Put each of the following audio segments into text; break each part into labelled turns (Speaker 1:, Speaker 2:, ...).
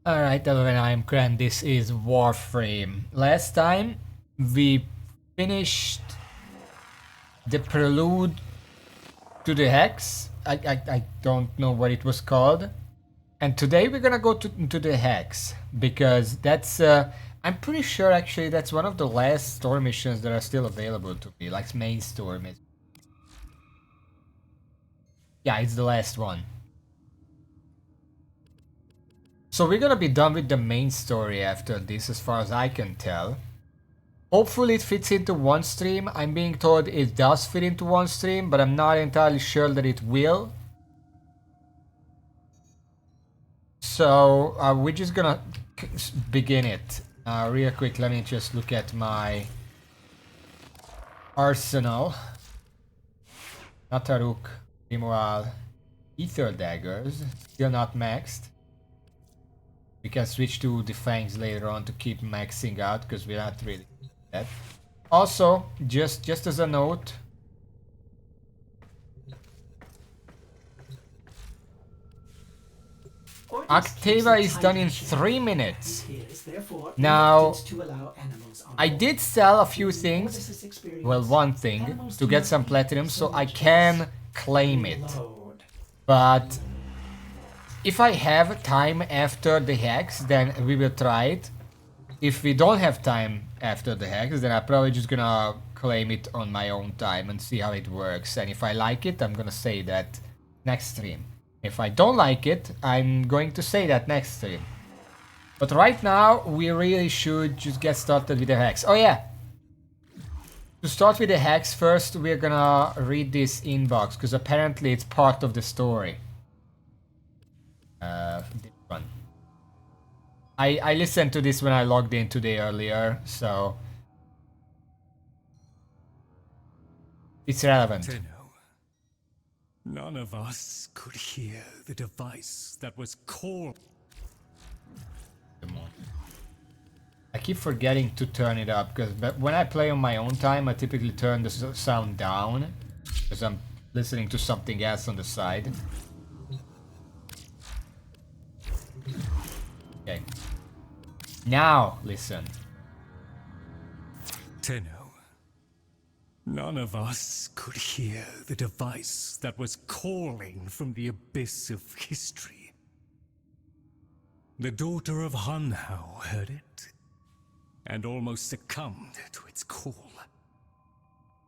Speaker 1: Alright, everyone, I'm Kran. This is Warframe. Last time we finished the prelude to the hex. I don't know what it was called. And today we're gonna go to the hex because that's I'm pretty sure actually that's one of the last story missions that are still available to me, like main story mission. Yeah, it's the last one. So we're gonna be done with the main story after this, as far as I can tell. Hopefully it fits into one stream. I'm being told it does fit into one stream, but I'm not entirely sure that it will. So we're just gonna begin it. Real quick, let me just look at my arsenal. Nataruk, Grimoire, Ether Daggers, still not maxed. We can switch to the Fangs later on to keep maxing out, because we're not really that. Also, just as a note, Octava is done in 3 minutes. Now, I did sell a few things, well, one thing, to get some platinum, so I can claim it. But if I have time after the hex, then we will try it. If we don't have time after the hex, then I'm probably just gonna claim it on my own time and see how it works. And if I like it, I'm gonna say that next stream. If I don't like it, I'm going to say that next stream. But right now, we really should just get started with the hex. Oh yeah! To start with the hex, first we're gonna read this inbox, because apparently it's part of the story. This one. I listened to this when I logged in today earlier, so it's relevant.
Speaker 2: None of us could hear the device that was called.
Speaker 1: I keep forgetting to turn it up, because when I play on my own time, I typically turn the sound down, because I'm listening to something else on the side. Okay. Now, listen.
Speaker 2: Tenno. None of us could hear the device that was calling from the abyss of history. The daughter of Hunhao heard it, and almost succumbed to its call.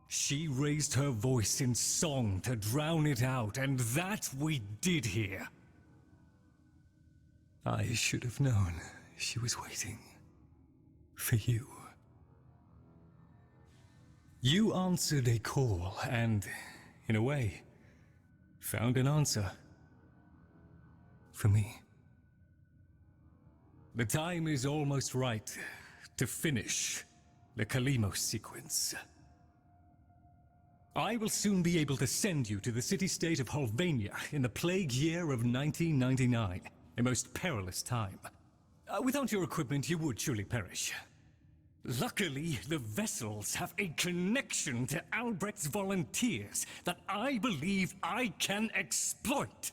Speaker 2: She raised her voice in song to drown it out, and that we did hear. I should have known she was waiting for you. You answered a call and, in a way, found an answer for me. The time is almost right to finish the Kalimos sequence. I will soon be able to send you to the city-state of Holvania in the plague year of 1999, a most perilous time. Without your equipment, you would surely perish. Luckily, the vessels have a connection to Albrecht's volunteers that I believe I can exploit.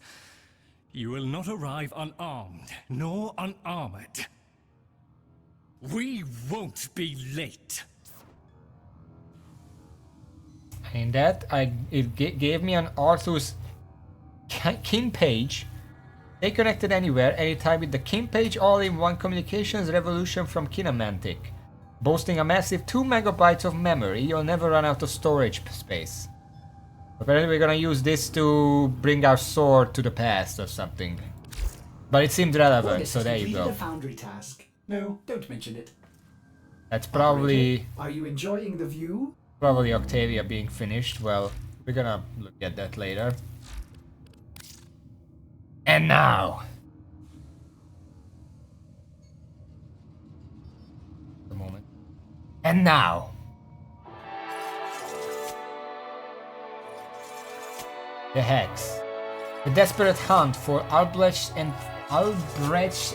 Speaker 2: You will not arrive unarmed, nor unarmored. We won't be late.
Speaker 1: And that, it gave me an Arthur's kin page. Stay connected anywhere, anytime with the kin page, all-in-one communications revolution from Kinamantic. Boasting a massive 2 megabytes of memory, you'll never run out of storage space. Apparently we're gonna use this to bring our sword to the past or something. But it seemed relevant, so there you go.
Speaker 3: The foundry task. No, don't mention it.
Speaker 1: That's probably...
Speaker 3: Are you enjoying the view?
Speaker 1: Probably Octavia being finished. Well, we're gonna look at that later. And now... A moment. And now... The Hex. The desperate hunt for Albrecht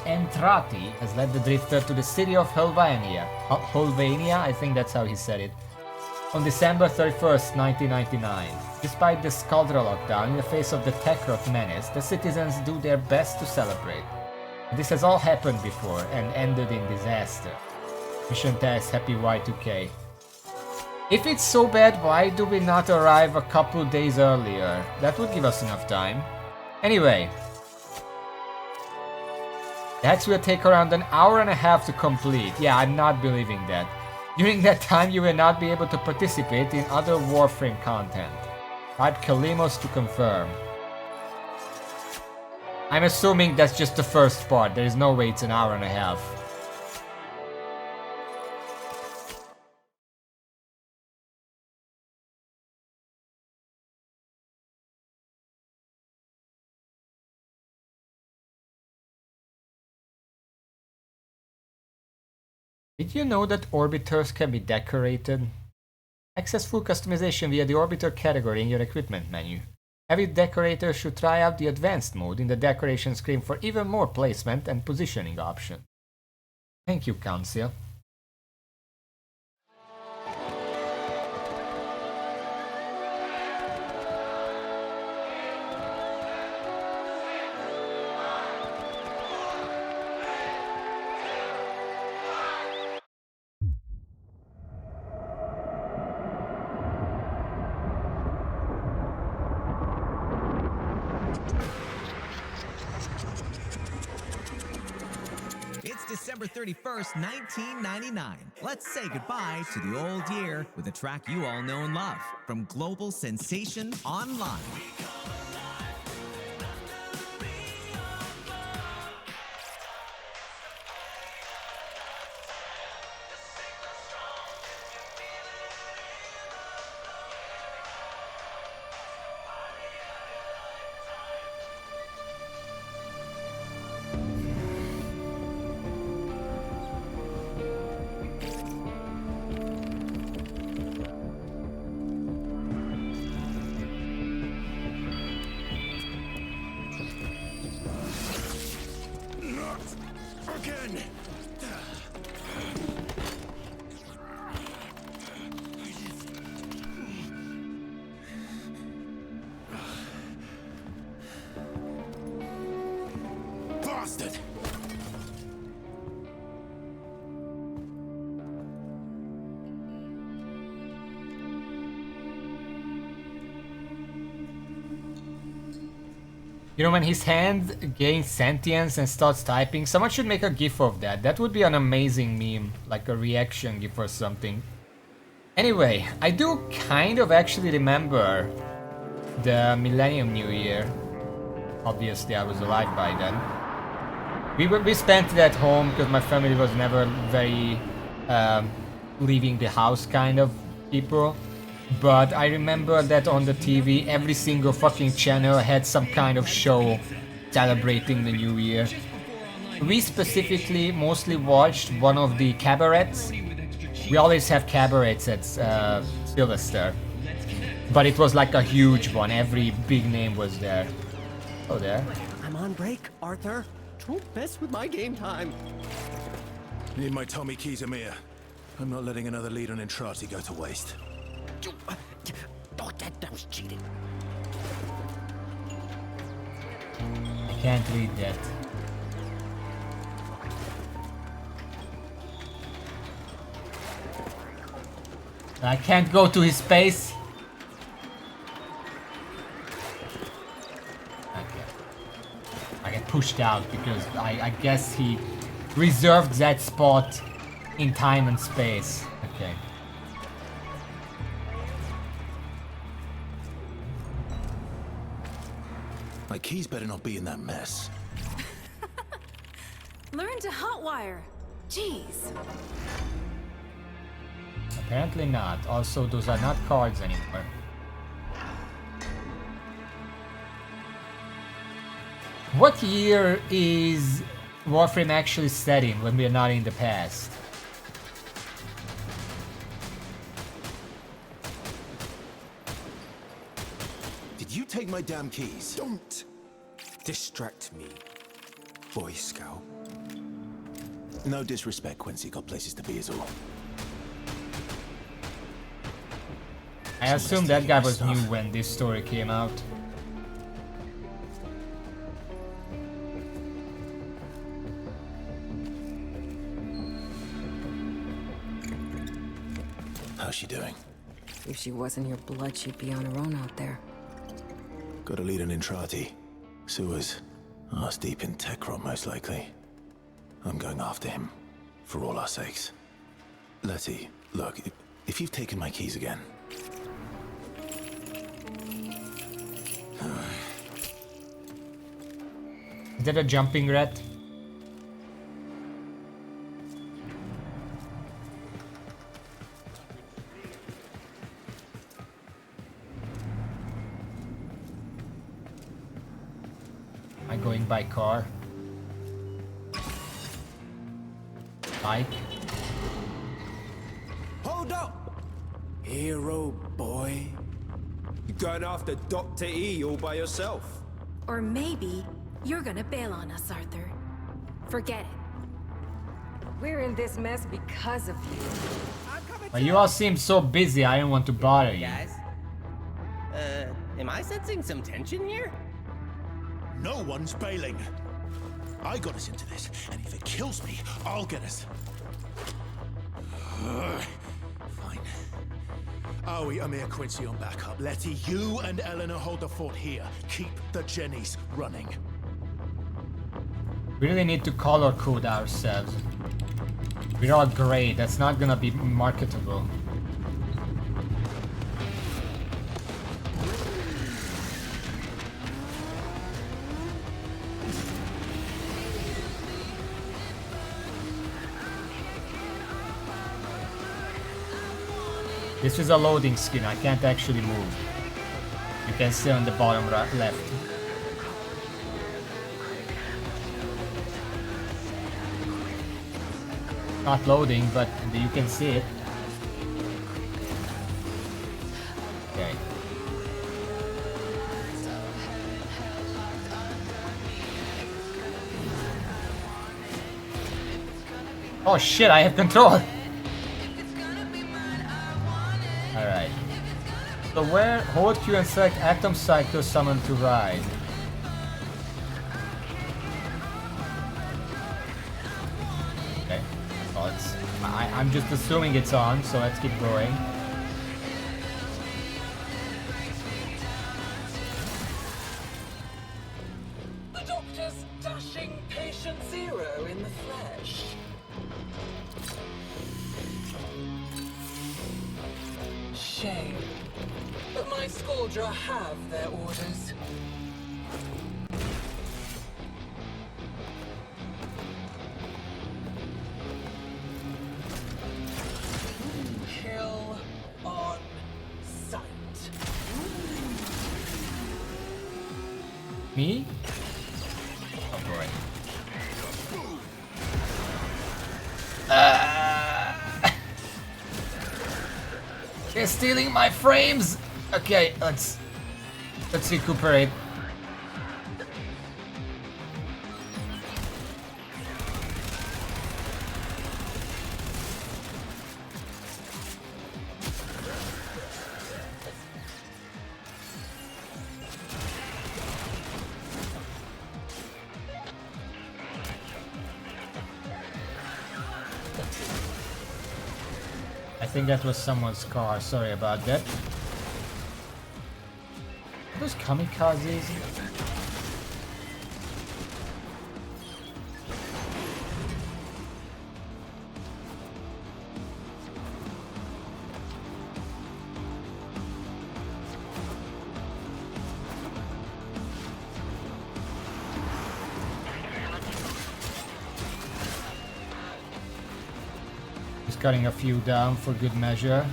Speaker 1: Entrati has led the Drifter to the city of Holvania. Holvania, I think that's how he said it. On December 31st, 1999. Despite the Skuldra lockdown, in the face of the Tekroth menace, the citizens do their best to celebrate. This has all happened before and ended in disaster. Mission test, happy Y2K. If it's so bad, why do we not arrive a couple days earlier? That would give us enough time. Anyway. That will take around an hour and a half to complete. Yeah, I'm not believing that. During that time, you will not be able to participate in other Warframe content. Type Kalimos to confirm. I'm assuming that's just the first part. There is no way it's an hour and a half. Did you know that orbiters can be decorated? Access full customization via the orbiter category in your equipment menu. Every decorator should try out the advanced mode in the decoration screen for even more placement and positioning options. Thank you, Council.
Speaker 4: December 31st, 1999. Let's say goodbye to the old year with a track you all know and love from global sensation Online.
Speaker 1: You know, when his hand gains sentience and starts typing, someone should make a gif of that. That would be an amazing meme, like a reaction gif or something. Anyway, I do kind of actually remember the Millennium New Year. Obviously, I was alive by then. We spent it at home because my family was never very leaving the house kind of people. But I remember that on the TV, every single fucking channel had some kind of show celebrating the New Year. We specifically mostly watched one of the cabarets. We always have cabarets at Sylvester. But it was like a huge one, every big name was there. Oh, there.
Speaker 5: I'm on break, Arthur. Don't mess with my game time.
Speaker 6: Need my Tommy keys, Amir. I'm not letting another lead on Entrati go to waste.
Speaker 5: Oh, that was cheating.
Speaker 1: I can't read that. I can't go to his space. Okay. I get pushed out because I guess he reserved that spot in time and space. Okay.
Speaker 6: My keys better not be in that mess.
Speaker 7: Learn to hotwire. Jeez.
Speaker 1: Apparently not. Also, those are not cards anymore. What year is Warframe actually set in when we are not in the past?
Speaker 6: You take my damn keys.
Speaker 5: Don't distract me, Boy Scout.
Speaker 6: No disrespect, Quincy. Got places to be is all.
Speaker 1: I assume that guy was new when this story came out.
Speaker 6: How's she doing?
Speaker 8: If she wasn't your blood, she'd be on her own out there.
Speaker 6: Got a lead on Intrati. Sewers. Arse deep in Techron, most likely. I'm going after him. For all our sakes. Letty, look, if you've taken my keys again...
Speaker 1: Is that a jumping rat? Am I going by car? Bike?
Speaker 9: Hold up! Hero boy. You going after Dr. E all by yourself?
Speaker 7: Or maybe you're gonna bail on us, Arthur. Forget it.
Speaker 8: We're in this mess because of you.
Speaker 1: But you all seem so busy, I didn't want to bother you.
Speaker 5: Guys? Am I sensing some tension here?
Speaker 6: No one's bailing. I got us into this, and if it kills me, I'll get us. Fine. Aoi, Amir, Quincy on backup. Letty, you and Eleanor hold the fort here. Keep the Jennies running.
Speaker 1: We really need to color code ourselves. We're all gray, that's not gonna be marketable. This is a loading screen, I can't actually move. You can see on the bottom right, left. Not loading, but you can see it. Okay. Oh shit, I have control! Alright. So where hold Q and select Atom Cycle summon to ride. Okay. Well, I'm just assuming it's on, so let's keep going.
Speaker 10: The doctor's dashing patient zero in the flesh. Shame. But my Scaldra have their orders. Kill on sight.
Speaker 1: Me? Oh boy. They're stealing my frames! Okay, let's recuperate. I think that was someone's car, sorry about that. Are those kamikazes? Cutting a few down for good measure.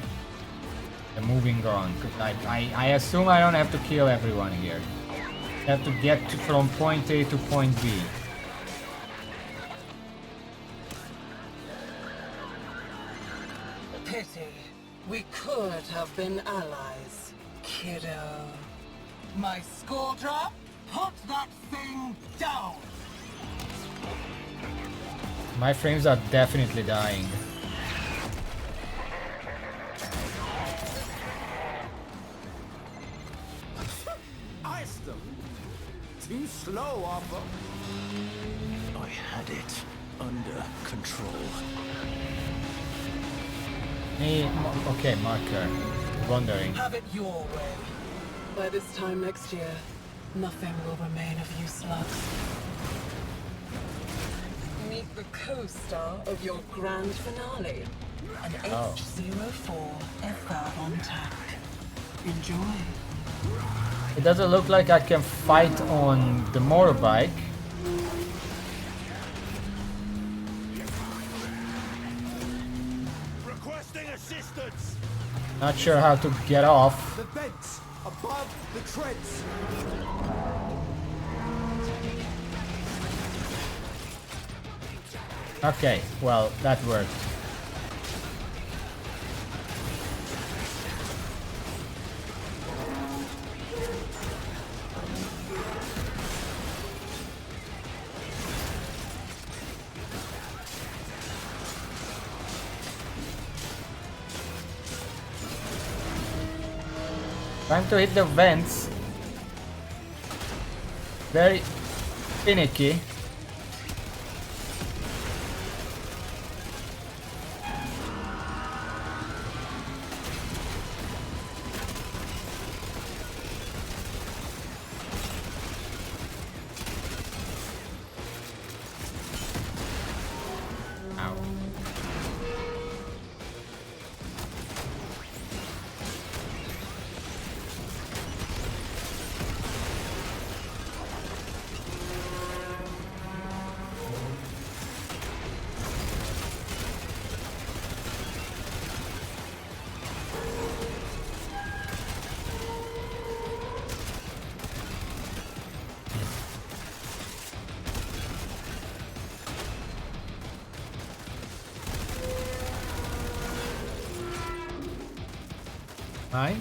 Speaker 1: And moving on. I assume I don't have to kill everyone here. I have to get from point A to point B.
Speaker 10: Pity. We could have been allies, kiddo. My Scaldra, put that thing down!
Speaker 1: My frames are definitely dying.
Speaker 9: You slow, Arthur.
Speaker 6: I had it under control.
Speaker 1: Okay, marker. Wandering.
Speaker 10: Have it your way. By this time next year, nothing will remain of you slugs. Meet the co-star of your grand finale, an H04 F5 on tap. Enjoy.
Speaker 1: It doesn't look like I can fight on the motorbike.
Speaker 9: Requesting assistance.
Speaker 1: Not sure how to get off.
Speaker 9: The vents above the treads.
Speaker 1: Okay, well, that worked. Time to hit the vents. Very finicky. Ow. Fine.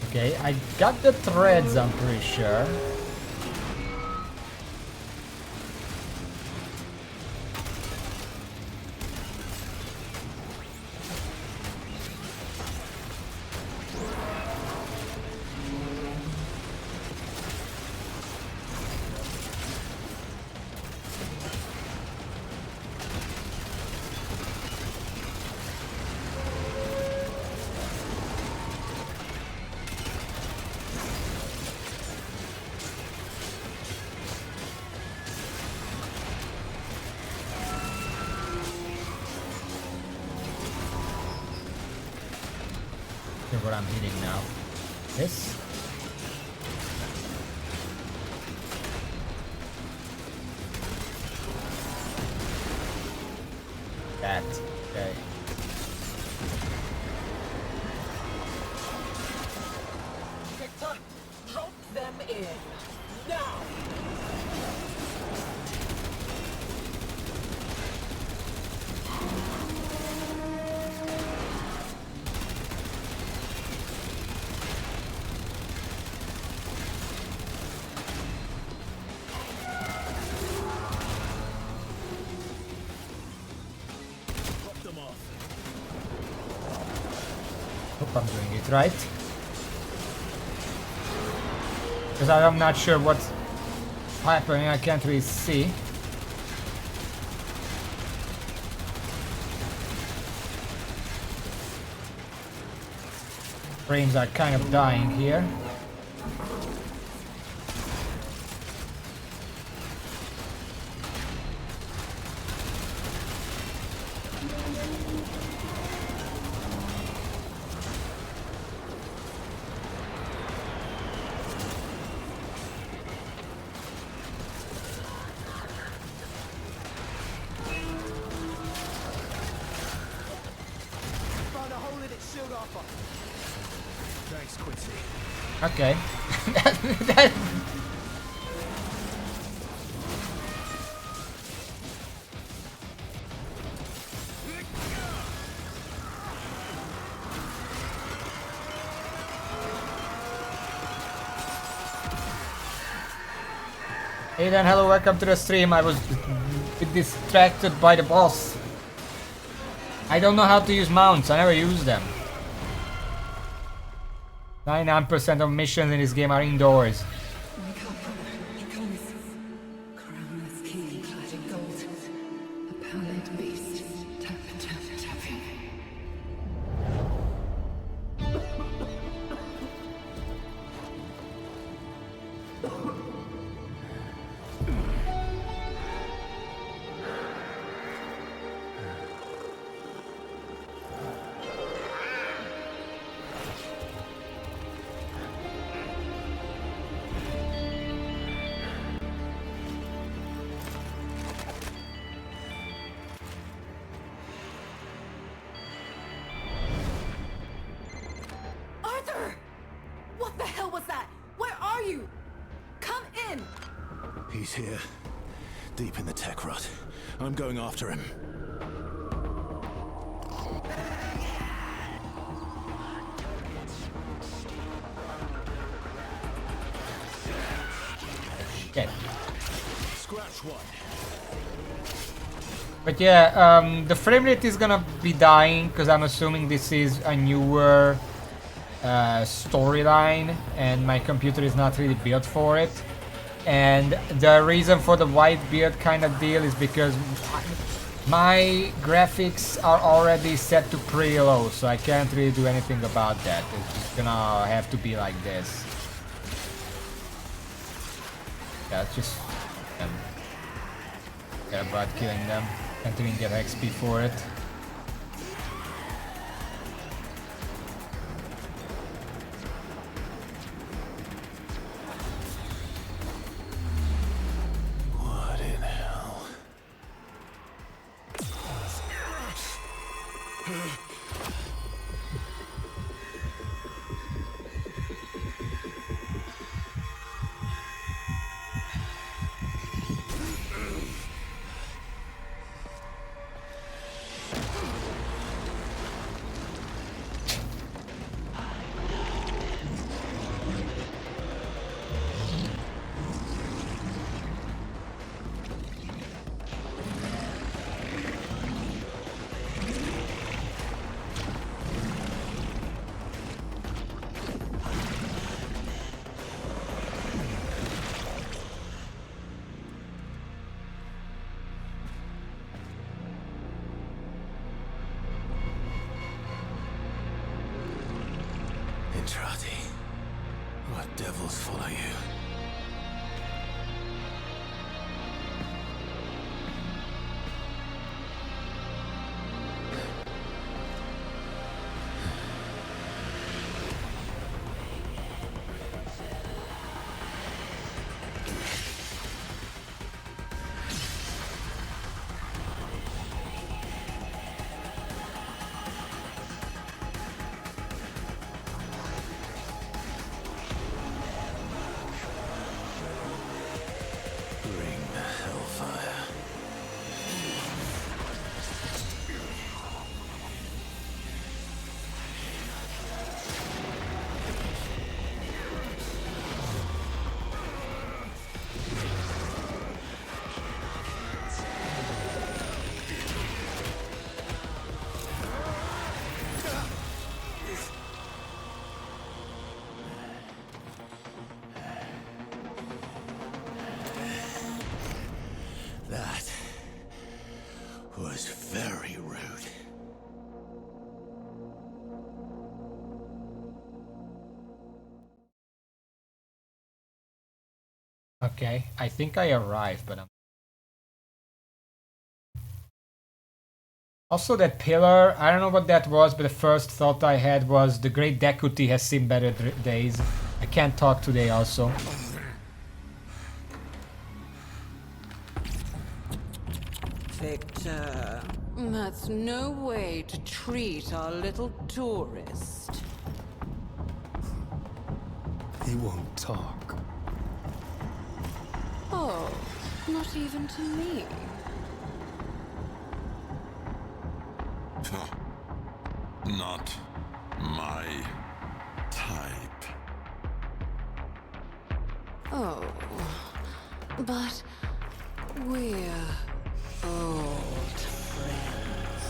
Speaker 1: Okay, I got the threads, I'm pretty sure. What I'm hitting now. This. That. Okay.
Speaker 10: Victor, drop them in. Now!
Speaker 1: Hope I'm doing it right. Because I'm not sure what's happening, I can't really see. Frames are kind of dying here.
Speaker 9: Found a hole in its shield, Arthur. Thanks, Quincy.
Speaker 1: Okay. Hey then, hello, welcome to the stream. I was a bit distracted by the boss. I don't know how to use mounts, I never use them. 99% of missions in this game are indoors.
Speaker 10: Wake up, he comes. Crownless king clad in gold. A pallid beast. Tap, tap, tapping.
Speaker 7: Arthur! What the hell was that? Where are you? Come in!
Speaker 6: He's here, deep in the tech rut. I'm going after him.
Speaker 1: Okay.
Speaker 6: Scratch one.
Speaker 1: But yeah, the frame rate is gonna be dying because I'm assuming this is a newer storyline and my computer is not really built for it. And the reason for the white beard kind of deal is because my graphics are already set to pretty low, so I can't really do anything about that. It's just gonna have to be like this. Yeah, it's just get about killing them. Can't even get XP for it.
Speaker 6: What in hell? Entrati, what devils follow you? Bring the hellfire. That was very rude.
Speaker 1: Okay, I think I arrived, but I'm... Also that pillar, I don't know what that was, but the first thought I had was the Great Deputy has seen better days. I can't talk today also.
Speaker 10: Victor, that's no way to treat our little tourist.
Speaker 2: He won't talk.
Speaker 10: Oh, not even to me.
Speaker 11: Not my type.
Speaker 10: Oh, but we're old friends.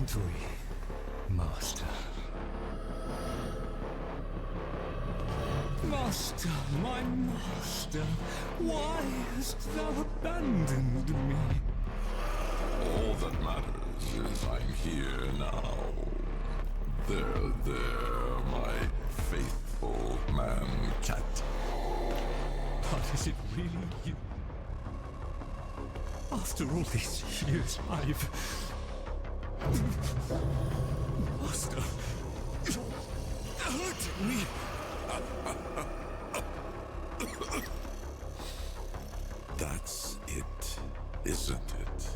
Speaker 2: inventory, Master. Master, my master, why hast thou abandoned me?
Speaker 11: All that matters is I'm here now. There, my faithful man-cat.
Speaker 2: But is it really you? After all these years, I've... Master, hurting me.
Speaker 11: That's it, isn't it?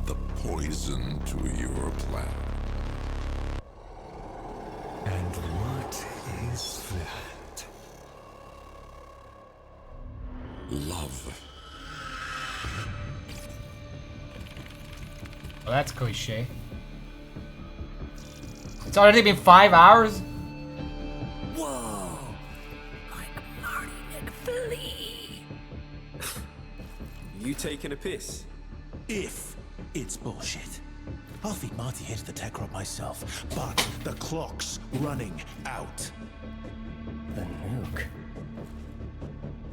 Speaker 11: The poison to your plan.
Speaker 2: And what is that?
Speaker 11: Love.
Speaker 1: Well, that's cliche. It's already been 5 hours?
Speaker 5: Whoa! Like Marty McFlee.
Speaker 9: You taking a piss?
Speaker 6: If it's bullshit. I'll feed Marty here to the tech rod myself, but the clock's running out.
Speaker 5: The nuke.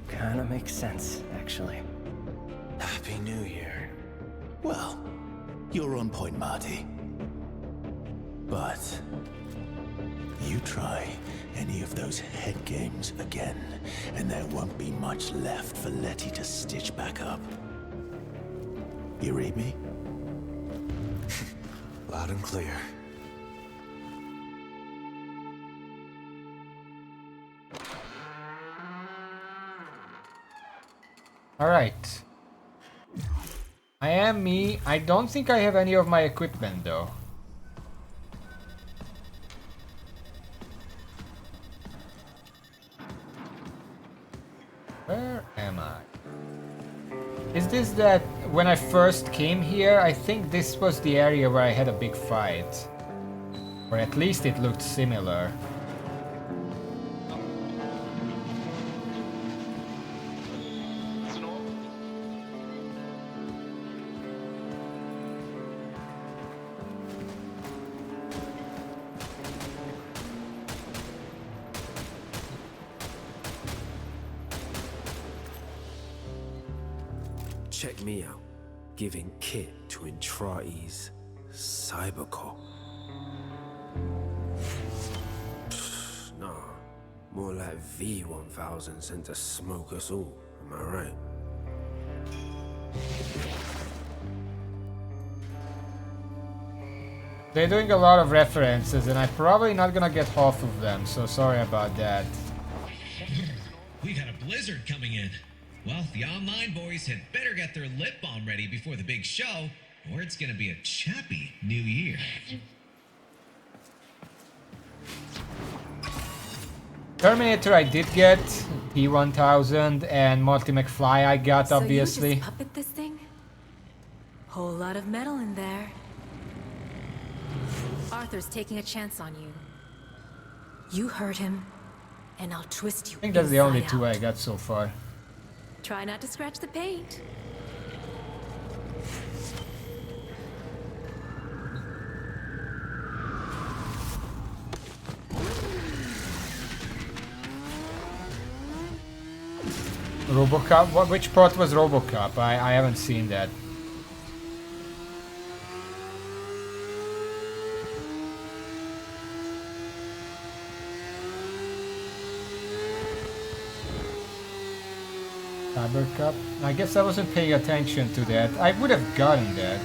Speaker 5: Kinda makes sense, actually.
Speaker 6: Happy New Year. Well, you're on point, Marty. But you try any of those head games again, and there won't be much left for Letty to stitch back up. You read me? Loud and clear.
Speaker 1: Alright. I am me. I don't think I have any of my equipment though. Where am I? Is this that when I first came here, I think this was the area where I had a big fight. Or at least it looked similar.
Speaker 9: Check me out, giving kit to Entrati's Cybercop. Nah, more like V1000 sent to smoke us all, am I right?
Speaker 1: They're doing a lot of references and I'm probably not gonna get half of them, so sorry about that.
Speaker 12: We got a blizzard coming in. Well, the online boys had better get their lip balm ready before the big show, or it's gonna be a chappy new year.
Speaker 1: Terminator I did get, P1000, and Marty McFly I got, obviously.
Speaker 7: So you just puppet this thing? Whole lot of metal in there. Arthur's taking a chance on you. You hurt him, and I'll twist you.
Speaker 1: I think that's the only
Speaker 7: inside
Speaker 1: two
Speaker 7: out.
Speaker 1: I got so far.
Speaker 7: Try not to scratch the paint.
Speaker 1: RoboCop? Which part was RoboCop? I haven't seen that. Cybercop? I guess I wasn't paying attention to that. I would have gotten that.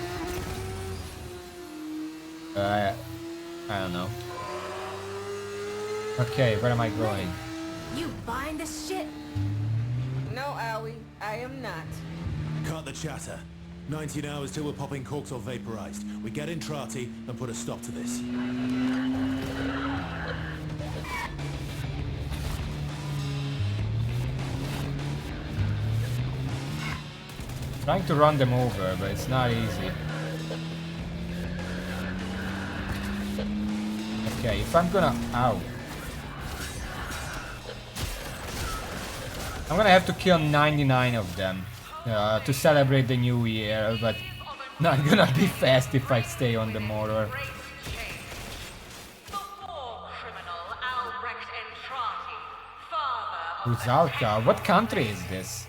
Speaker 1: I don't know. Okay, where am I going?
Speaker 7: You buying this shit?
Speaker 13: No, Owie, I am not.
Speaker 6: Cut the chatter. 19 hours till we're popping corks or vaporized. We get Entrati and put a stop to this.
Speaker 1: Trying to run them over, but it's not easy. Okay, if I'm gonna... Ow. I'm gonna have to kill 99 of them to celebrate the new year, but Not gonna be fast if I stay on the motor. Ruzalka, what country is this?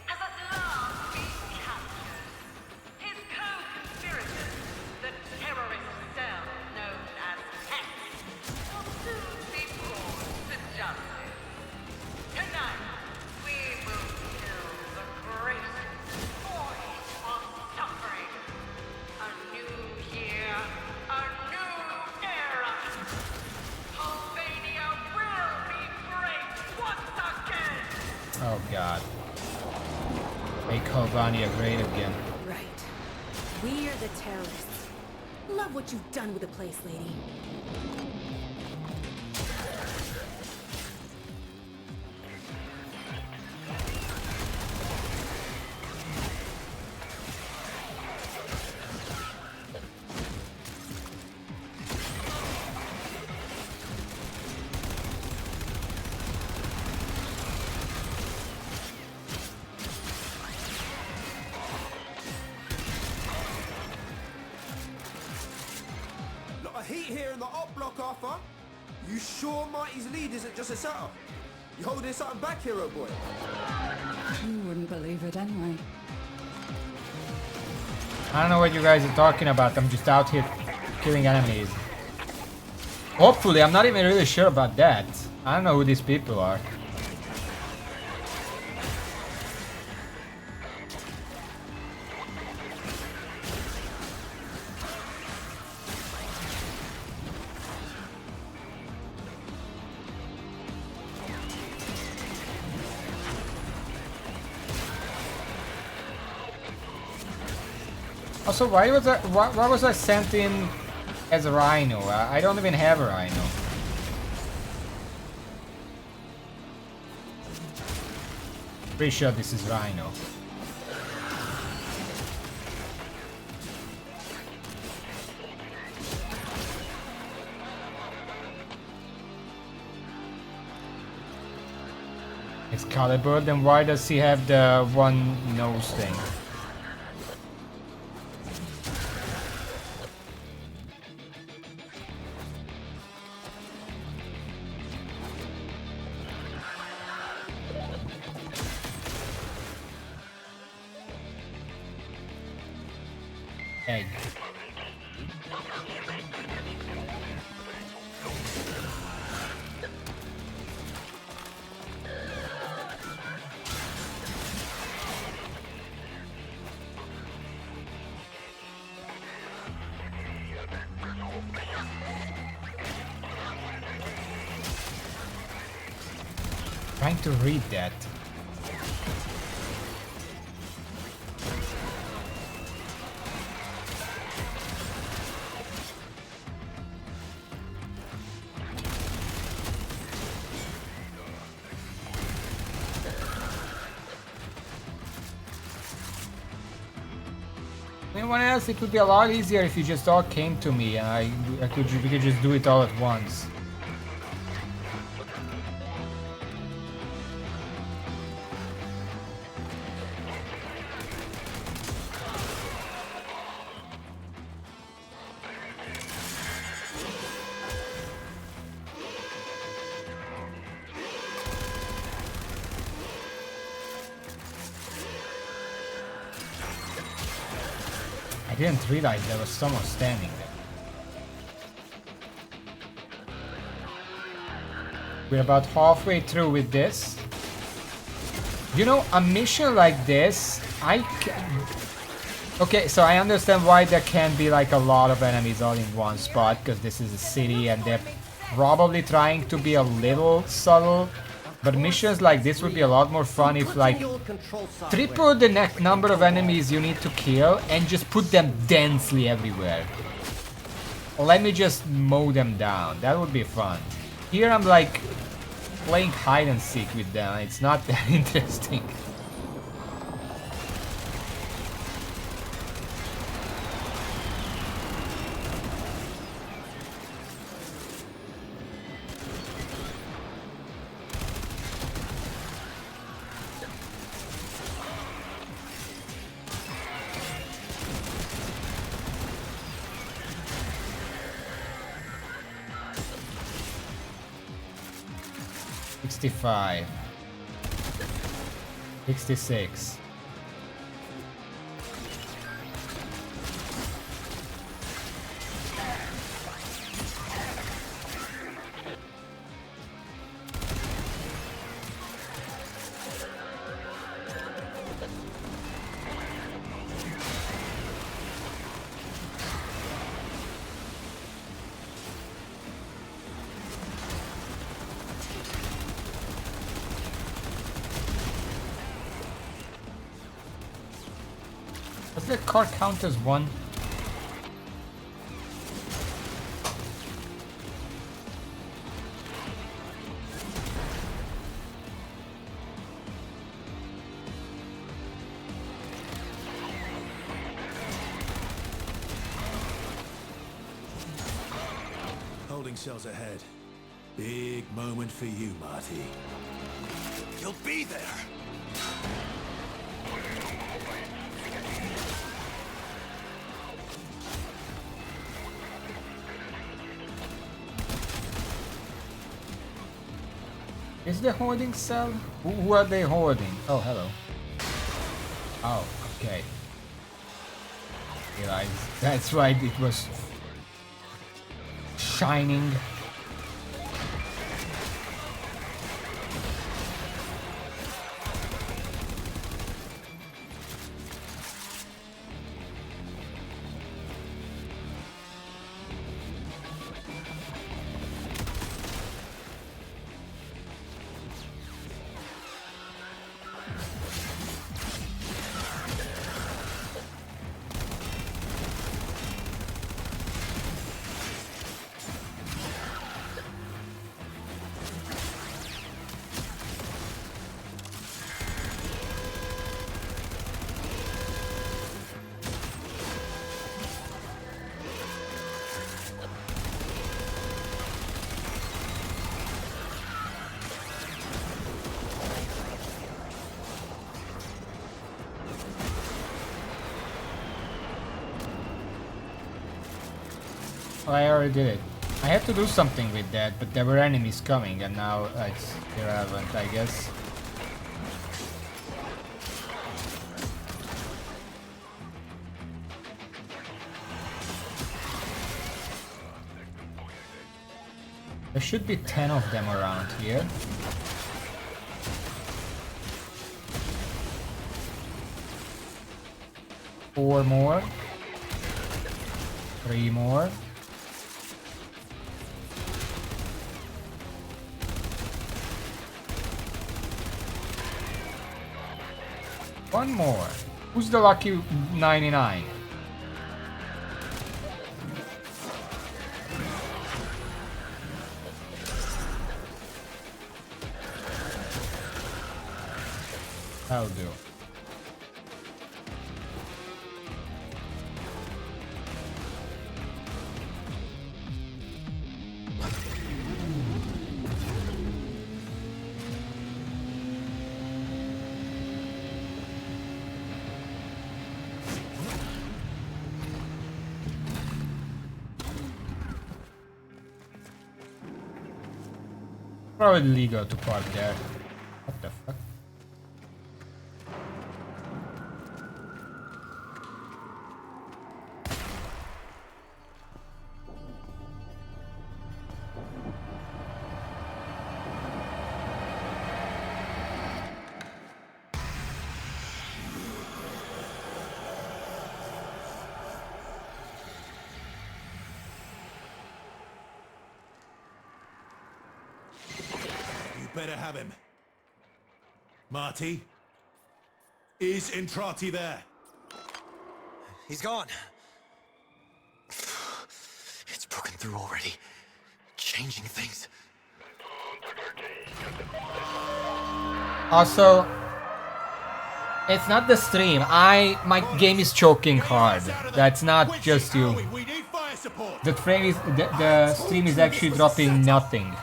Speaker 1: Oh god. Make Albania great again.
Speaker 7: Right. We're the terrorists. Love what you've done with the place, lady.
Speaker 9: Heat here in the op block, Arthur. You sure Mighty's lead isn't just a setup? You holding something back, hero boy?
Speaker 8: You wouldn't believe it anyway.
Speaker 1: I don't know what you guys are talking about. I'm just out here killing enemies. Hopefully, I'm not even really sure about that. I don't know who these people are. Also, why was I sent in as a rhino? I don't even have a rhino. Pretty sure this is rhino. Excalibur, then why does he have the one nose thing? Egg. Trying to read that. Anyone else? It would be a lot easier if you just all came to me and we could just do it all at once. I didn't realize there was someone standing there. We're about halfway through with this. You know, a mission like this, okay, so I understand why there can be like a lot of enemies all in one spot, because this is a city and they're probably trying to be a little subtle. But missions like this would be a lot more fun if like triple the number of enemies you need to kill and just put them densely everywhere. Let me just mow them down. That would be fun. Here I'm like playing hide and seek with them. It's not that interesting. 65. 66. Does the card count as one?
Speaker 6: Holding cells ahead. Big moment for you, Marty. You'll be there!
Speaker 1: Is the hoarding cell? Who are they hoarding? Oh, hello. Oh, okay. Realize that's right, it was shining. Oh, I already did it. I had to do something with that, but there were enemies coming, and now it's irrelevant, I guess. There should be 10 of them around here. Four more. 3 more. One more. Who's the lucky 99? That'll do. Probably legal to park there. What the fuck?
Speaker 6: Better have him. Marty? Is Entrati there?
Speaker 5: He's gone. It's broken through already. Changing things.
Speaker 1: Also, it's not the stream. My game is choking hard. That's not just you. The stream is actually dropping nothing.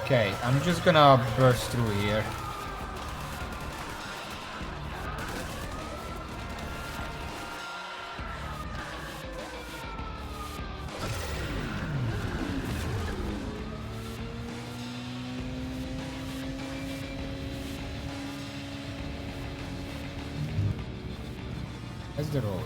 Speaker 1: Okay, I'm just gonna burst through here. That's the road.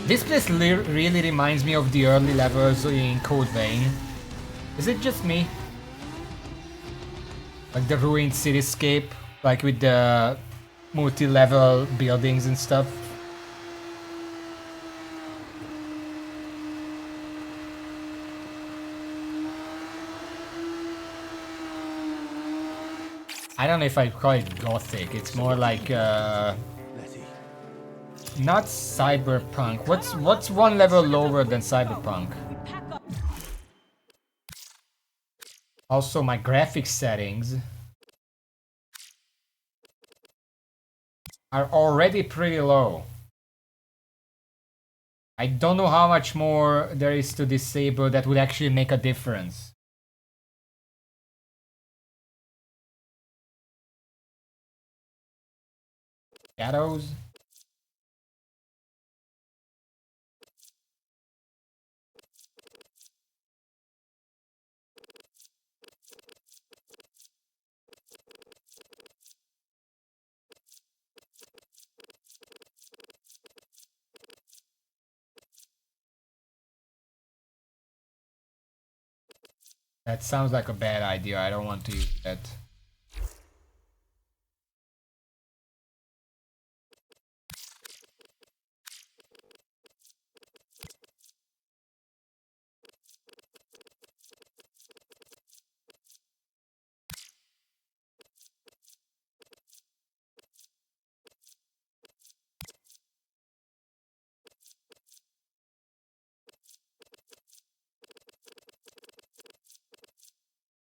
Speaker 1: This place really reminds me of the early levels in Code Vein. Is it just me? Like the ruined cityscape, like with the multi-level buildings and stuff. I don't know if I'd call it gothic, it's more like not cyberpunk. What's one level lower than cyberpunk? Also, my graphics settings are already pretty low. I don't know how much more there is to disable that would actually make a difference. Shadows. That sounds like a bad idea. I don't want to use that.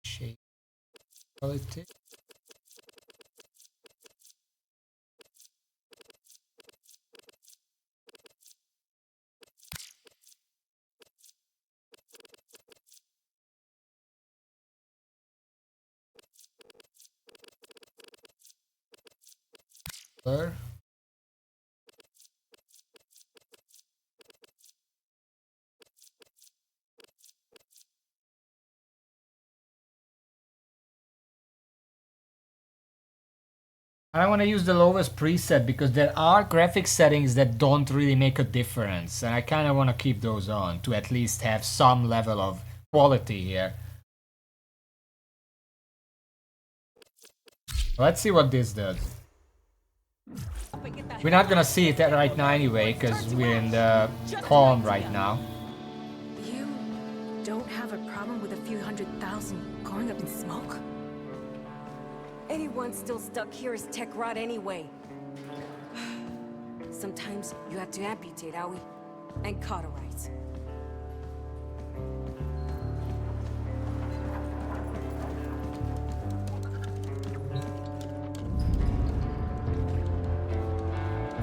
Speaker 1: Shape quality. Blur. I want to use the lowest preset because there are graphic settings that don't really make a difference, and I kind of want to keep those on to at least have some level of quality here. Let's see what this does. We're not gonna see it right now anyway, because we're in the calm right now.
Speaker 8: You don't have a problem with a few 100,000 going up in smoke? Anyone still stuck here is tech rot anyway. Sometimes you have to amputate, Aoi, and cauterize.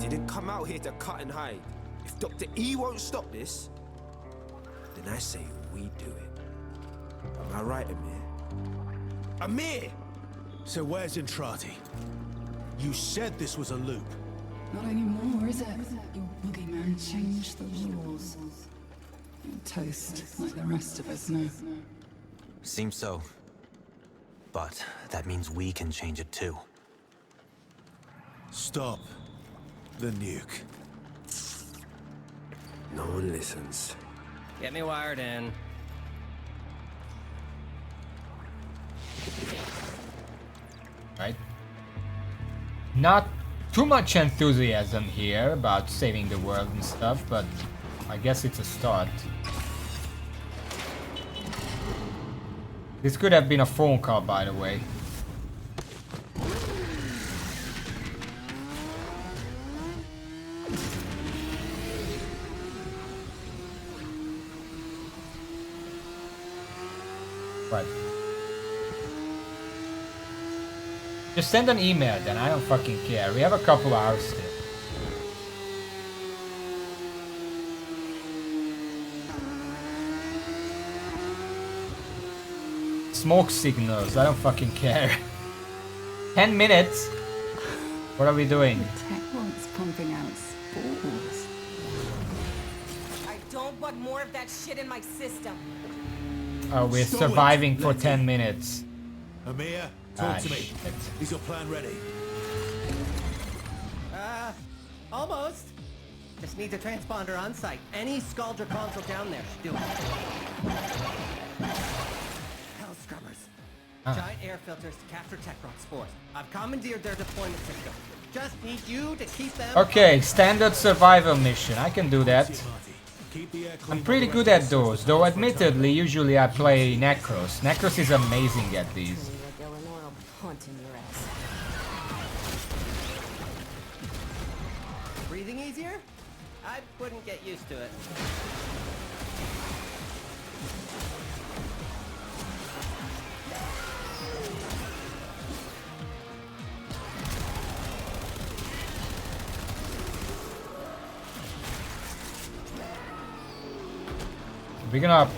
Speaker 9: Didn't come out here to cut and hide. If Dr. E won't stop this, then I say we do it. Am I right, Amir? Amir!
Speaker 6: So where's Entrati? You said this was a loop.
Speaker 10: Not anymore, is it? Your boogeyman changed the rules. You're toast, like the rest of us now.
Speaker 14: Seems so. But that means we can change it too.
Speaker 6: Stop the nuke.
Speaker 9: No one listens.
Speaker 5: Get me wired in.
Speaker 1: Right? Not too much enthusiasm here about saving the world and stuff, but I guess it's a start. This could have been a phone call, by the way. What? Just send an email then, I don't fucking care. We have a couple hours still. Smoke signals, I don't fucking care. 10 minutes? What are we doing?
Speaker 10: Techron's pumping out spores.
Speaker 13: I don't want more of that shit in my system.
Speaker 1: Oh, we're
Speaker 6: Stop
Speaker 1: surviving
Speaker 6: it,
Speaker 1: for
Speaker 6: Letty.
Speaker 1: 10 minutes.
Speaker 6: Amir, talk
Speaker 1: Ah,
Speaker 6: to me.
Speaker 1: shit.
Speaker 6: Is your plan ready?
Speaker 5: Almost. Just needs a transponder on site. Any Scaldra console down there should do it. Hell scrubbers. Giant air filters to capture Techron spores. I've commandeered their deployment system. Just need you to keep them.
Speaker 1: Okay, standard survival mission. I can do that. I'm pretty good at those, though admittedly, usually I play Necros. Necros is amazing at these.
Speaker 5: Breathing easier? I wouldn't get used to it.
Speaker 1: We're gonna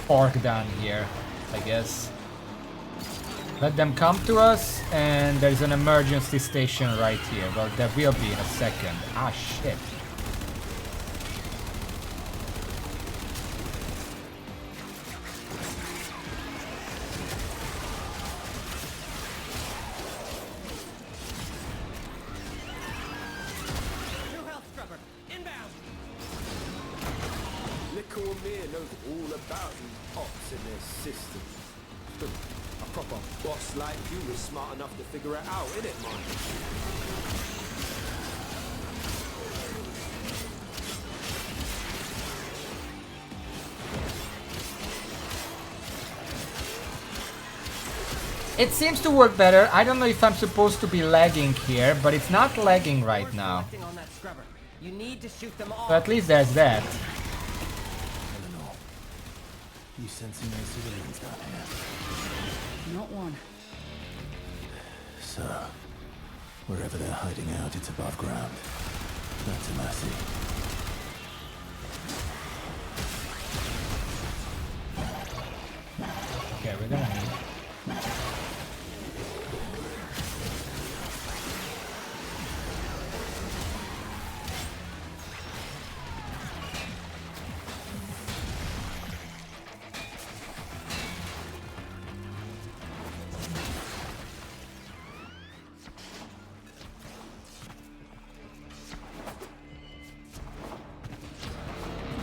Speaker 1: park down here, I guess. Let them come to us, and there's an emergency station right here. Well, there will be in a second. Ah, shit.
Speaker 5: New health scrubber. Inbound.
Speaker 9: Little Amir knows all about these ops and their systems. A proper boss like you is smart enough to figure it out, innit, man?
Speaker 1: It seems to work better. I don't know if I'm supposed to be lagging here, but it's not lagging right now.
Speaker 5: On that scrubber. You need to shoot them all.
Speaker 1: So at least there's that.
Speaker 6: Eleanor, you sensing any civilians down here?
Speaker 10: Not one.
Speaker 6: So, wherever they're hiding out, it's above ground. That's a mercy.
Speaker 1: Okay, we're gonna need...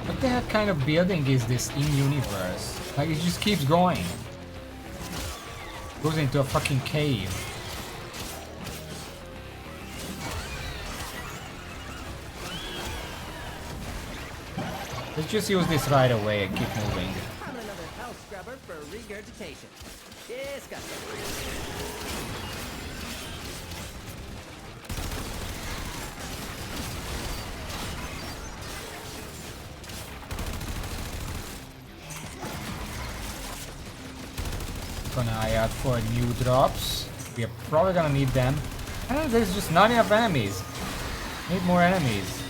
Speaker 1: What the heck kind of building is this in-universe? Like, it just keeps going. Goes into a fucking cave. Let's just use this right away and keep moving.
Speaker 5: Found another health scrubber for regurgitation. Disgusting.
Speaker 1: Keep an eye out for new drops. We are probably gonna need them. And there's just not enough enemies. Need more enemies.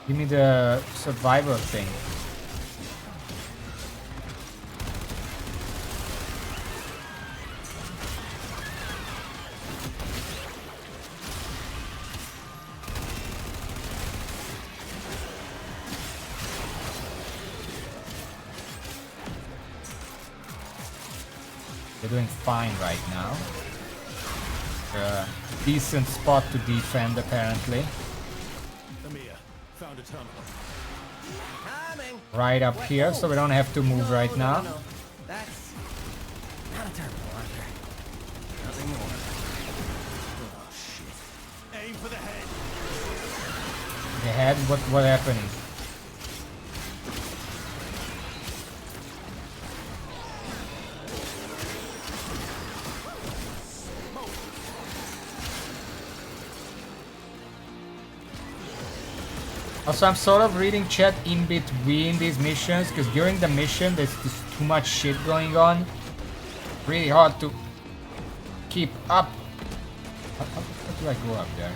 Speaker 1: Give me the survivor thing. They're doing fine right now. Decent spot to defend, apparently.
Speaker 6: Amir, found a terminal.
Speaker 5: Coming.
Speaker 1: Right up here, so we don't have to move right now.
Speaker 5: No. That's not a terminal, Arthur. Nothing more.
Speaker 6: Oh, shit. Aim for the head.
Speaker 1: The head? What happening? Also, I'm sort of reading chat in between these missions, because during the mission there's just too much shit going on. Really hard to keep up. How do I go up there?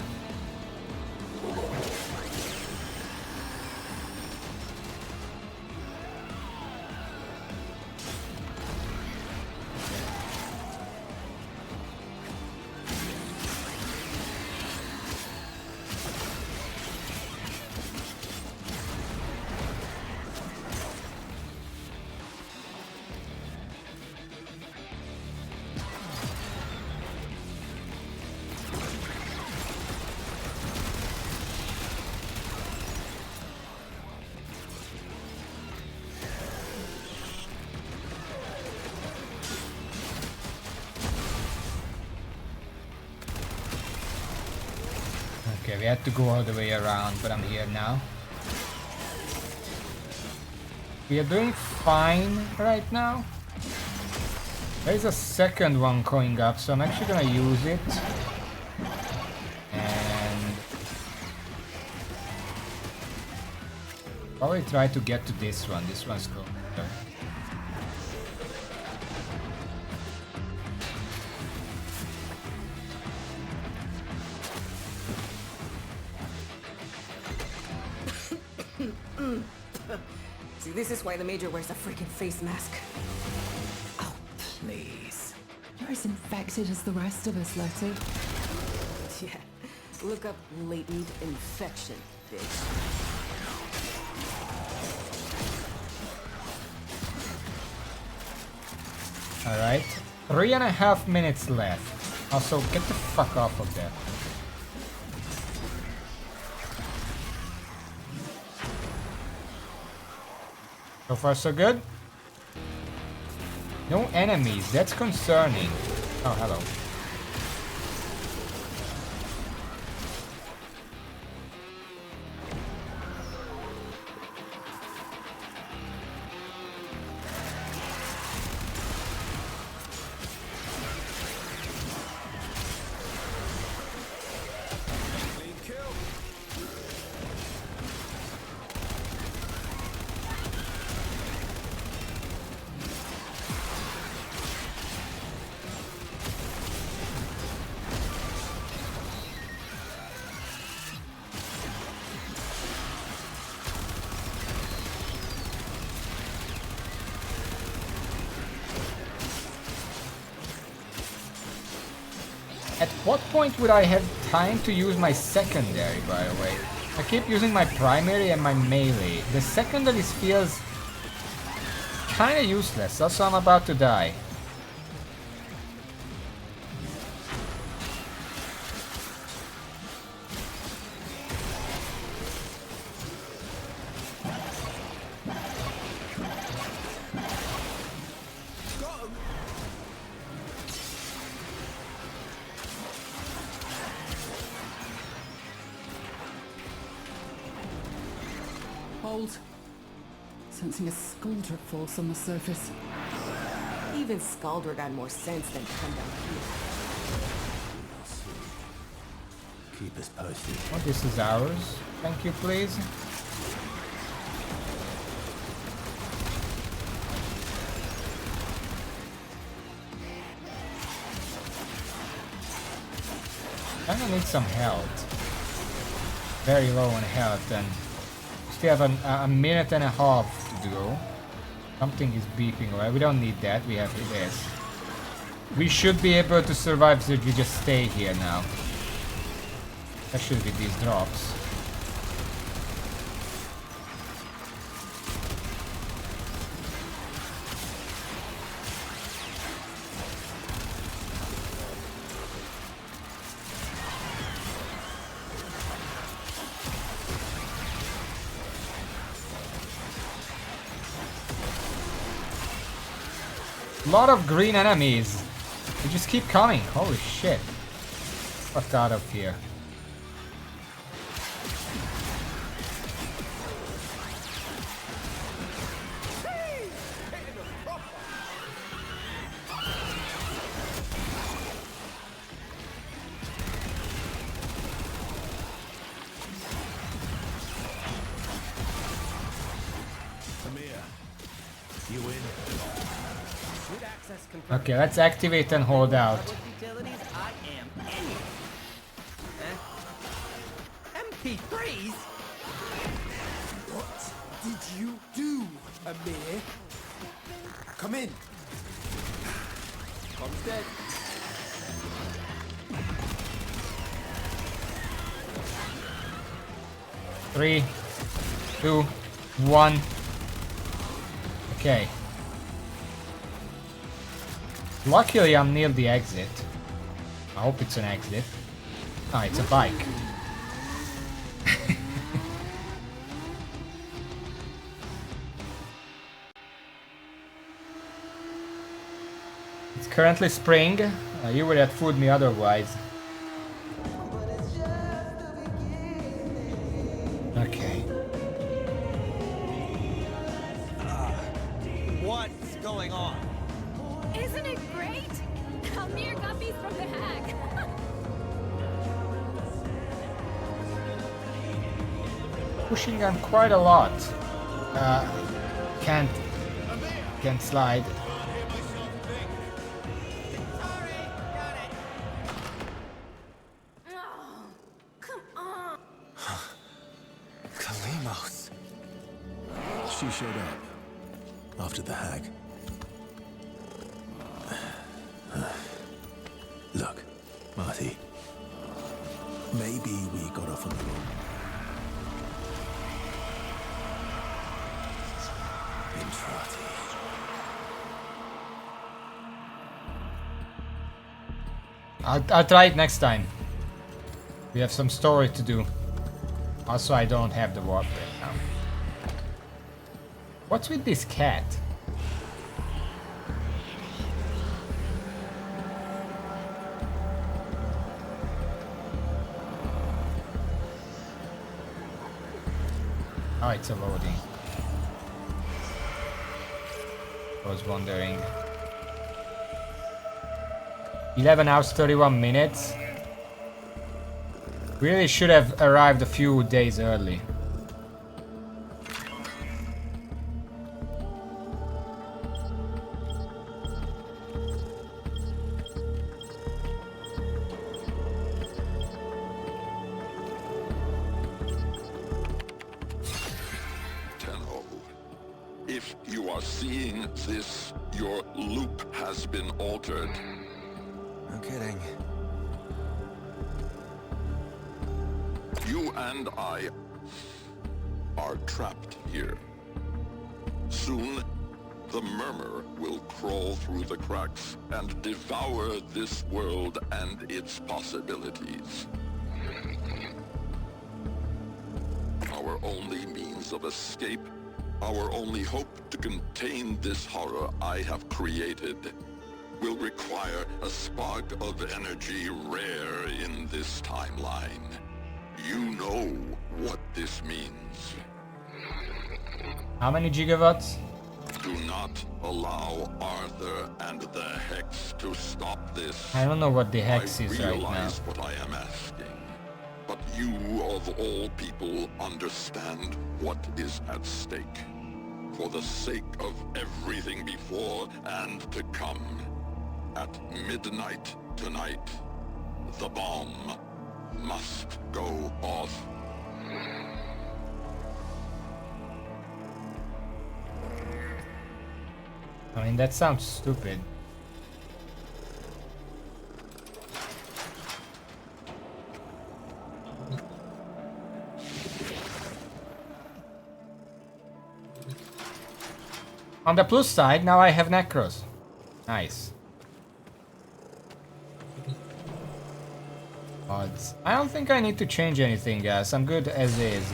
Speaker 1: Okay, we had to go all the way around, but I'm here now. We are doing fine right now. There is a second one going up, so I'm actually gonna use it. And probably try to get to this one. This one's cool.
Speaker 13: See, this is why the Major wears a freaking face mask.
Speaker 10: Oh, please. You're as infected as the rest of us, Letty.
Speaker 13: Yeah, look up latent infection, bitch.
Speaker 1: Alright, 3.5 minutes left. Also, get the fuck off of there. So far so good? No enemies, that's concerning. Oh, hello. At what point would I have time to use my secondary, by the way? I keep using my primary and my melee. The secondary feels kinda useless, also I'm about to die.
Speaker 10: Hold. Sensing a Skuldra force on the surface.
Speaker 13: Even Skuldra got more sense than to come down here.
Speaker 6: Keep us posted.
Speaker 1: Oh, this is ours. Thank you, please. I'm gonna need some health. Very low on health, and still have a minute and a half to go. Something is beeping away. We don't need that. We have this. We should be able to survive so we just stay here now. Especially with these drops. A lot of green enemies. They just keep coming. Holy shit. Fuck out of here. Okay, let's activate and hold out.
Speaker 9: MP3s? What did you do, Amir? Come in. Tom's dead.
Speaker 1: Three, two, one. Okay. Luckily, I'm near the exit. I hope it's an exit. Ah, it's a bike. It's currently spring. You would have fooled me otherwise.
Speaker 7: mere guppies from the hack.
Speaker 1: Pushing on quite a lot. Can't slide.
Speaker 14: Kalimos.
Speaker 6: She showed up after the hack. Look, Marty. Maybe we got off on the wrong. Intrati.
Speaker 1: I'll try it next time. We have some story to do. Also, I don't have the Warframe now. What's with this cat? Oh, it's a loading. I was wondering. 11 hours 31 minutes. Really should have arrived a few days early.
Speaker 11: If you are seeing this, your loop has been altered.
Speaker 14: No kidding.
Speaker 11: You and I are trapped here. Soon, the murmur will crawl through the cracks and devour this world and its possibilities. Our only means of escape, our only hope to contain this horror I have created, will require a spark of energy rare in this timeline. You know what this means.
Speaker 1: How many gigawatts?
Speaker 11: Do not allow Arthur and the Hex to stop this.
Speaker 1: I don't know what the Hex is right now.
Speaker 11: I realize what I am asking, but you of all people understand what is at stake. For the sake of everything before and to come, at midnight tonight, the bomb must go off.
Speaker 1: I mean, that sounds stupid. On the plus side, now I have Necros. Nice. Odds. I don't think I need to change anything, guys. I'm good as is.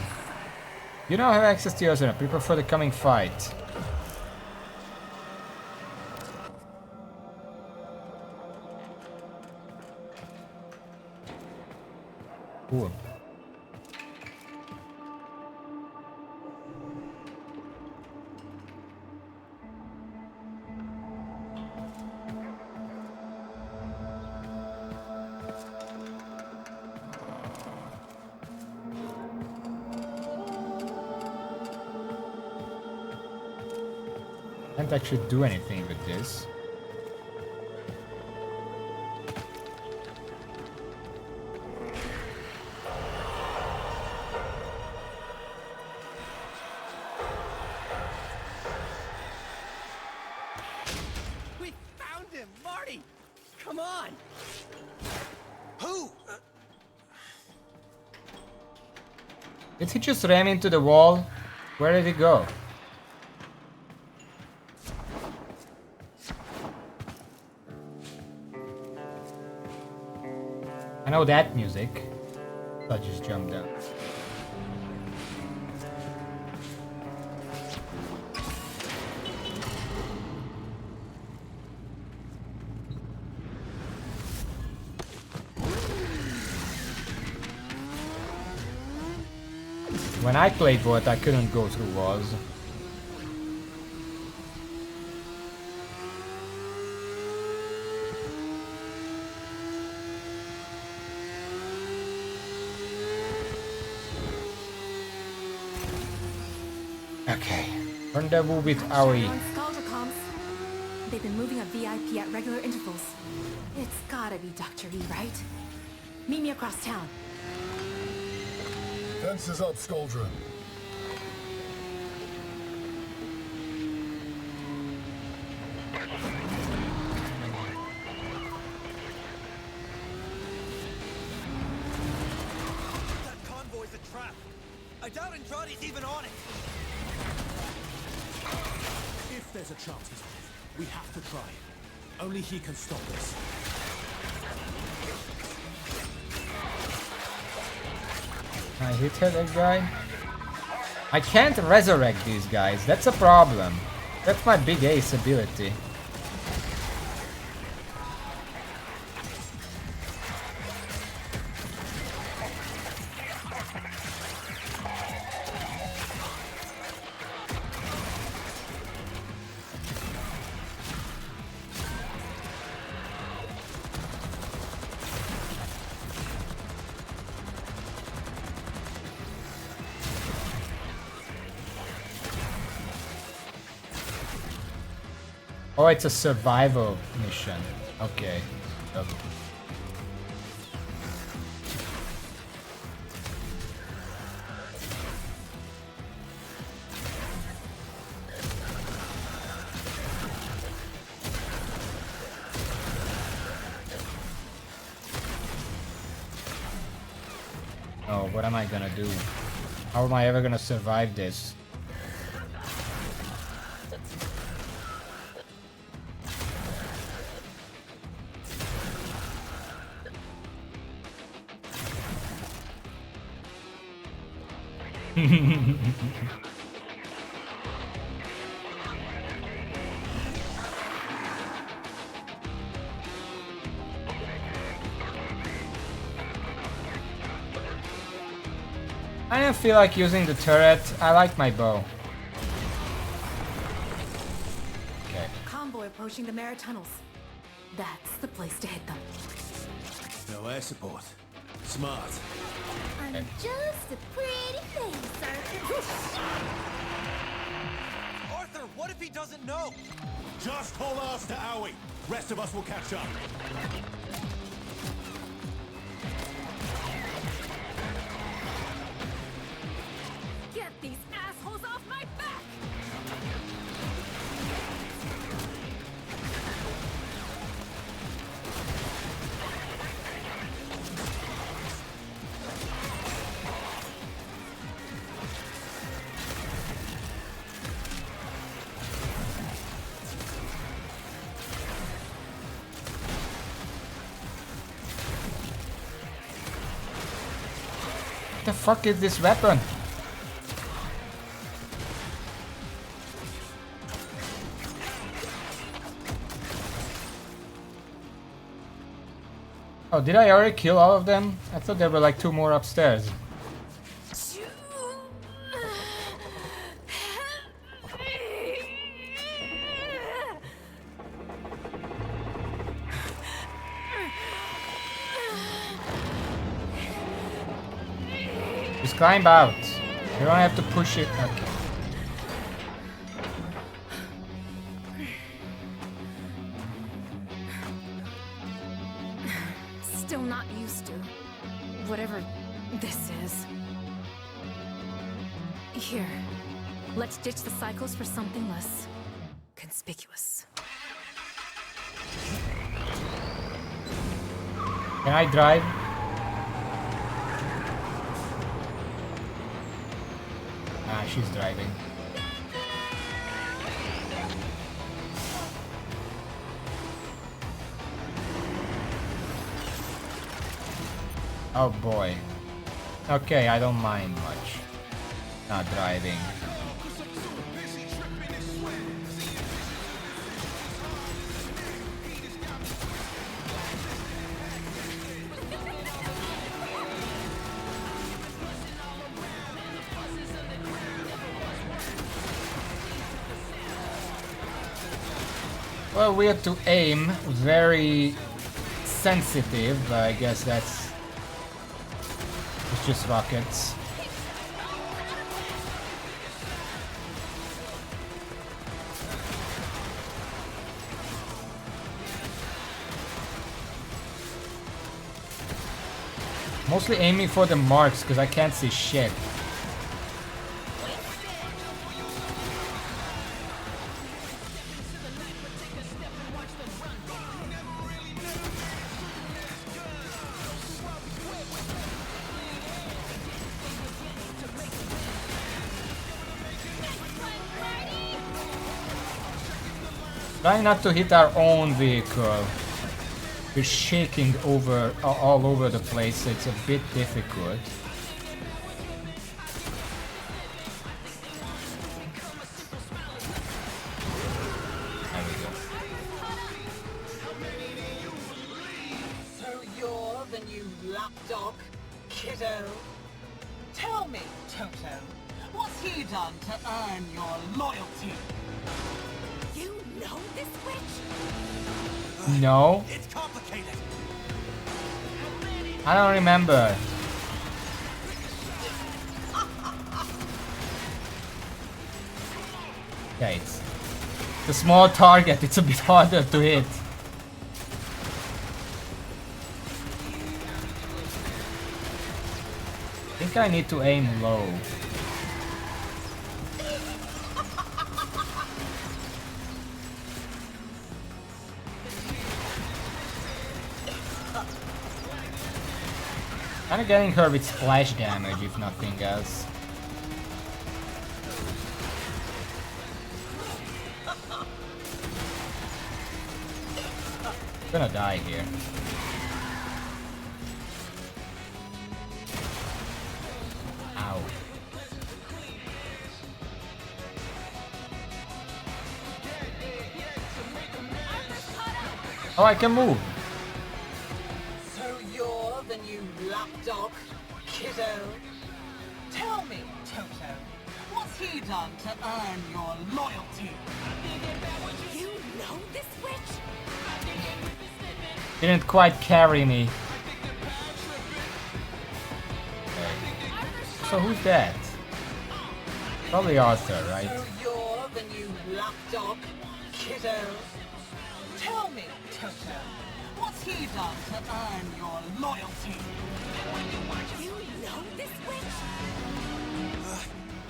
Speaker 1: You now have access to your arsenal. Prepare for the coming fight. Cool. Can't actually do anything with this.
Speaker 5: We found him, Marty! Come on!
Speaker 14: Who?
Speaker 1: Did he just ram into the wall? Where did he go? I know that music. I just jumped down. When I played Void, I couldn't go through walls. Okay. Rendezvous with Aoi.
Speaker 7: On Scaldra comms. They've been moving a VIP at regular intervals. It's gotta be Dr. E, right? Meet me across town.
Speaker 15: Fences up, Scaldra.
Speaker 9: That convoy's a trap. I doubt Andrade's even on it.
Speaker 16: If there's a chance he's off, we have to try. Only he can stop this.
Speaker 1: I hit that guy. I can't resurrect these guys. That's a problem. That's my big ace ability. Oh, it's a survival mission. Okay. Oh, what am I gonna do? How am I ever gonna survive this? I don't feel like using the turret. I like my bow. Okay.
Speaker 7: Convoy approaching the Mara tunnels. That's the place to hit them.
Speaker 16: No air support. Smart.
Speaker 7: I'm just a pretty face, Arthur.
Speaker 9: Arthur, what if he doesn't know?
Speaker 16: Just hold us to Aoi. Rest of us will catch up.
Speaker 7: Get these assholes off my back!
Speaker 1: What the fuck is this weapon? Oh, did I already kill all of them? I thought there were like 2 more upstairs. Just climb out. You don't have to push it. Okay.
Speaker 8: Still not used to whatever this is. Here, let's ditch the cycles for something less conspicuous.
Speaker 1: Can I drive? Ah, she's driving. Oh boy. Okay, I don't mind much. Not driving. Well, we have to aim. Very sensitive, but I guess that's... It's just rockets. Mostly aiming for the marks because I can't see shit. Trying not to hit our own vehicle. We're shaking over all over the place, so it's a bit difficult. There we go.
Speaker 10: So you're the new lapdog, kiddo? Tell me, Toto, what's he done to earn your loyalty?
Speaker 13: You know this witch?
Speaker 1: No.
Speaker 16: It's complicated.
Speaker 1: I don't remember. Okay, it's the small target, it's a bit harder to hit. I think I need to aim low. Kinda getting her with splash damage, if nothing else. Gonna die here. Ow. Oh, I can move.
Speaker 10: So you're the new lapdog, kiddo? Tell me, Toto, what's he done to earn your loyalty?
Speaker 13: You know this witch?
Speaker 1: Didn't quite carry me. Okay. So who's that? Probably Arthur, right?
Speaker 10: So you're the new lapdog, kiddo? Tell me, Toto, what's he done to earn your loyalty?
Speaker 13: You know this witch?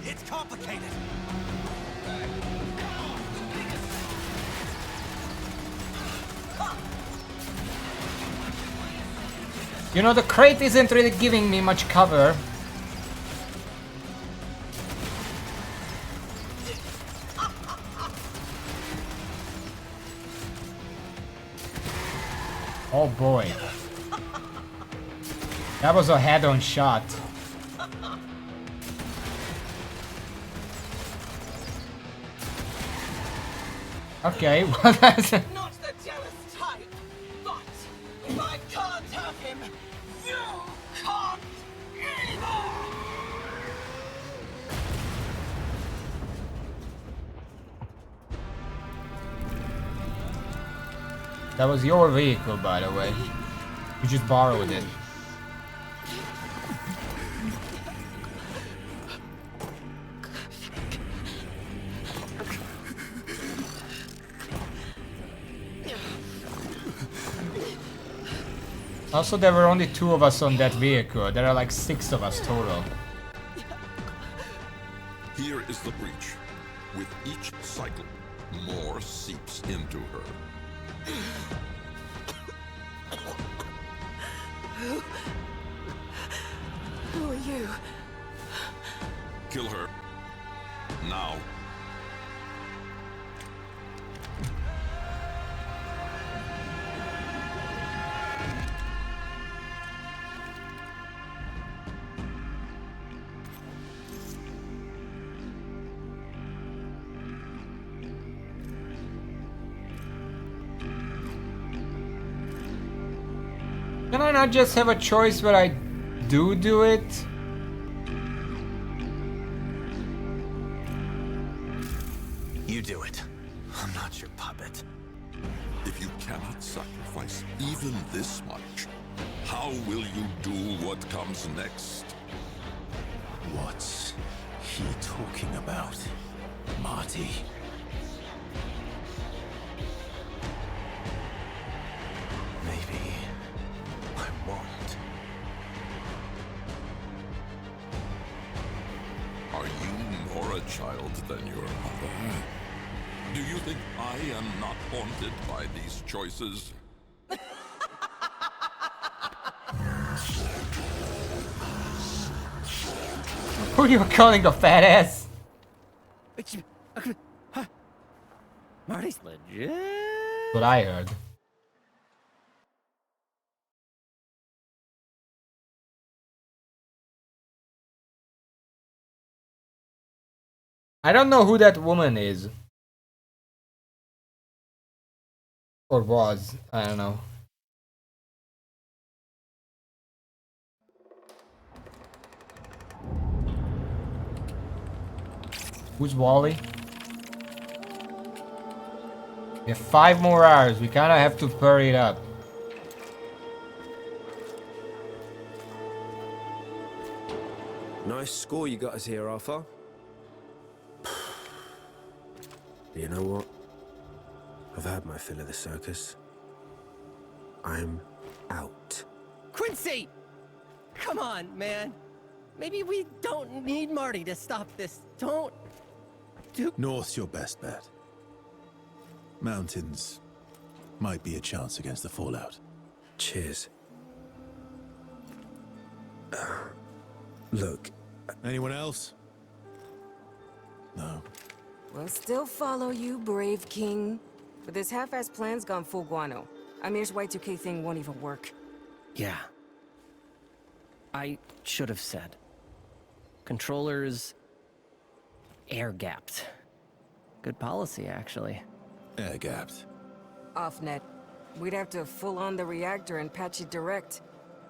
Speaker 16: It's complicated.
Speaker 1: You know, the crate isn't really giving me much cover. Oh boy. That was a head-on shot. Okay, well that's...
Speaker 10: Not the jealous type, but if I can't have him, you can't either!
Speaker 1: That was your vehicle, by the way. You just borrowed it. Also, there were only 2 of us on that vehicle. There are like 6 of us total.
Speaker 11: Here is the breach. With each cycle, more seeps into her.
Speaker 13: Who are you?
Speaker 11: Kill her. Now.
Speaker 1: Can I not just have a choice where I do it?
Speaker 14: You do it. I'm not your puppet.
Speaker 11: If you cannot sacrifice even this much, how will you do what comes next?
Speaker 6: What's he talking about, Marty?
Speaker 14: Maybe I won't.
Speaker 11: child than your mother. Do you think I am not haunted by these choices?
Speaker 1: Who are you calling a fat ass?
Speaker 5: Marty's legit.
Speaker 1: That's what I heard. I don't know who that woman is. Or was. I don't know. Who's Wally? We have 5 more hours. We kinda have to hurry it up.
Speaker 9: Nice score you got us here, Arthur. You know what? I've had my fill of the circus. I'm out.
Speaker 5: Quincy! Come on, man. Maybe we don't need Marty to stop this. Don't do...
Speaker 6: North's your best bet. Mountains might be a chance against the fallout.
Speaker 9: Cheers. Look.
Speaker 6: Anyone else? No.
Speaker 8: We'll still follow you, brave king. But this half-assed plan's gone full guano. Amir's Y2K thing won't even work.
Speaker 5: Yeah. I should have said. Controllers... air-gapped. Good policy, actually.
Speaker 6: Air-gapped.
Speaker 8: Off-net. We'd have to full-on the reactor and patch it direct.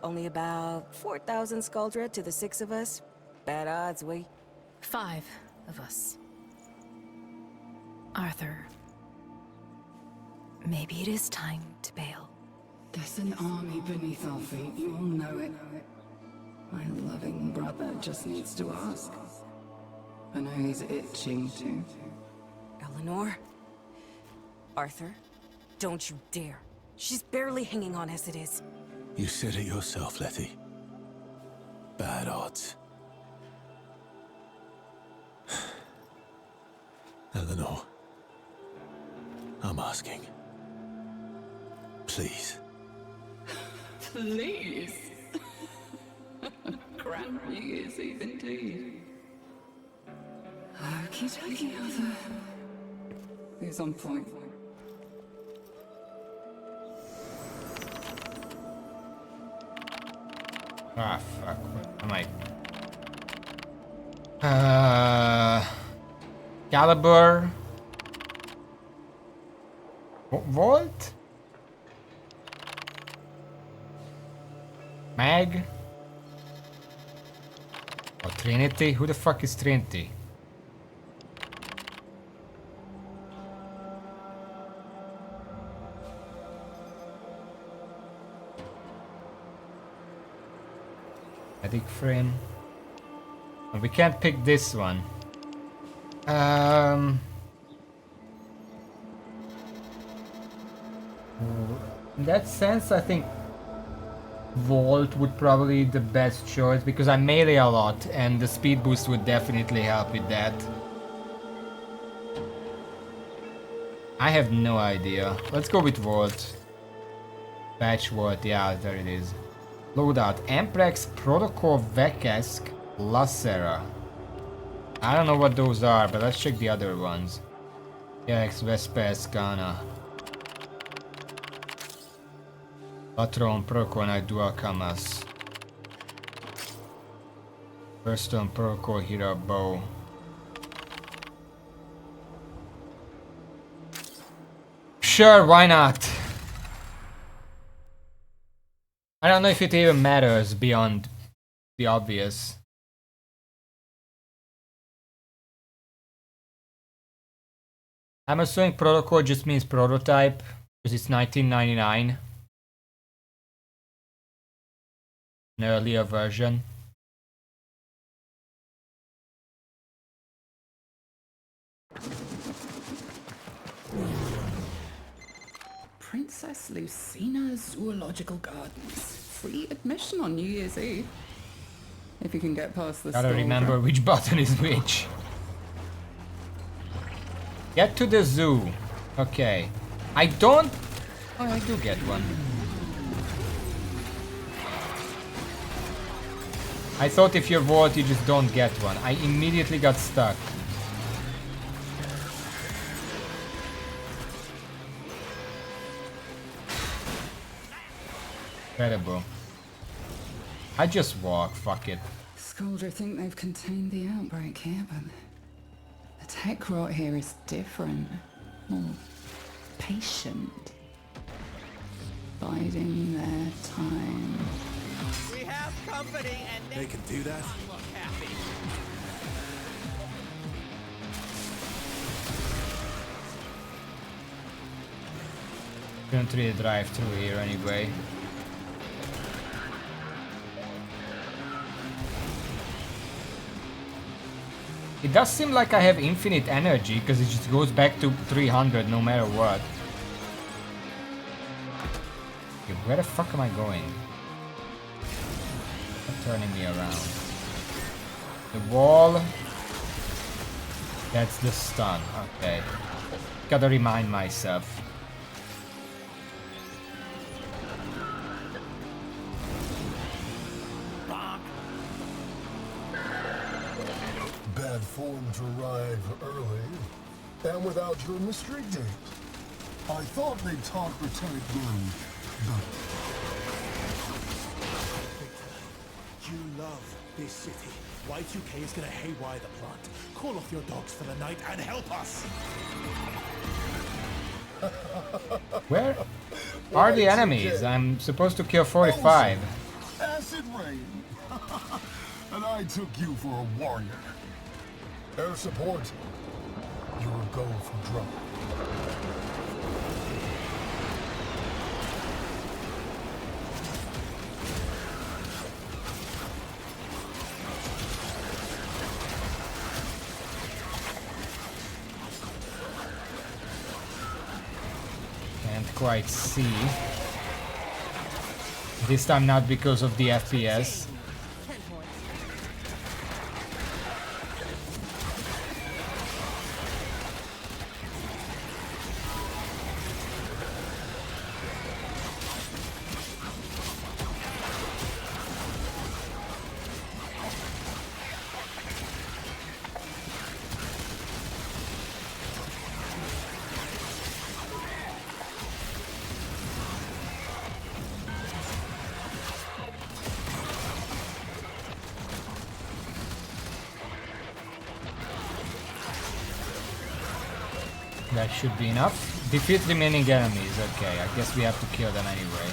Speaker 8: Only about 4,000 Skuldra to the 6 of us. Bad odds, we.
Speaker 7: 5 of us. Arthur. Maybe it is time to bail.
Speaker 10: There's an army beneath our feet, you all know it. My loving brother just needs to ask. I know he's itching to.
Speaker 8: Eleanor? Arthur? Don't you dare. She's barely hanging on as it is.
Speaker 6: You said it yourself, Letty. Bad odds. Eleanor. I'm asking. Please.
Speaker 10: Please. Grand news, indeed. Okie dokie, Arthur. He's on point.
Speaker 1: Ah, fuck. What am I? Caliber. Volt? Mag? Oh, Trinity? Who the fuck is Trinity? Medic frame. Oh, we can't pick this one. In that sense, I think Volt would probably be the best choice because I melee a lot and the speed boost would definitely help with that. I have no idea. Let's go with Volt. Patch Volt, yeah, there it is. Loadout, Amprex, Protocol, Vekesk, Lacera. I don't know what those are, but let's check the other ones. Yax, Vespa, Escana. Patron, Protocol, and Dual Camas. First on Protocol, Hira, Bow. Sure, why not? I don't know if it even matters beyond the obvious. I'm assuming protocol just means prototype because it's 1999. An earlier version.
Speaker 10: Princess Lucina Zoological Gardens. Free admission on New Year's Eve. If you can get past the
Speaker 1: Gotta
Speaker 10: stall
Speaker 1: remember
Speaker 10: drop.
Speaker 1: which button is which. Get to the zoo. Okay. I don't... Oh, I do get one. I thought if you're Ward, you just don't get one. I immediately got stuck. Incredible. I just walk, fuck it.
Speaker 15: Scoldra think they've contained the outbreak here, but the tech rot here is different. More patient. Biding their time.
Speaker 5: We have company and
Speaker 16: They can do that?
Speaker 5: look happy.
Speaker 1: Couldn't really drive through here anyway. It does seem like I have infinite energy, because it just goes back to 300 no matter what. Okay, where the fuck am I going? Stop turning me around. The wall. That's the stun. Okay. Gotta remind myself.
Speaker 17: Bad form to arrive early, and without your mystery date. I thought they'd taught Lieutenant Gordon better.
Speaker 16: You love this city. Y2K is gonna haywire the plant. Call off your dogs for the night and help us.
Speaker 1: Where are the enemies? I'm supposed to kill 45.
Speaker 17: Acid rain. And I took you for a warrior. Air support. You're a go for drop.
Speaker 1: Can't quite see. This time not because of the FPS. That should be enough. Defeat remaining enemies. Okay, I guess we have to kill them anyway.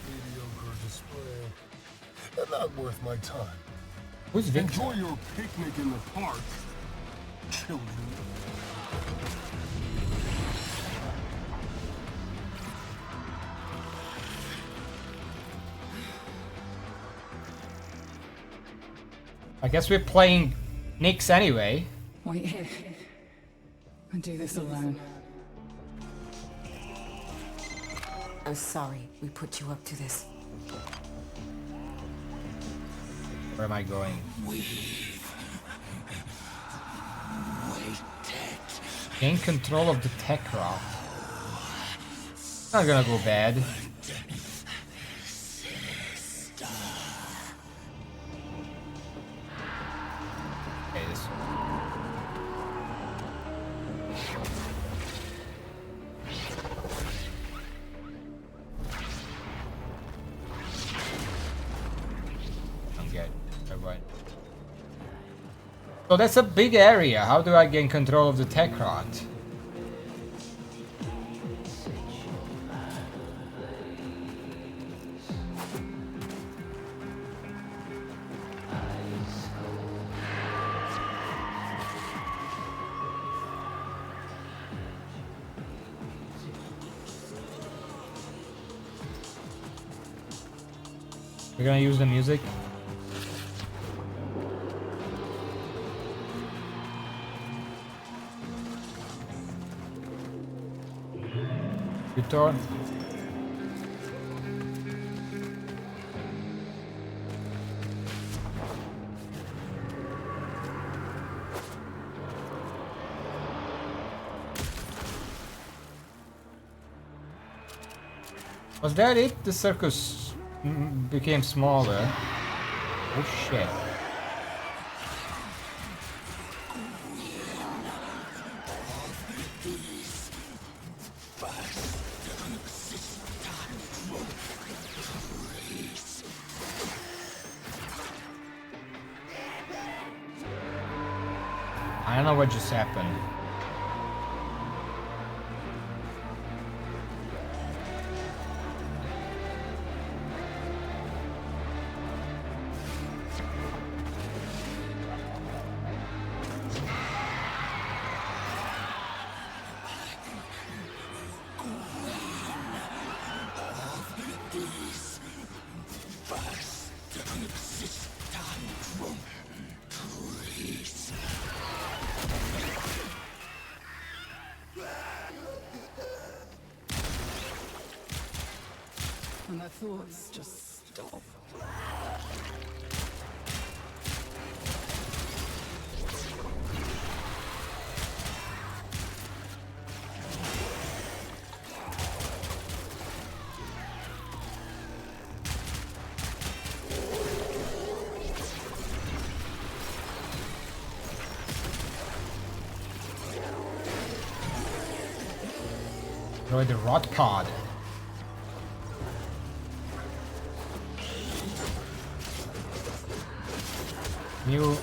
Speaker 17: Mediocre display. And not worth my time.
Speaker 1: Who's Victor?
Speaker 17: Enjoy your picnic in the park, children.
Speaker 1: I guess we're playing Nyx anyway.
Speaker 15: Wait here. I do this alone.
Speaker 8: I'm sorry we put you up to this.
Speaker 1: Where am I going? Gain control of the tech rock. Not gonna go bad. Okay, this one. I'm good. Alright. So that's a big area. How do I gain control of the tech rod? We're gonna use the music. Guitar. Was that it? The circus became smaller. Oh shit. I don't know what just happened.
Speaker 15: And my thoughts just stop.
Speaker 1: Destroy the rot pod. New.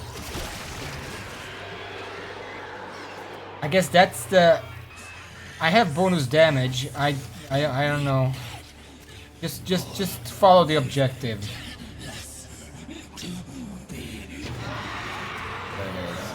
Speaker 1: I guess that's the. I have bonus damage. I don't know. Just follow the objective. There it is.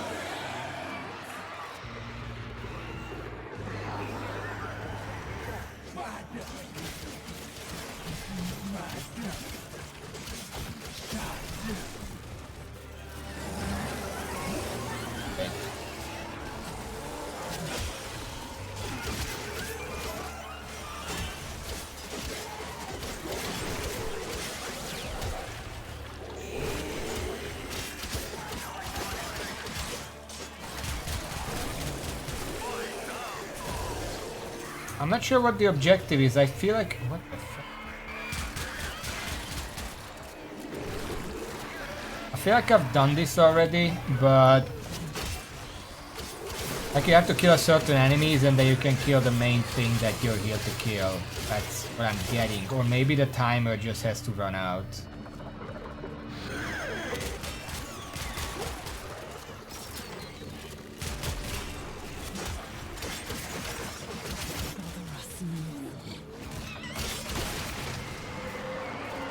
Speaker 1: I'm not sure what the objective is. I feel like... What the fuck? I feel like I've done this already, but... Like you have to kill a certain enemies and then you can kill the main thing that you're here to kill. That's what I'm getting. Or maybe the timer just has to run out.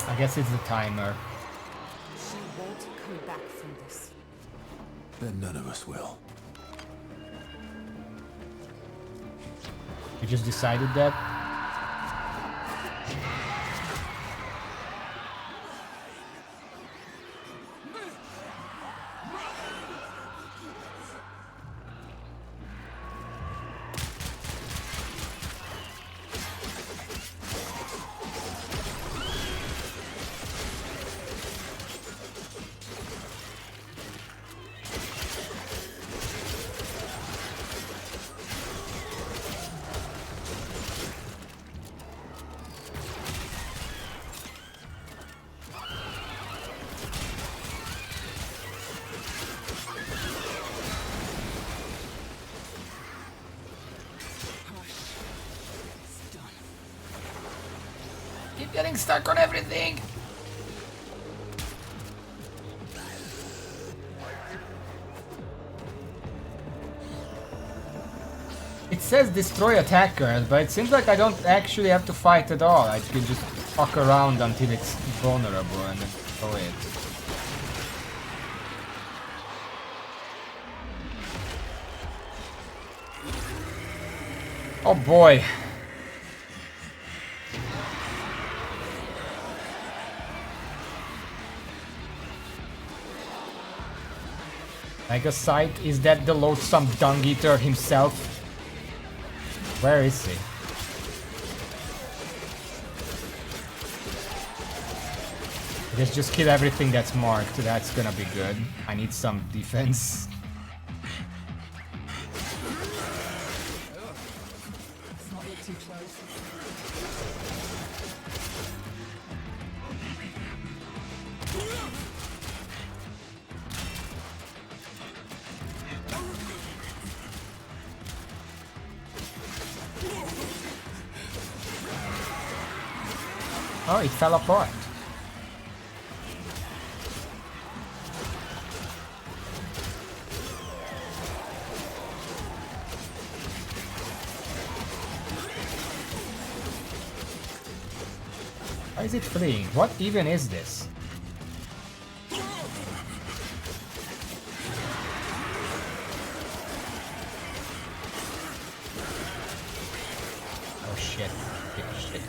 Speaker 1: I guess it's the timer.
Speaker 13: She won't come back from this.
Speaker 6: Then none of us will.
Speaker 1: You just decided that? Keep getting stuck on everything! It says destroy attackers, but it seems like I don't actually have to fight at all. I can just fuck around until it's vulnerable and then destroy it. Oh boy. Mega Sight, is that the loathsome dung eater himself? Where is he? Let's just kill everything that's marked. That's gonna be good. I need some defense. Oh, it fell apart. Why is it fleeing? What even is this? Oh shit. Shit.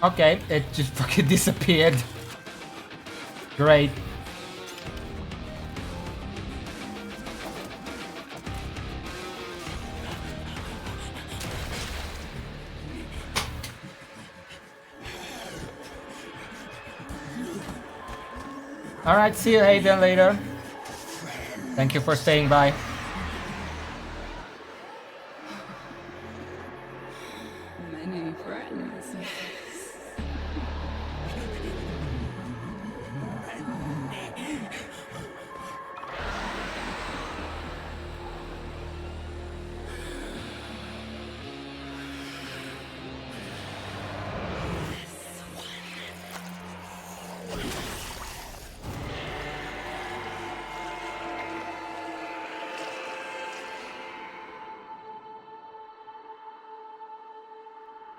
Speaker 1: Okay, it just fucking disappeared. Great. Alright, see you Hayden later. Thank you for staying by.
Speaker 15: Many friends.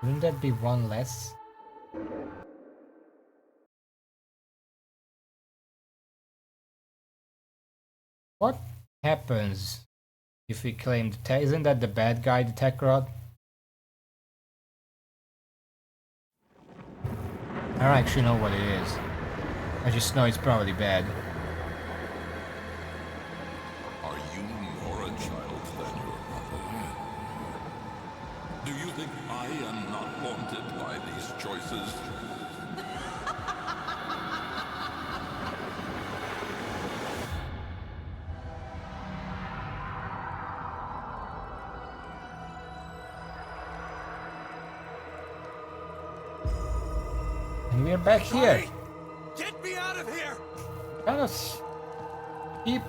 Speaker 1: Wouldn't that be one less? What happens if we claim the tech? Isn't that the bad guy, the tech rod? I don't actually know what it is. I just know it's probably bad.
Speaker 11: Are you more a child than your mother? Do you think I am not haunted by these choices?
Speaker 1: And we're back here.
Speaker 9: Get me out of here!
Speaker 1: Kind of keep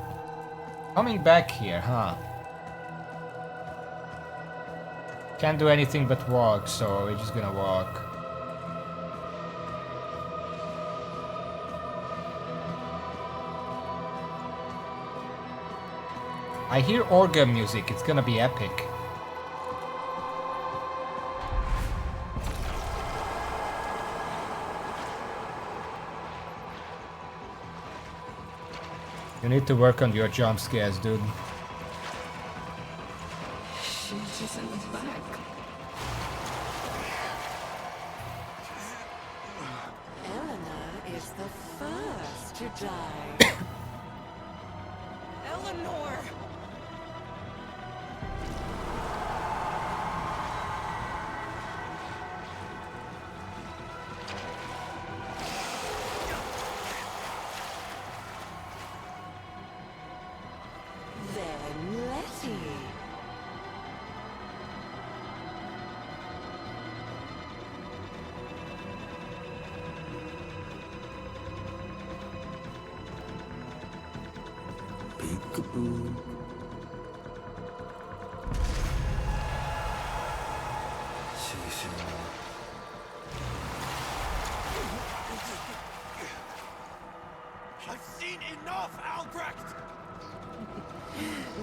Speaker 1: coming back here, huh? Can't do anything but walk, so we're just gonna walk. I hear organ music, it's gonna be epic. You need to work on your jump scares, dude.
Speaker 15: Shoot us in the back.
Speaker 10: Eleanor is the first to die.
Speaker 13: Eleanor!
Speaker 10: Then Letty.
Speaker 6: Peekaboo.
Speaker 9: I've seen enough, Albrecht!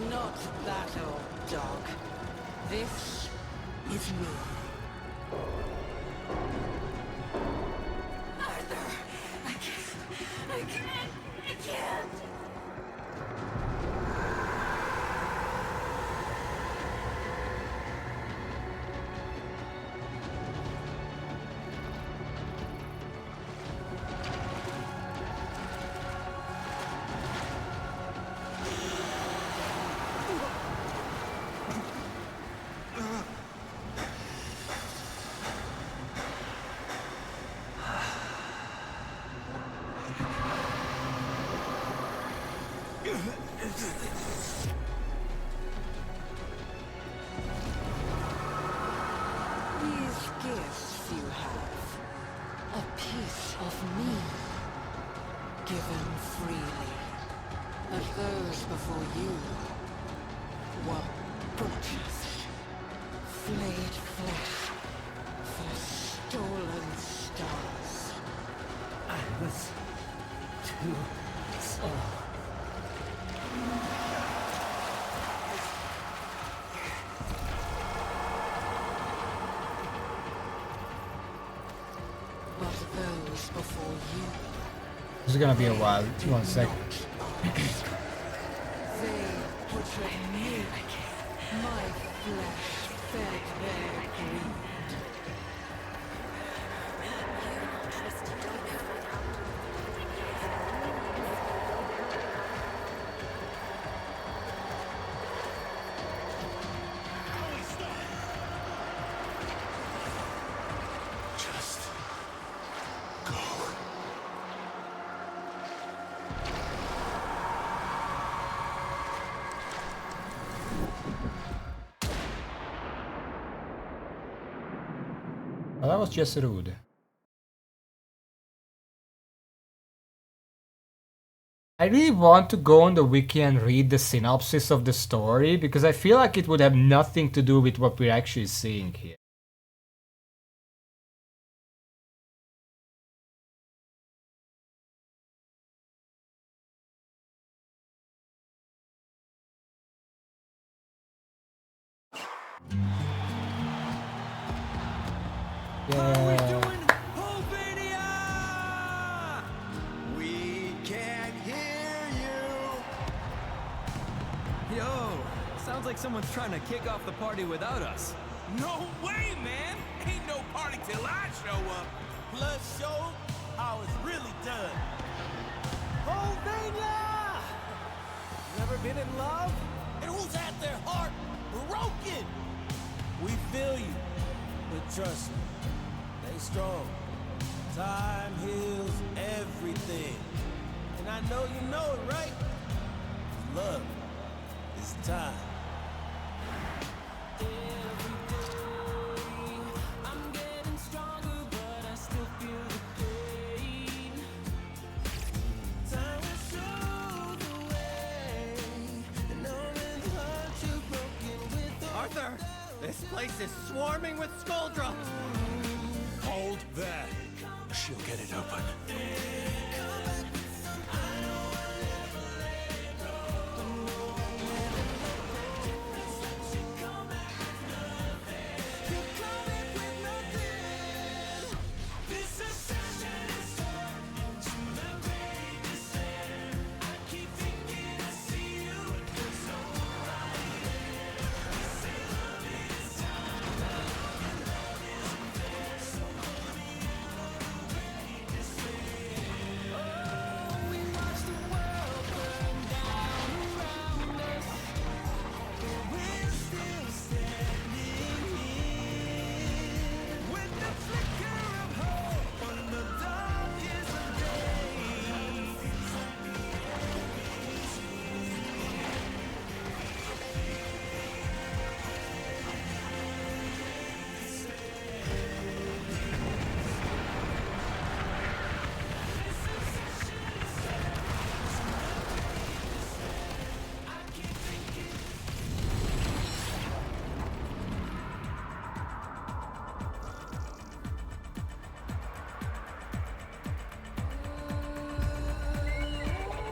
Speaker 10: Not that old dog. This is me. Arthur, I can't. gifts you have. A piece of me. Given freely. But those before you were butchers. Flayed flesh for stolen stars.
Speaker 5: I was too slow.
Speaker 10: But those before you.
Speaker 1: This is gonna be a while. 1 sec.
Speaker 10: They butchered me. My flesh fed their greed.
Speaker 17: Just go.
Speaker 1: Well, that was just rude. I really want to go on the wiki and read the synopsis of the story because I feel like it would have nothing to do with what we're actually seeing here.
Speaker 9: We can't hear you.
Speaker 18: Yo, sounds like someone's trying to kick off the party without us.
Speaker 19: No way, man! Ain't no party till I show up. Plus show how it's really done.
Speaker 5: Holvania! Never been in love? And who's at their heart broken?
Speaker 19: We feel you, but trust me, stay strong. Time heals everything. And I know you know it, right? Love is time.
Speaker 5: Arthur, this place is swarming with Skuldra.
Speaker 16: Hold that. She'll get it open.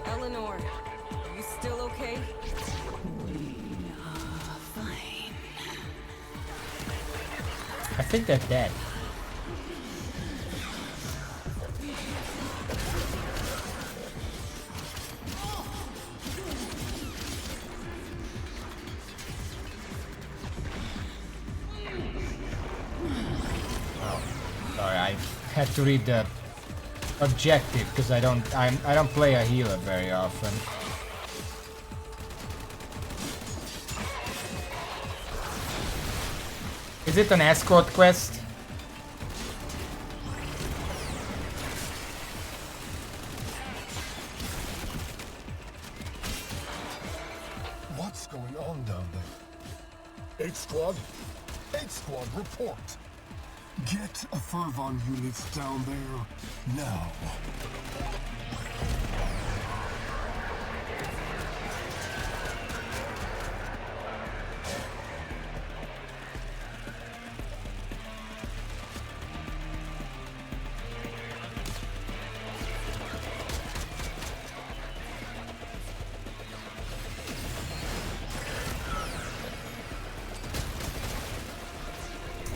Speaker 8: Eleanor, are you still okay?
Speaker 15: Fine.
Speaker 1: I think they're dead. Oh, sorry, I had to read the objective because I don't play a healer very often. Is it an escort quest?
Speaker 17: What's going on down there? 8 Squad? 8 Squad, report. Get a Fervon units down there now.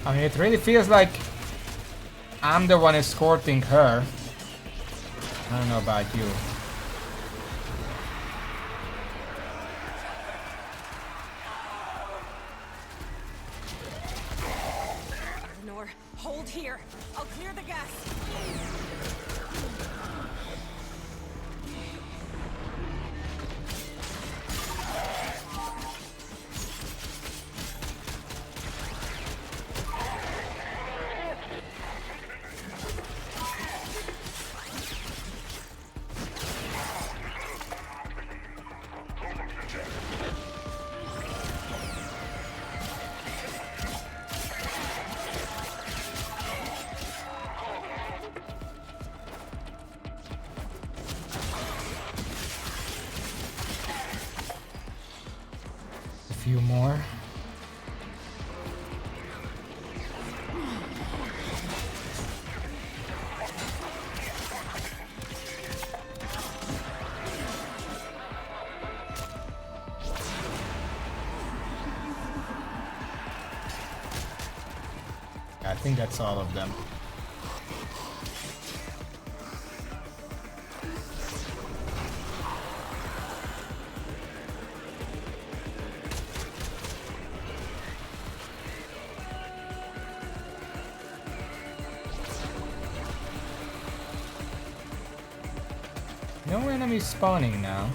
Speaker 1: I mean, it really feels like I'm the one escorting her. I don't know about you.
Speaker 13: Eleanor, hold here. I'll clear the gas.
Speaker 1: A few more. I think that's all of them. No enemies spawning now.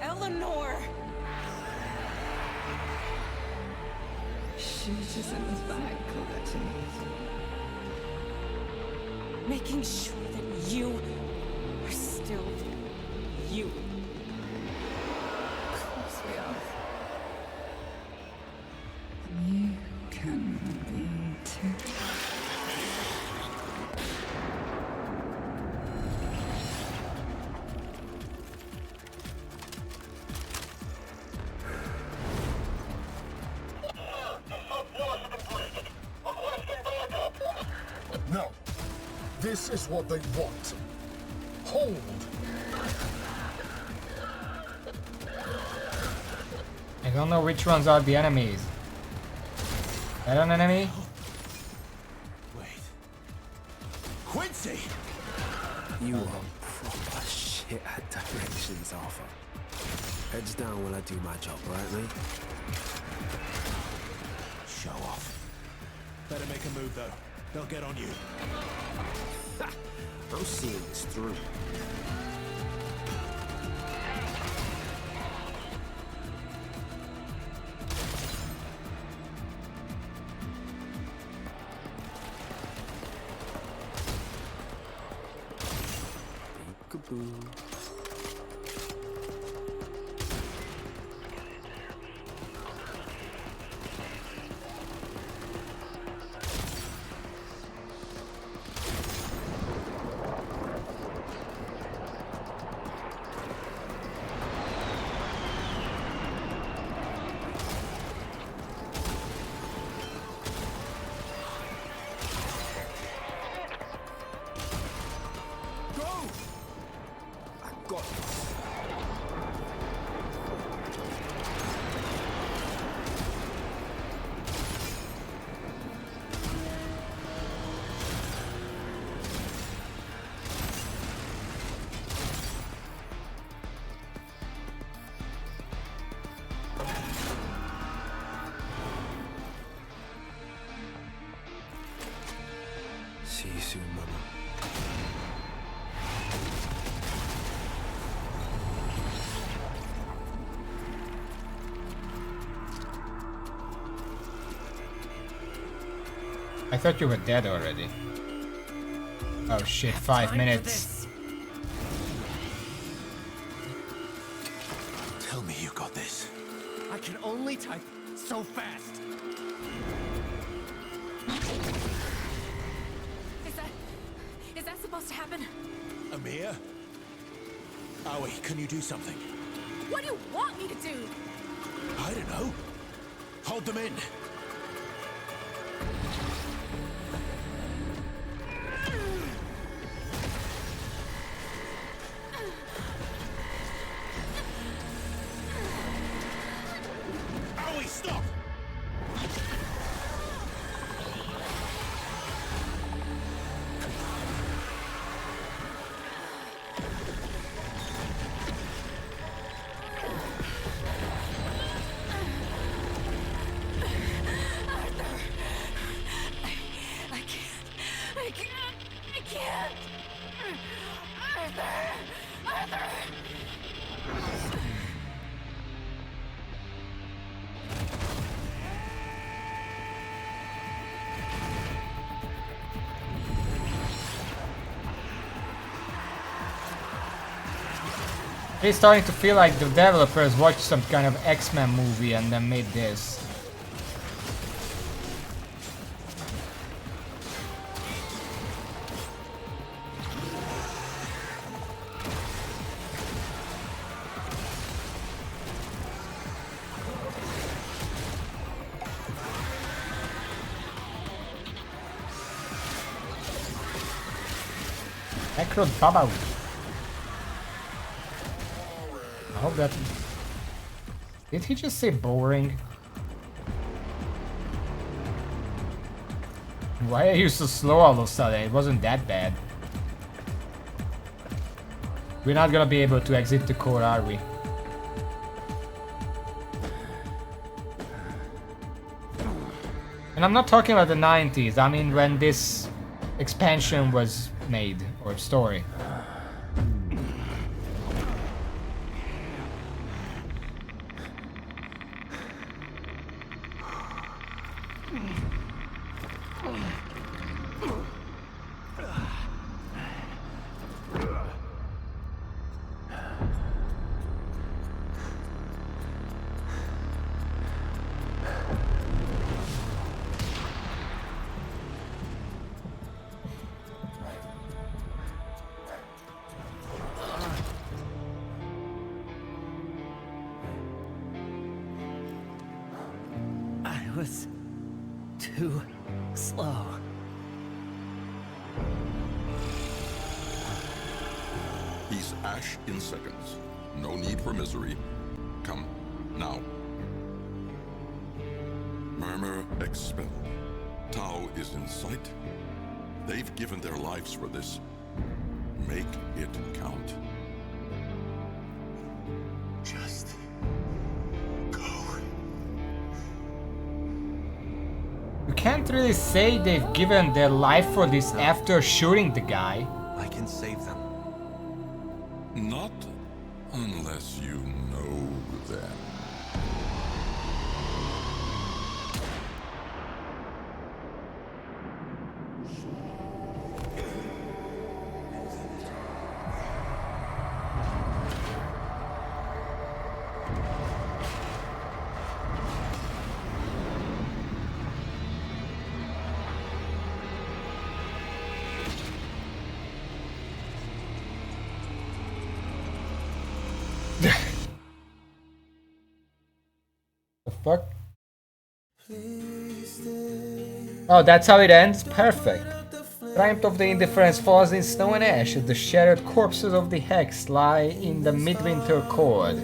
Speaker 13: Eleanor!
Speaker 15: Shoot us in the back, Letty.
Speaker 13: Making sure that you are still you.
Speaker 15: Of course we are. And you can be too.
Speaker 17: No. This is what they want. Hold.
Speaker 1: I don't know which ones are the enemies. That an enemy?
Speaker 16: Wait. Quincy!
Speaker 9: You are proper shit at directions, Arthur. Heads down while I do my job, right, mate?
Speaker 16: Show off. Better make a move, though. They'll get on you.
Speaker 9: I'm seeing this through. Peekaboo. I
Speaker 1: I thought you were dead already. Oh shit, 5 minutes.
Speaker 6: Tell me you got this.
Speaker 5: I can only type so fast.
Speaker 7: Is that supposed to happen?
Speaker 16: Amir? Aoi, can you do something?
Speaker 7: What do you want me to do?
Speaker 16: I don't know. Hold them in. Aoi, stop!
Speaker 7: I can't. Arthur.
Speaker 1: It's starting to feel like the developers watched some kind of X-Men movie and then made this. Necro Baba. I hope that... Did he just say boring? Why are you so slow all of a sudden? It wasn't that bad. We're not gonna be able to exit the core, are we? And I'm not talking about the 90s, I mean when this expansion was made, or story.
Speaker 5: I was too slow.
Speaker 11: He's ash in seconds. No need for misery. Come, now. Murmur expelled. Tau is in sight. They've given their lives for this. Make it count.
Speaker 17: Just
Speaker 1: You can't really say they've given their life for this after shooting the guy.
Speaker 14: I can save them.
Speaker 11: Not unless you know them.
Speaker 1: The fuck? Oh, that's how it ends? Perfect. Triumph of the Indifference falls in snow and ash as the shattered corpses of the Hex lie in the midwinter court.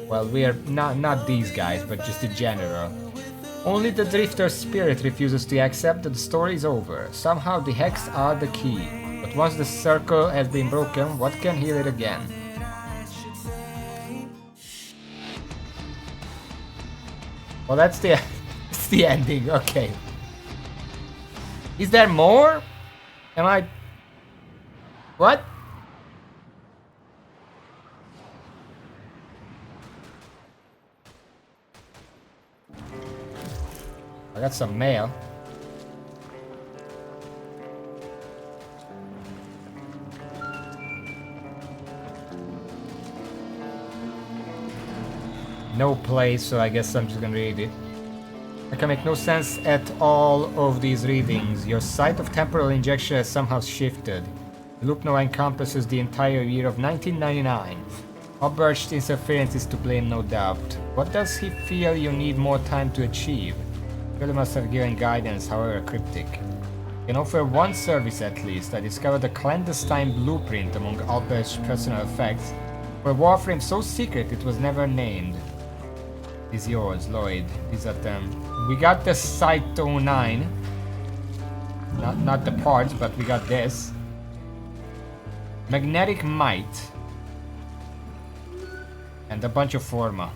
Speaker 1: Well, we are not these guys, but just in general. Only the Drifter's spirit refuses to accept that the story is over. Somehow the Hex are the key. But once the circle has been broken, what can heal it again? Well, that's the ending. Okay. Is there more? Am I... What? I got some mail. no place, so I guess I'm just gonna read it. I can make no sense at all of these readings. Your site of temporal injection has somehow shifted. The loop now encompasses the entire year of 1999. Upburst interference is to blame, no doubt. What does he feel you need more time to achieve? Really must have given guidance, however cryptic. Can offer one service at least. I discovered a clandestine blueprint among Albert's personal effects for a Warframe so secret it was never named. Is yours, Lloyd. These are them. We got the Site 09. Not the parts, but we got this. Magnetic Might. And a bunch of Forma.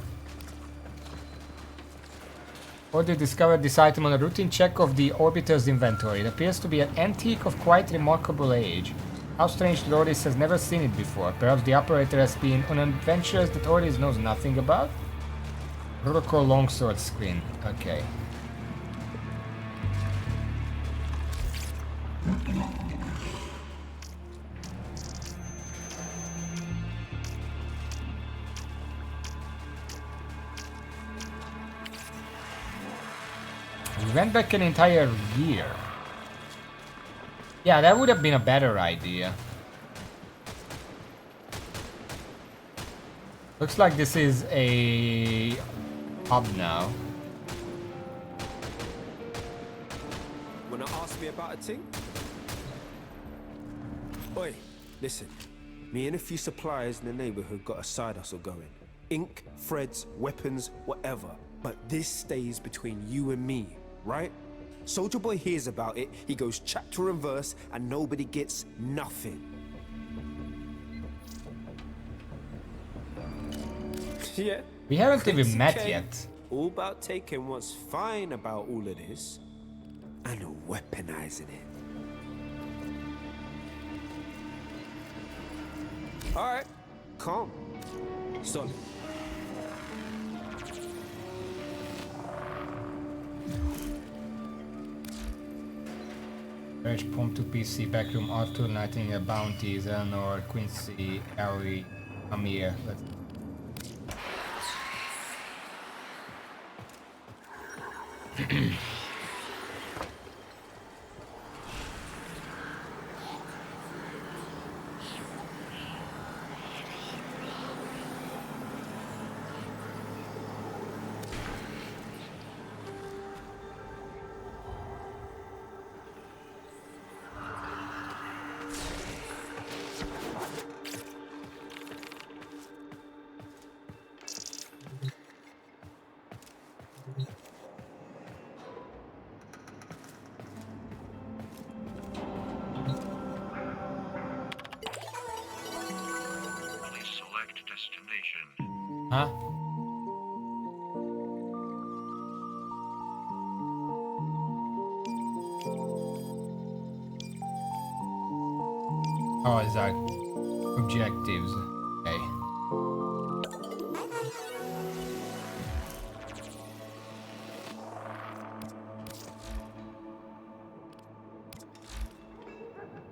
Speaker 1: Order discovered this item on a routine check of the Orbiter's inventory. It appears to be an antique of quite remarkable age. How strange that Ordis has never seen it before. Perhaps the operator has been on adventures that Ordis knows nothing about? Protocol longsword screen. Okay. We went back an entire year. Yeah, that would have been a better idea. Looks like this is a hub now.
Speaker 9: Wanna ask me about a thing? Oi, listen. Me and a few suppliers in the neighborhood got a side hustle going. Ink, threads, weapons, whatever. But this stays between you and me, right? Soldier Boy hears about it, he goes chapter and verse, and nobody gets nothing. Yeah.
Speaker 1: We haven't even
Speaker 9: Quincy
Speaker 1: met
Speaker 9: Kane,
Speaker 1: yet.
Speaker 9: All about taking what's fine about all of this and weaponizing it. Alright, calm. Solid.
Speaker 1: Reg Pump to PC, Backroom, Arthur, Nightingale, Bounties, Eleanor, Quincy, Ellie, Amir. Let's Huh? Oh, is that objectives? Okay.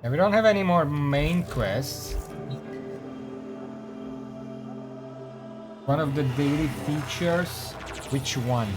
Speaker 1: Yeah, we don't have any more main quests. One of the daily features? Which one?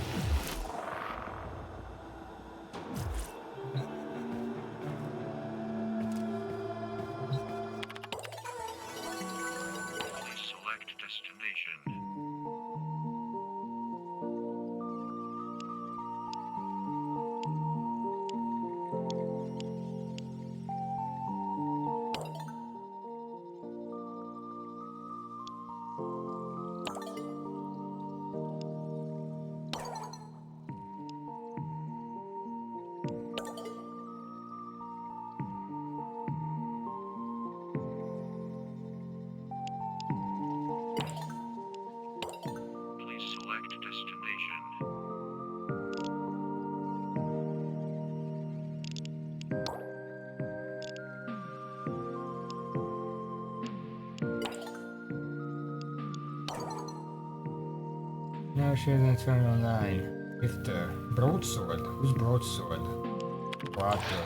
Speaker 11: Select destination.
Speaker 1: Now she doesn't turn online. Ifter. Broadsword. Who's broadsword? Water.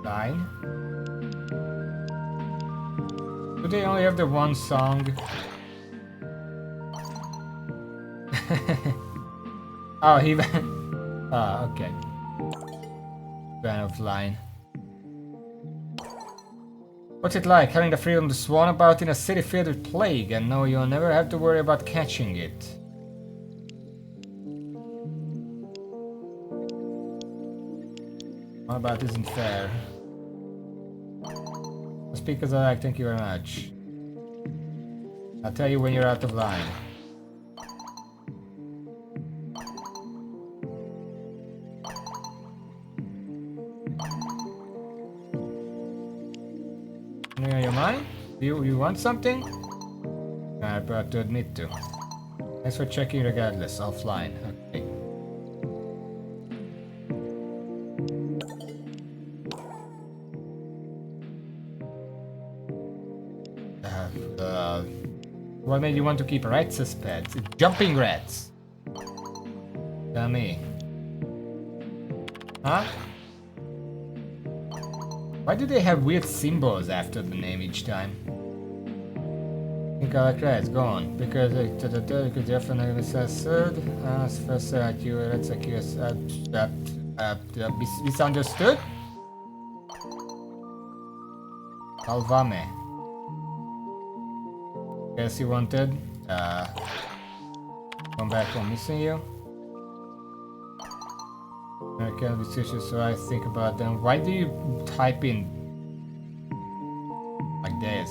Speaker 1: Line. Do they only have the one song? Oh, he went. Oh, okay. Ran offline. What's it like having the freedom to swan about in a city filled with plague and know you'll never have to worry about catching it? What about isn't fair? The speakers are like, thank you very much. I'll tell you when you're out of line. Your mind? You want something? I'm about to admit to. Thanks for checking regardless, offline. Okay. What made you want to keep rats as pets? Jumping rats! Tell me. Huh? Why do they have weird symbols after the name each time? I think I like rats, go on. Because it could definitely say third. First at you, let's accuse misunderstood? Alvame. Guess you wanted. Come back from missing you. American decisions, so I think about them. Why do you type in like this?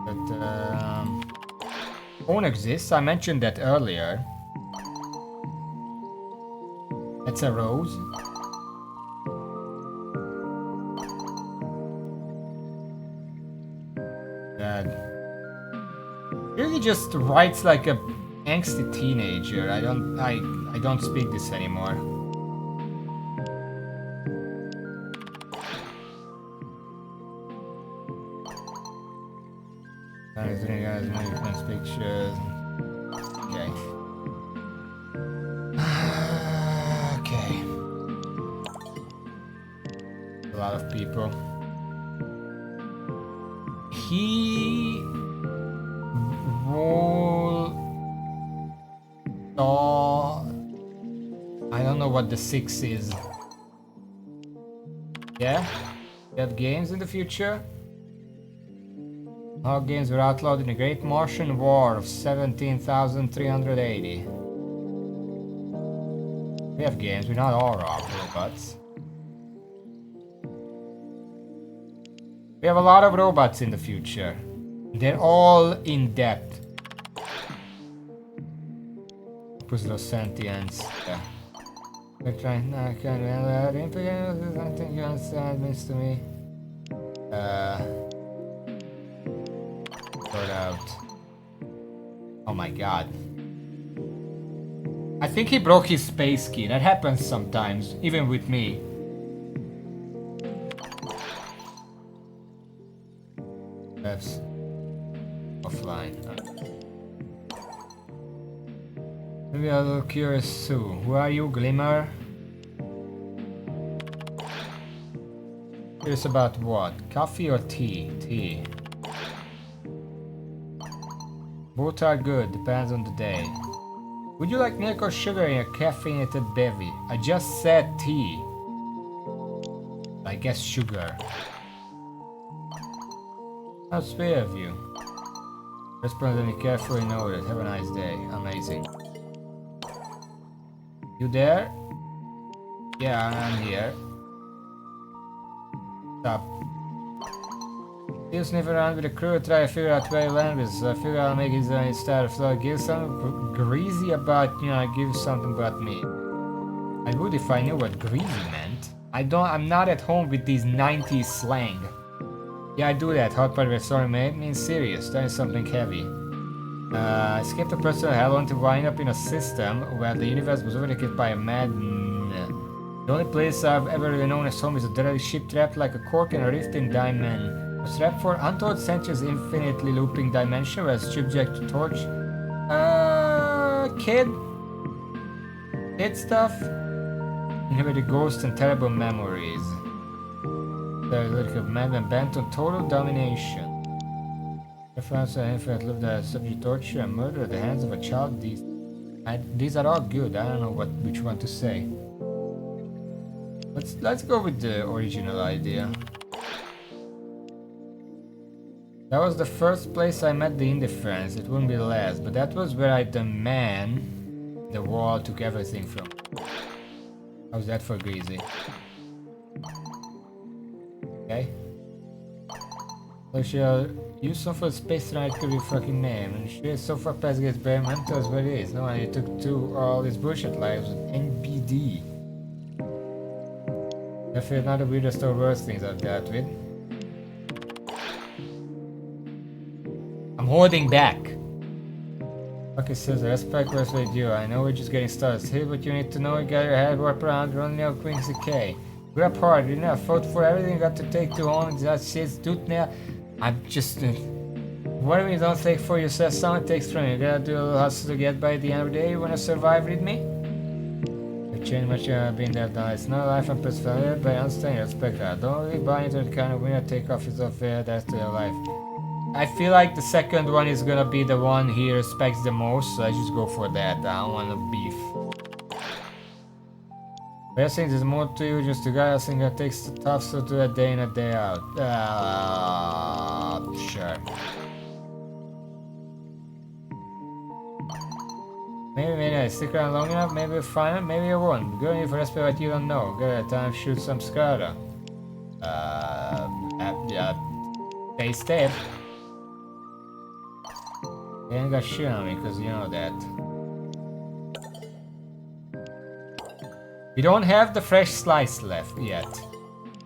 Speaker 1: But phone exists. I mentioned that earlier. It's a rose. Dad. Really just writes like a angsty teenager. I don't speak this anymore. Guys, pictures. Okay. Okay. A lot of people. He will. I don't know what the 6 is. Yeah? You have games in the future? All games were outlawed in the Great Martian War of 17,380. We have games, we're not all robots. We have a lot of robots in the future. They're all in depth. Those sentience. Yeah. I think you understand means to me. Sort out. Oh my god. I think he broke his space key. That happens sometimes, even with me. That's offline. Maybe a little curious too. Who are you, Glimmer? Curious about what? Coffee or tea? Tea. Both are good, depends on the day. Would you like milk or sugar in a caffeinated bevy? I just said tea. I guess sugar. How sweet of you. Responding carefully noted. Have a nice day. Amazing. You there? Yeah, I'm here. Stop. He'll sniff around with the crew, try to figure out where he landed. So I figure I'll make his own style of flow. Give something greasy about, give something about me. I would if I knew what greasy meant. I'm not at home with these 90s slang. Yeah, I do that. Hot part of it, sorry mate. Means serious. That is something heavy. Escaped a personal hell on to wind up in a system where the universe was overtaken by a madman. The only place I've ever really known as home is a deadly ship trapped like a cork in a rift in diamond. Was trapped for untold centuries infinitely looping dimension where subject to torch. Kid stuff? Inhabited ghosts and terrible memories. The lyrical madman bent on total domination. Reference to infinite love that subject torture and murder at the hands of a child. These are all good. I don't know which one to say. Let's go with the original idea. That was the first place I met the indie friends. It wouldn't be the last, but that was where the man, the wall, took everything from. How's that for greasy? Okay. So she'll use some for space tonight could be fucking name. And she is so far past gets bare mentors where it is. No one, he took to all his bullshit lives with NBD. Definitely not the weirdest or worst things I've dealt with. I'm holding back. Okay, says respect was with you. I know we're just getting started. Here's what you need to know. You got your head warped around, running out Queen's Decay. Grew up hard, you know, fought for everything you got to take to own that shit, dude. Now, I'm just. Whatever you don't take for yourself, someone takes from you. You gotta do a little hustle to get by the end of the day. You wanna survive with me? You've changed much been there done. It's not a life I'm familiar, but I understand your respect that. Don't really buy into the kind of winner take off yourself fair, that's to your life. I feel like the second one is gonna be the one he respects the most, so I just go for that. I don't want to beef. But I think there's more to you, just a guy I think that takes the tough stuff to that day in and day out. Sure. Maybe I stick around long enough, maybe you'll find it, maybe you won't. Go in for respect what you don't know. Go at a time, shoot some Scarada. Stay stiff. They ain't got shit on me, because you know that. We don't have the fresh slice left yet.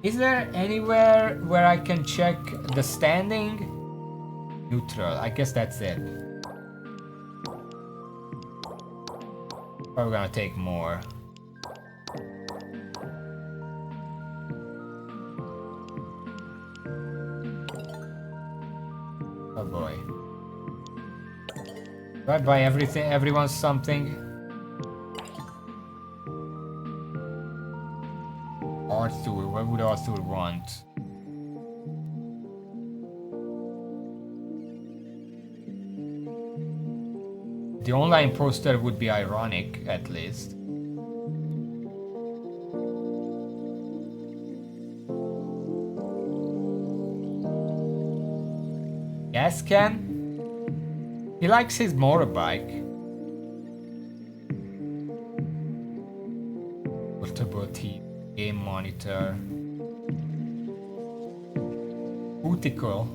Speaker 1: Is there anywhere where I can check the standing? Neutral, I guess that's it. Probably gonna take more. Oh boy. Do I buy everything, everyone something? Arthur, what would Arthur want? The online poster would be ironic, at least. Gas can? He likes his motorbike. Portable TV, game monitor. Booticle.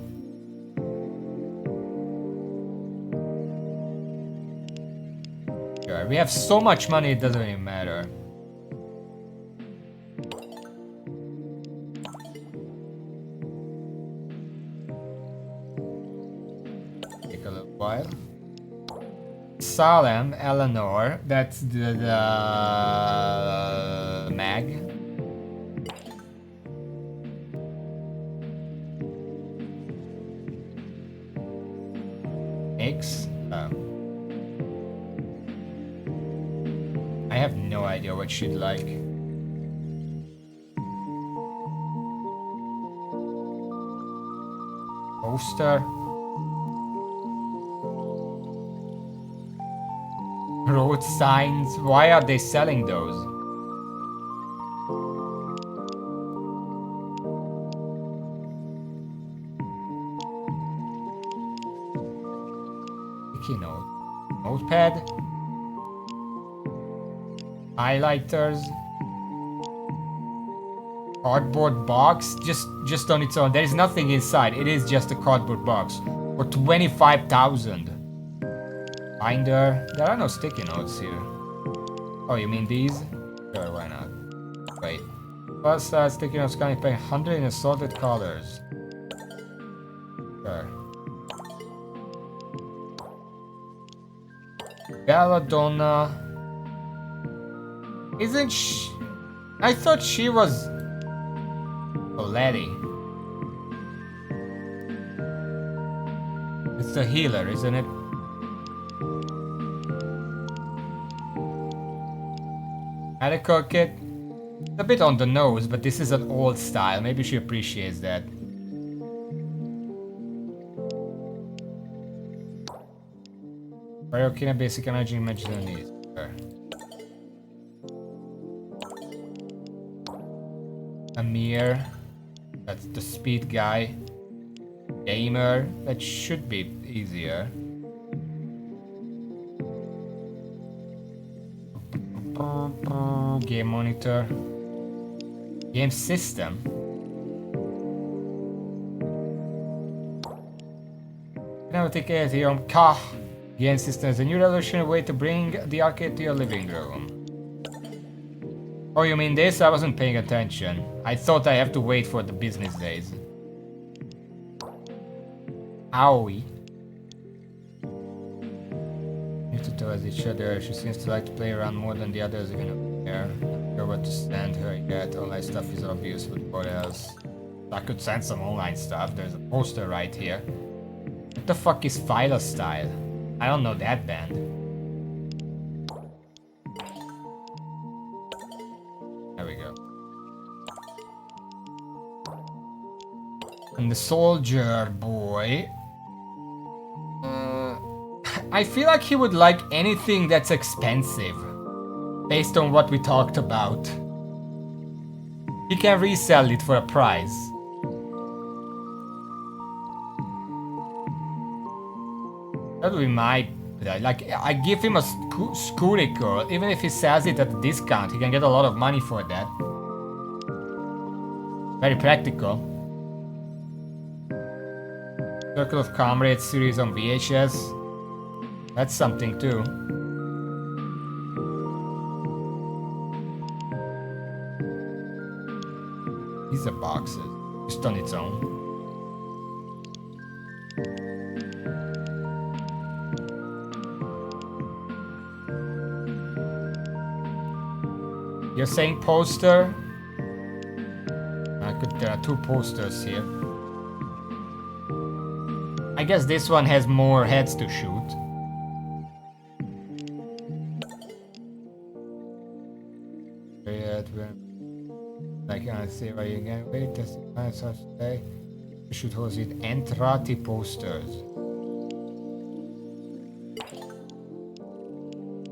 Speaker 1: Sure, we have so much money it doesn't even matter. Take a little while. Salem, Eleanor, that's the mag. X. I have no idea what she'd like. Poster. Road signs. Why are they selling those? Sticky note. Notepad. Highlighters. Cardboard box. Just on its own. There is nothing inside. It is just a cardboard box. For 25,000. Binder. There are no sticky notes here. Oh, you mean these? Sure, why not? Wait. Plus, sticky notes coming paying 100 in assorted colors. Sure. Belladonna. Isn't she? I thought she was a lady. It's a healer, isn't it? Medical kit. A bit on the nose, but this is an old style. Maybe she appreciates that. Pyrokinetic basic energy imaginary needs. Sure. Amir. That's the speed guy. Gamer. That should be easier. Game monitor. Game system. Ethereum Kah. Game system is a new revolutionary way to bring the arcade to your living room. Oh, you mean this? I wasn't paying attention. I thought I have to wait for the business days. Owie. New to towards each other. She seems to like to play around more than the others, even up there. Not sure what to send her yet. Online stuff is obvious, but what else? I could send some online stuff. There's a poster right here. What the fuck is Philo Style? I don't know that band. There we go. And the soldier boy. I feel like he would like anything that's expensive. Based on what we talked about. He can resell it for a price. That would be my... Like, I give him a Skurikur. Even if he sells it at a discount, he can get a lot of money for that. Very practical. Circle of Comrades series on VHS. That's something too. These are boxes, just on its own. You're saying poster? There are two posters here. I guess this one has more heads to shoot. I cannot see why you can wait as such day. You should host it Entrati posters.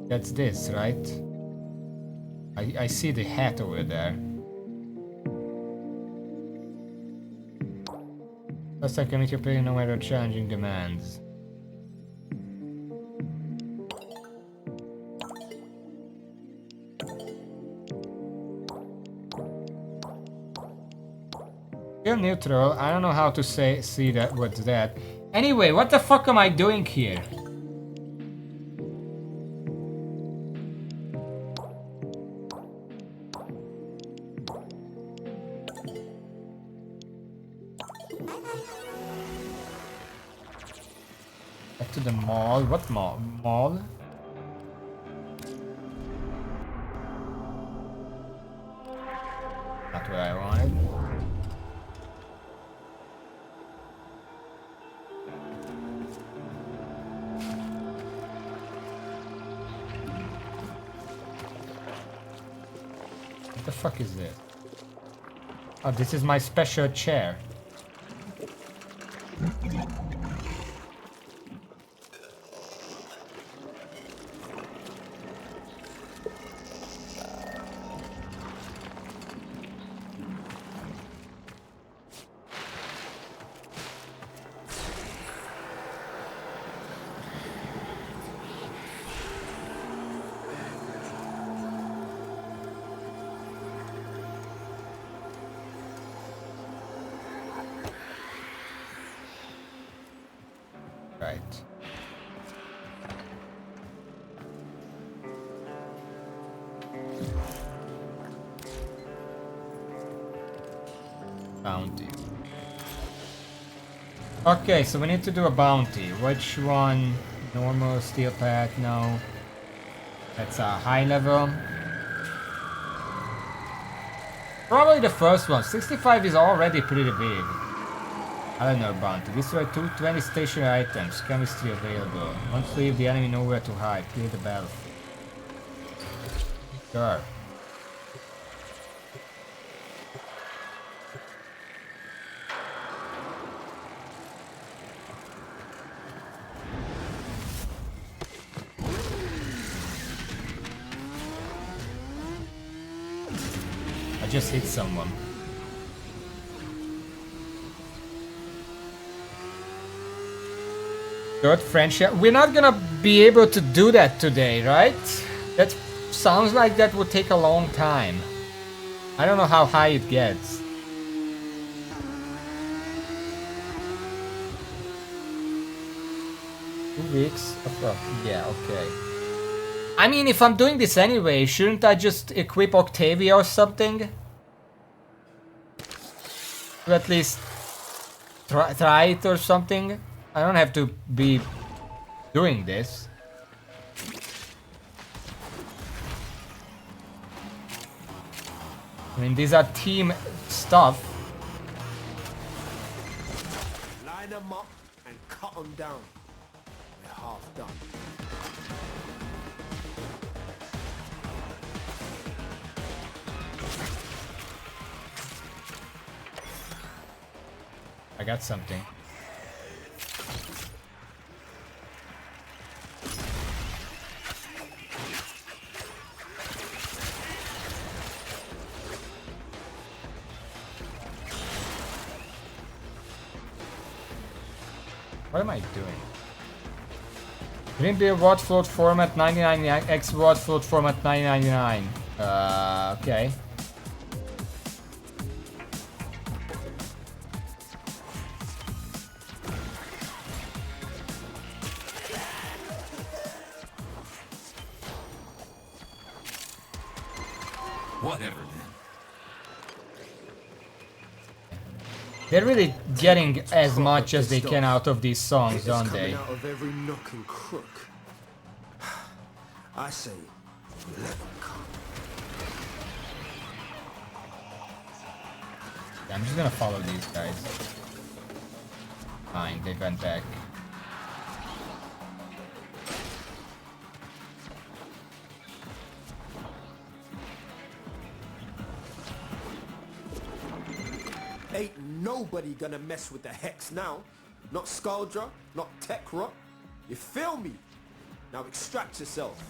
Speaker 1: That's this, right? I see the hat over there. First I can meet your player no matter challenging demands. Still neutral. I don't know how to see that. What's that? Anyway, what the fuck am I doing here? Back to the mall. What mall? Mall? Not what I wanted. What the fuck is this? Oh, this is my special chair. Right. Bounty. Okay, so we need to do a bounty. Which one? Normal, steel pack? No. That's a high level. Probably the first one. 65 is already pretty big. I don't know bounty. Destroy 220 stationary items. Chemistry available. Once leave the enemy nowhere to hide. Clear the battlefield. Sure. just hit someone. Third friendship. We're not gonna be able to do that today, right? That sounds like that would take a long time. I don't know how high it gets. Weeks? Yeah, okay. I mean, if I'm doing this anyway, shouldn't I just equip Octavia or something? To at least try it or something? I don't have to be doing this. I mean, these are team stuff.
Speaker 9: Line them up and cut them down. We're half done.
Speaker 1: I got something. What am I doing? Green beer watt float format 999 X watt float format 999. Okay.
Speaker 12: Whatever then.
Speaker 1: They're really getting as much as they can out of these songs, don't they?
Speaker 9: Out of every nook and crook. I say, let them come.
Speaker 1: I'm just gonna follow these guys. Fine, they went back.
Speaker 9: Ain't nobody gonna mess with the Hex now. Not Skuldra, not Tekrot. You feel me? Now extract yourself.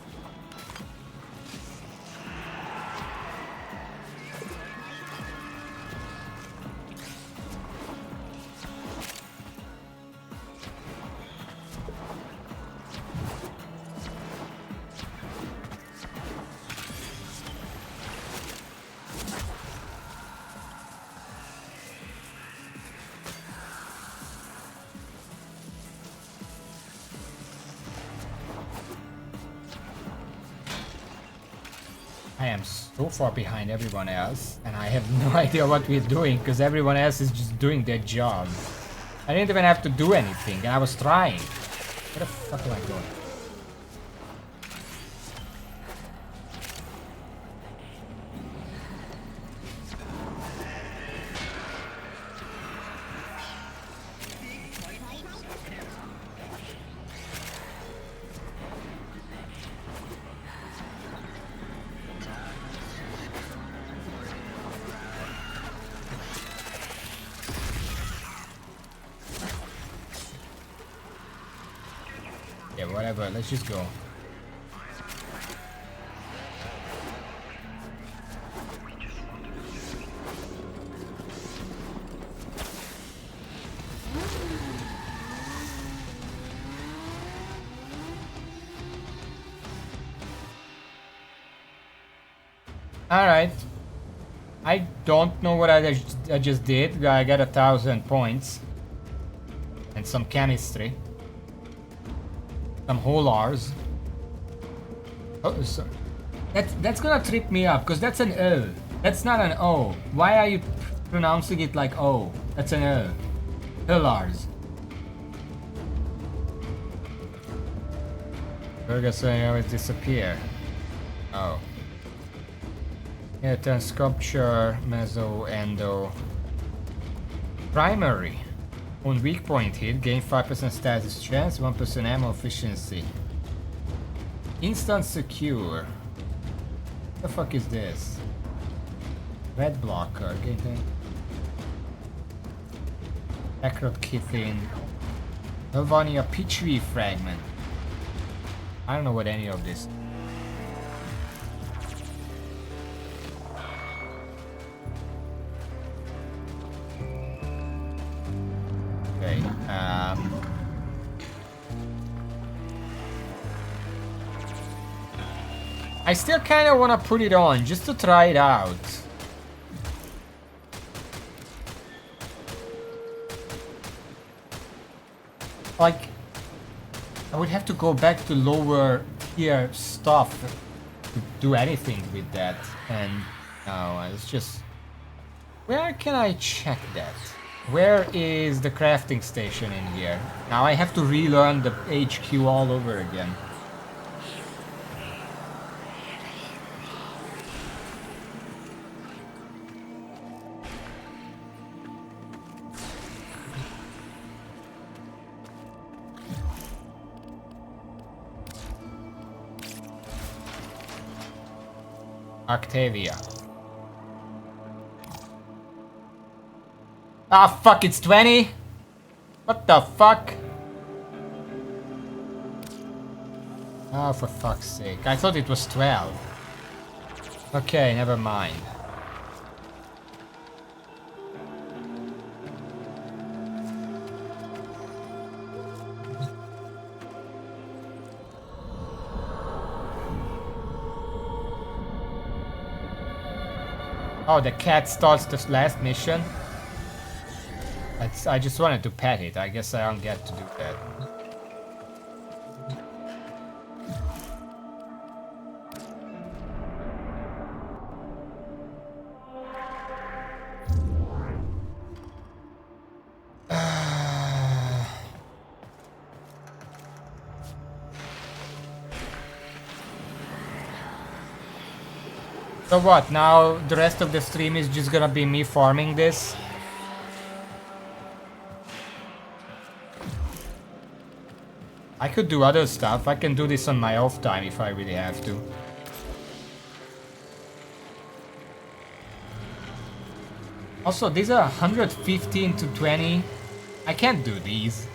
Speaker 1: I am so far behind everyone else, and I have no idea what we're doing, because everyone else is just doing their job. I didn't even have to do anything, and I was trying. Where the fuck am I going? Yeah, whatever, let's just go. Alright. I don't know what I just did. I got 1,000 points. And some chemistry. Some whole R's. Oh, sorry. That's gonna trip me up, because that's an O. That's not an O. Why are you pronouncing it like O? That's an O. Pillars. Burger saying always disappear. Oh. Yeah, turn sculpture, meso, endo. Primary. On weak point hit, gain 5% status chance, 1% ammo efficiency. Instant secure. What the fuck is this? Red blocker, getting. Tekrot Kithin. Helvania Pitchy fragment. I don't know what any of this. Okay. I still kind of want to put it on just to try it out. Like, I would have to go back to lower tier stuff to do anything with that. And no, it's just... Where can I check that? Where is the crafting station in here? Now I have to relearn the HQ all over again. Octavia. Ah, fuck, it's 20? What the fuck? Oh, for fuck's sake. I thought it was 12. Okay, never mind. Oh, the cat starts this last mission. I just wanted to pet it. I guess I don't get to do that. So what, now the rest of the stream is just gonna be me farming this? I could do other stuff. I can do this on my off time if I really have to. Also, these are 115 to 20. I can't do these.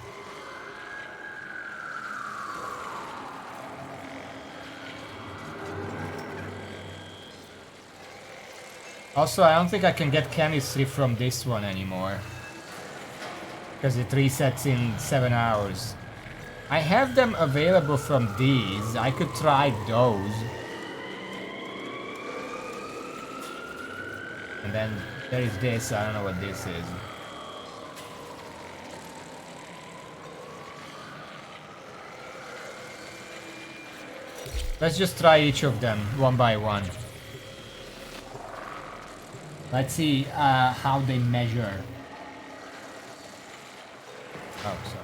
Speaker 1: Also, I don't think I can get chemistry from this one anymore. Because it resets in 7 hours. I have them available from these. I could try those. And then there is this. I don't know what this is. Let's just try each of them one by one. Let's see how they measure. Oh, sorry.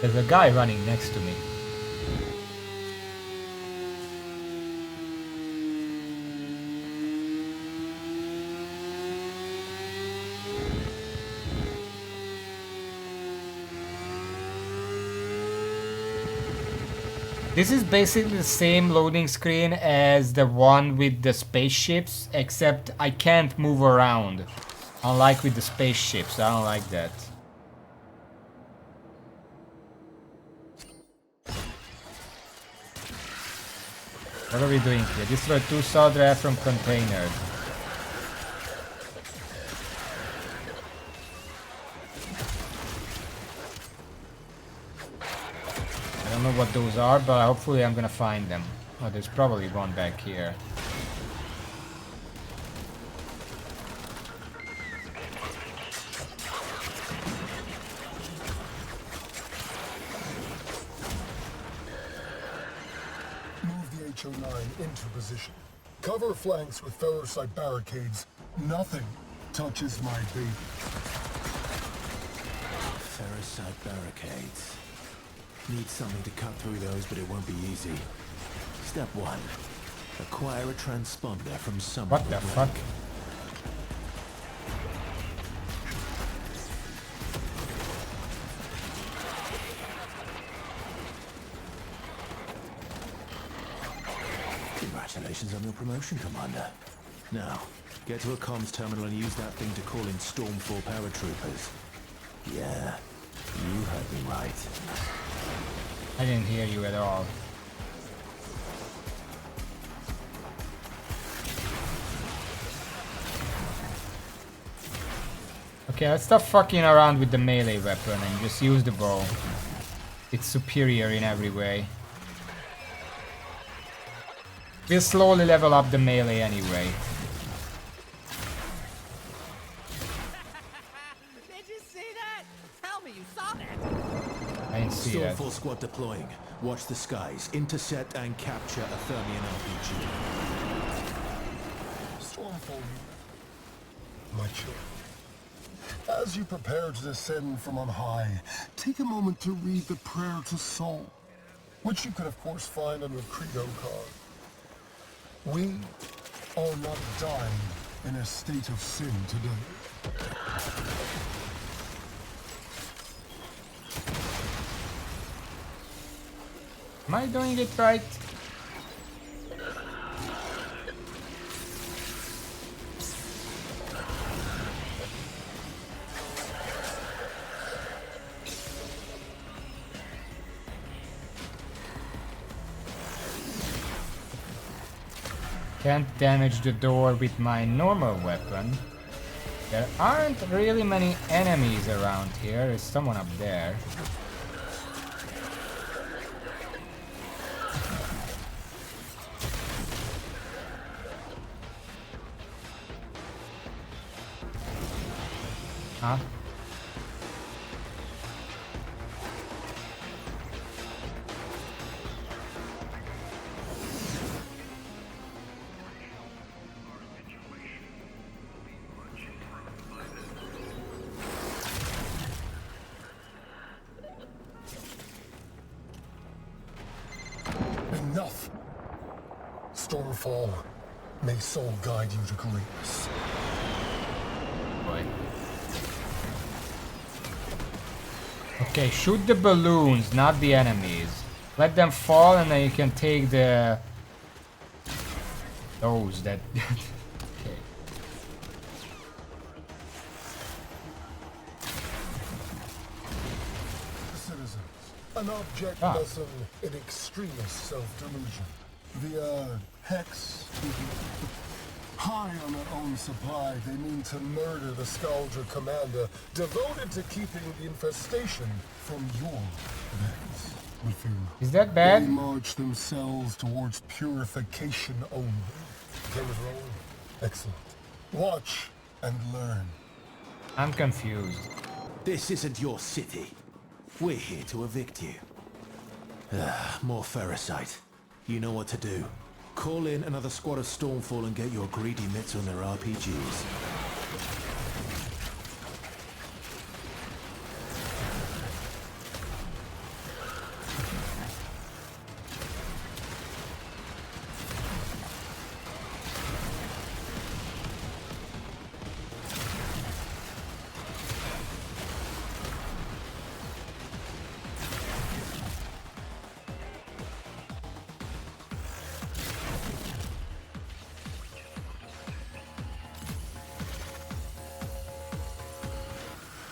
Speaker 1: There's a guy running next to me. This is basically the same loading screen as the one with the spaceships, except I can't move around. Unlike with the spaceships, I don't like that. What are we doing here? Destroy 2 solid from containers. I don't know what those are, but hopefully I'm gonna find them. Oh, there's probably one back here.
Speaker 17: HO9 into position. Cover flanks with ferrocite barricades. Nothing touches my baby.
Speaker 6: Ferrocite barricades. Need something to cut through those, but it won't be easy. Step 1. Acquire a transponder from someone.
Speaker 1: What the fuck?
Speaker 6: Congratulations on your promotion, Commander. Now, get to a comms terminal and use that thing to call in Stormfall paratroopers. Yeah, you heard me right.
Speaker 1: I didn't hear you at all. Okay, let's stop fucking around with the melee weapon and just use the bow. It's superior in every way. We'll slowly level up the melee anyway.
Speaker 19: Did you see that? Tell me you saw that.
Speaker 1: I didn't see that.
Speaker 16: Stormfall squad deploying. Watch the skies. Intercept and capture a Thermian RPG.
Speaker 17: Stormfall, my children. As you prepare to descend from on high, take a moment to read the prayer to Sol, which you can of course find on your credo card. We are not dying in a state of sin today.
Speaker 1: Am I doing it right? Can't damage the door with my normal weapon. There aren't really many enemies around here. There's someone up there. Huh?
Speaker 17: Enough! Stormfall, may Sol guide you to greatness.
Speaker 1: Boy. Okay, shoot the balloons, not the enemies. Let them fall and then you can take the... those that... okay.
Speaker 17: Citizens, an object lesson in extremist self-delusion. The, Hex... High on their own supply, they mean to murder the Scourger commander, devoted to keeping the infestation from your vets.
Speaker 1: Is that bad?
Speaker 17: They march themselves towards purification only. Game's rolling. Excellent. Watch and learn.
Speaker 1: I'm confused.
Speaker 16: This isn't your city. We're here to evict you. More Ferrocite. You know what to do. Call in another squad of Stormfall and get your greedy mitts on their RPGs.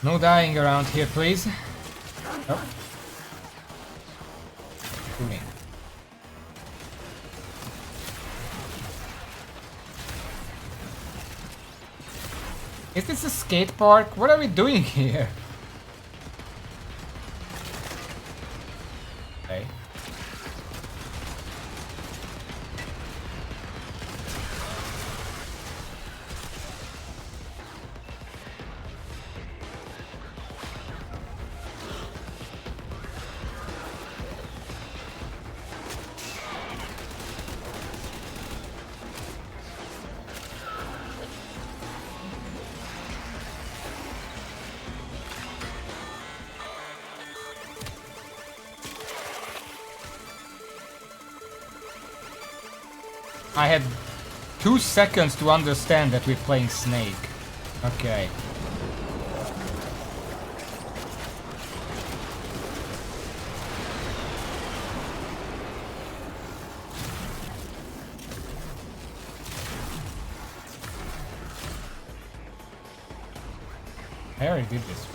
Speaker 1: No dying around here, please. Oh. Shooting. Is this a skate park? What are we doing here? Okay. I had 2 seconds to understand that we're playing Snake. Okay. I already did this.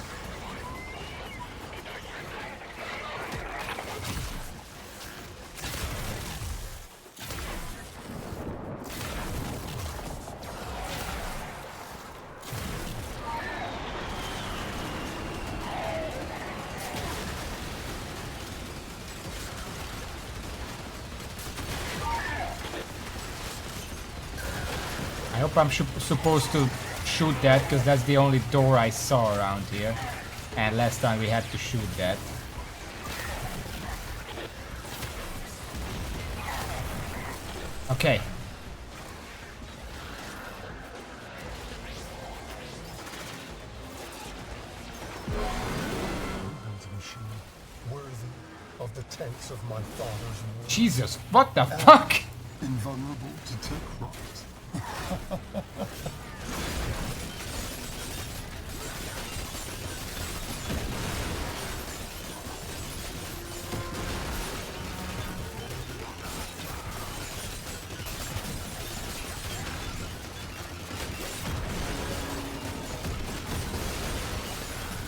Speaker 1: I hope I'm supposed to shoot that, because that's the only door I saw around here. And last time we had to shoot that. Okay.
Speaker 17: Worthy of the tanks of my father's war.
Speaker 1: Jesus, what the fuck?
Speaker 17: Invulnerable to take rocks.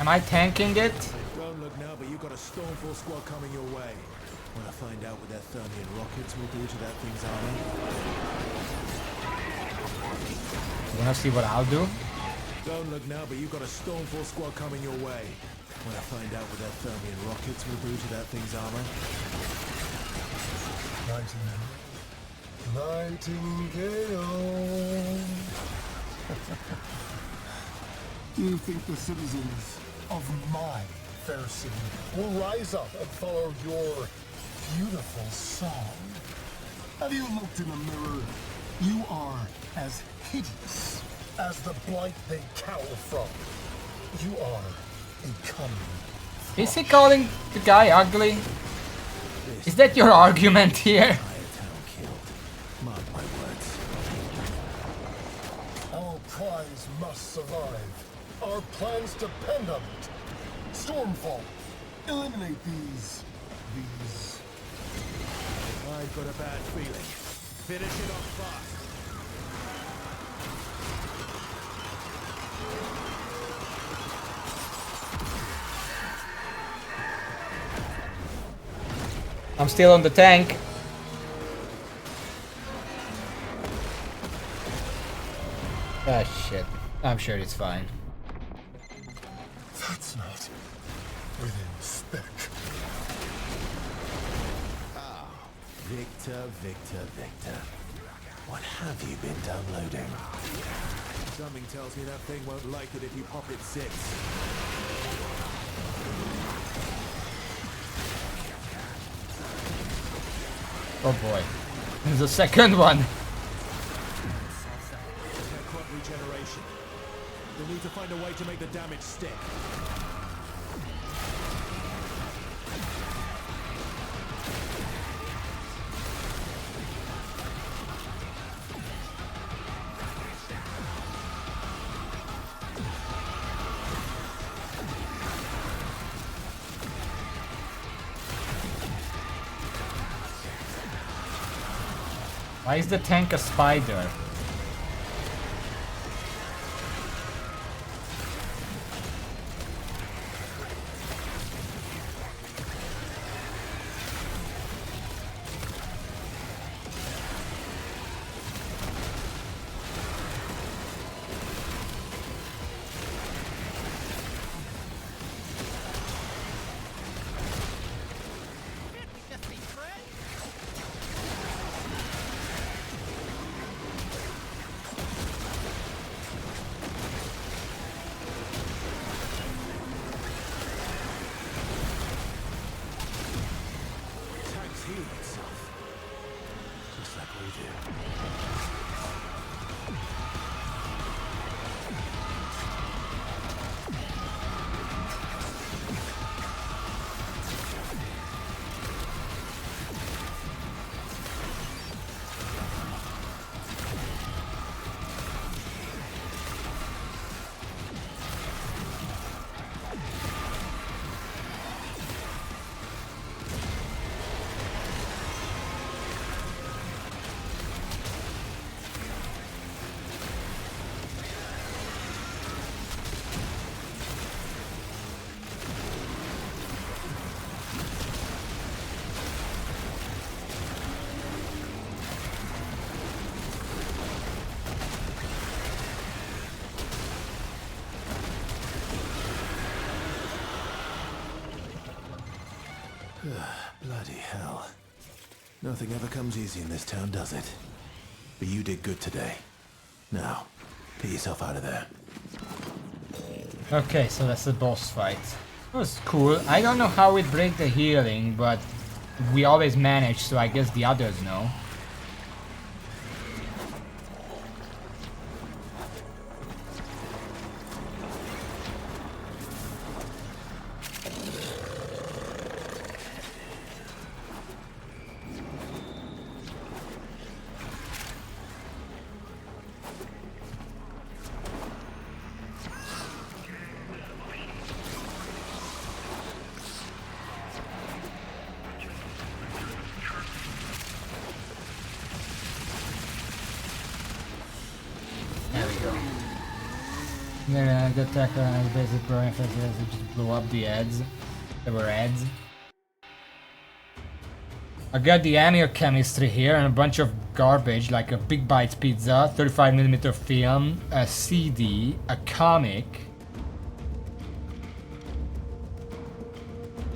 Speaker 1: Am I tanking it?
Speaker 16: Don't look now, but you got a Stormfall squad coming your way. Wanna find out what their Thermian rockets will do to that thing's armor?
Speaker 1: You wanna see what I'll do?
Speaker 16: Don't look now, but you got a Stormfall squad coming your way. Wanna find out what their Thermian rockets will do to that thing's armor?
Speaker 17: Nightingale. Do you think the citizens of my fair city will rise up and follow your beautiful song? Have you looked in the mirror? You are as hideous as the blight they cower from. You are a coming.
Speaker 1: Is he calling the guy ugly? Is that your argument here?
Speaker 16: Mark my words.
Speaker 17: Our prize must survive. Our plans depend on it. Stormfall, eliminate these.
Speaker 16: I've got a bad feeling. Finish it off fast.
Speaker 1: I'm still on the tank. Ah, shit. I'm sure it's fine.
Speaker 17: That's not within spec.
Speaker 16: Victor. What have you been downloading? Something tells me that thing won't like it if you pop it 6.
Speaker 1: Oh boy. There's a second one.
Speaker 16: Crop regeneration. You'll need to find a way to make the damage stick.
Speaker 1: Why is the tank a spider?
Speaker 16: Bloody hell. Nothing ever comes easy in this town, does it? But you did good today. Now, get yourself out of there.
Speaker 1: Okay, so that's the boss fight. It was cool. I don't know how it break the healing, but we always manage, so I guess the others know. Then the attacker has basic growing effects that just blew up the ads. There were ads. I got the annual chemistry here and a bunch of garbage like a Big Bites pizza, 35mm film, a CD, a comic,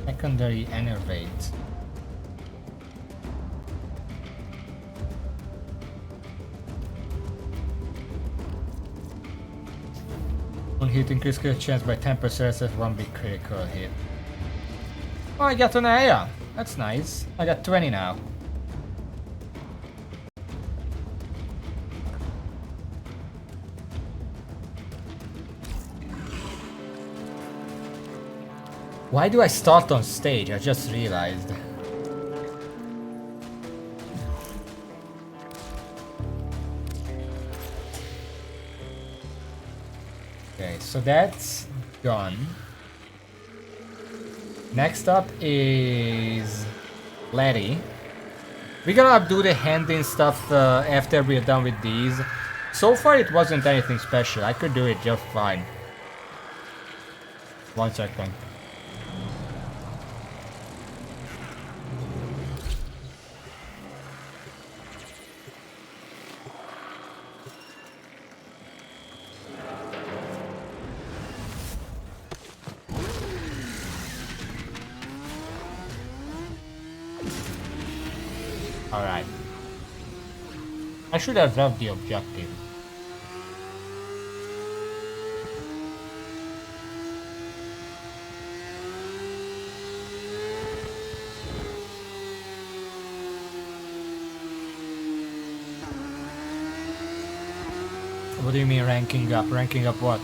Speaker 1: secondary enervate. One hit increase critical chance by 10%, that's one big critical hit. Oh, I got an area. That's nice. I got 20 now. Why do I start on stage? I just realized. Okay, so that's done. Next up is Letty. We're gonna do the handing stuff after we're done with these. So far it wasn't anything special. I could do it just fine. 1 second. Alright. I should have dropped the objective. What do you mean ranking up? Ranking up what?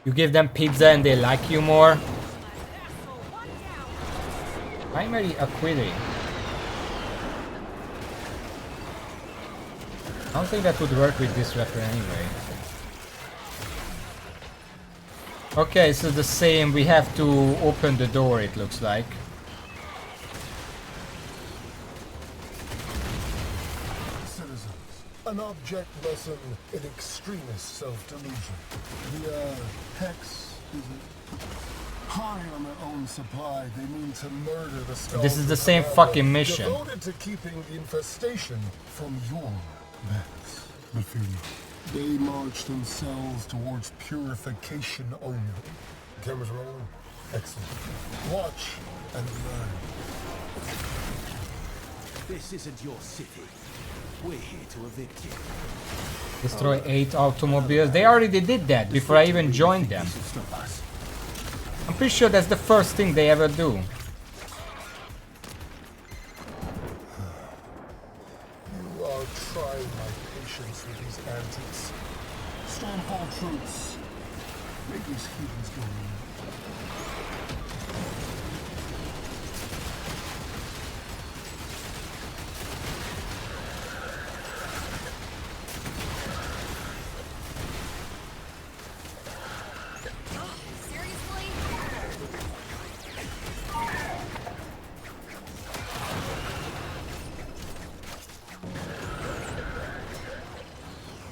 Speaker 1: You give them pizza and they like you more? Primary acquitting. I don't think that would work with this weapon anyway. Okay, so the same, we have to open the door, it looks like.
Speaker 17: Citizens, an object lesson in extremist self-delusion. The, Hex, is it? High on their own supply, they mean to murder the Skulls.
Speaker 1: This is the same fucking mission.
Speaker 17: Devoted to keeping the infestation from your backs. But fear not. They march themselves towards purification only. Cameras rolling? Excellent. Watch and learn.
Speaker 16: This isn't your city. We're here to evict you.
Speaker 1: Destroy 8 automobiles. They already did that before I even joined them. I'm pretty sure that's the first thing they ever do.
Speaker 17: You are trying my patience with these antics. Stormfall troops. Make these heathens go in.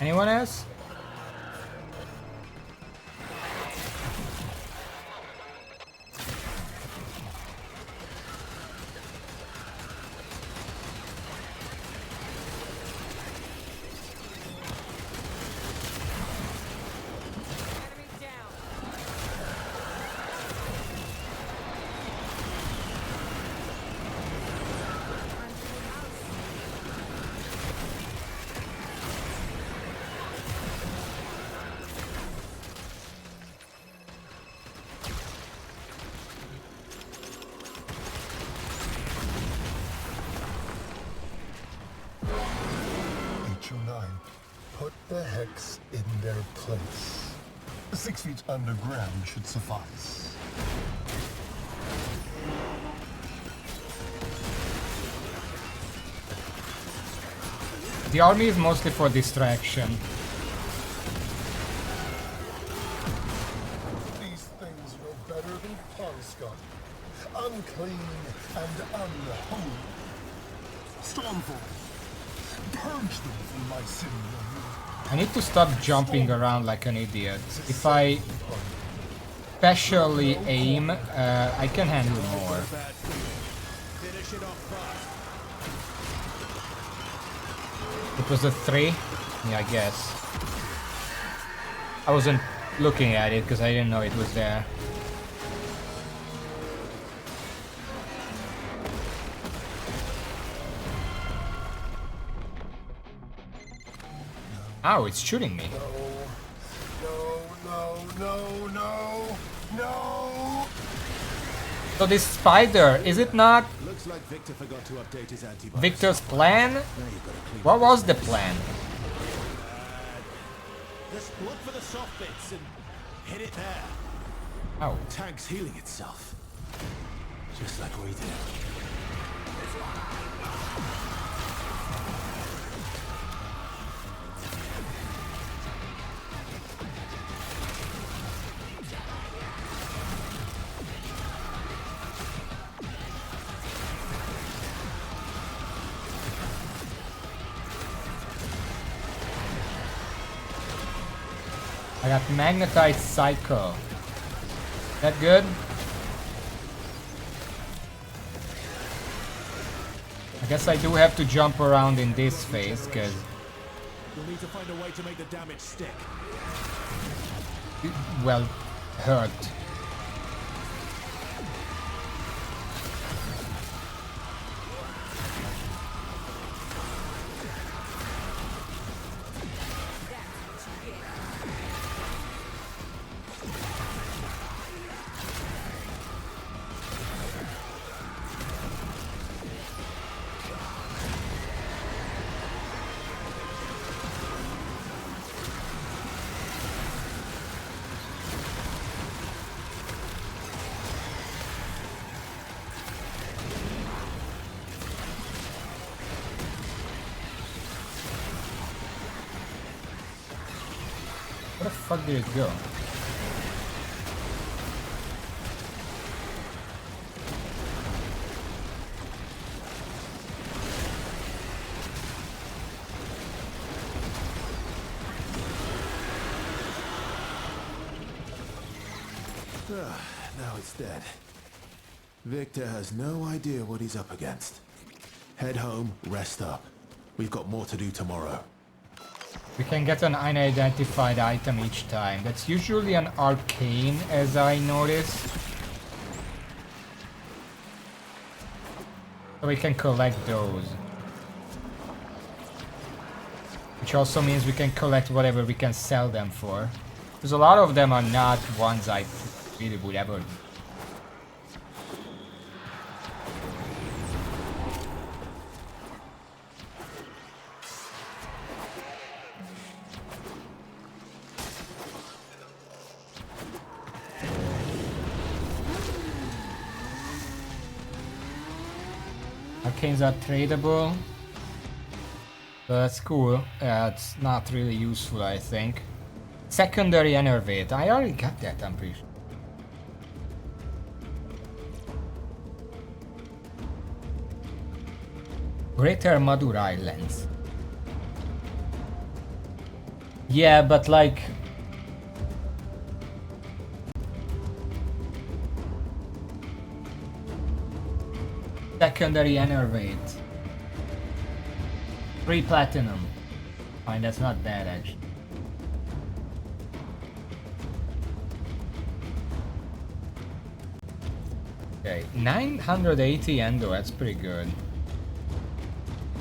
Speaker 1: Anyone else?
Speaker 17: the hex in their place. 6 feet underground should suffice.
Speaker 1: The army is mostly for distraction.
Speaker 17: These things are no better than pond scum. Unclean and unholy. Stormfall, purge them from my city.
Speaker 1: I need to stop jumping around like an idiot. If I specially aim, I can handle more. It was a 3? Yeah, I guess. I wasn't looking at it because I didn't know it was there. Ow, it's shooting me.
Speaker 17: No.
Speaker 1: So this spider, is it not
Speaker 16: Looks like Victor forgot to update his antivirus.
Speaker 1: Victor's plan? What was the plan?
Speaker 16: Just look for the soft bits and hit it there.
Speaker 1: Oh.
Speaker 16: Tank's healing itself. Just like we did.
Speaker 1: I got magnetized cycle. That good? I guess I do have to jump around in this phase, because
Speaker 16: You'll need to find a way to make the damage stick.
Speaker 1: well, hurt. Where the fuck did it go?
Speaker 16: Now it's dead. Victor has no idea what he's up against. Head home, rest up. We've got more to do tomorrow.
Speaker 1: We can get an unidentified item each time. That's usually an arcane, as I noticed. So we can collect those. Which also means we can collect whatever we can sell them for. Because a lot of them are not ones I really would ever... Arcanes are tradable. That's cool. It's not really useful, I think. Secondary Enervate. I already got that, I'm pretty sure. Greater Madur Islands. Yeah, but like... Secondary Enervate. 3 platinum. Fine, that's not bad actually. Okay, 980 endo, that's pretty good.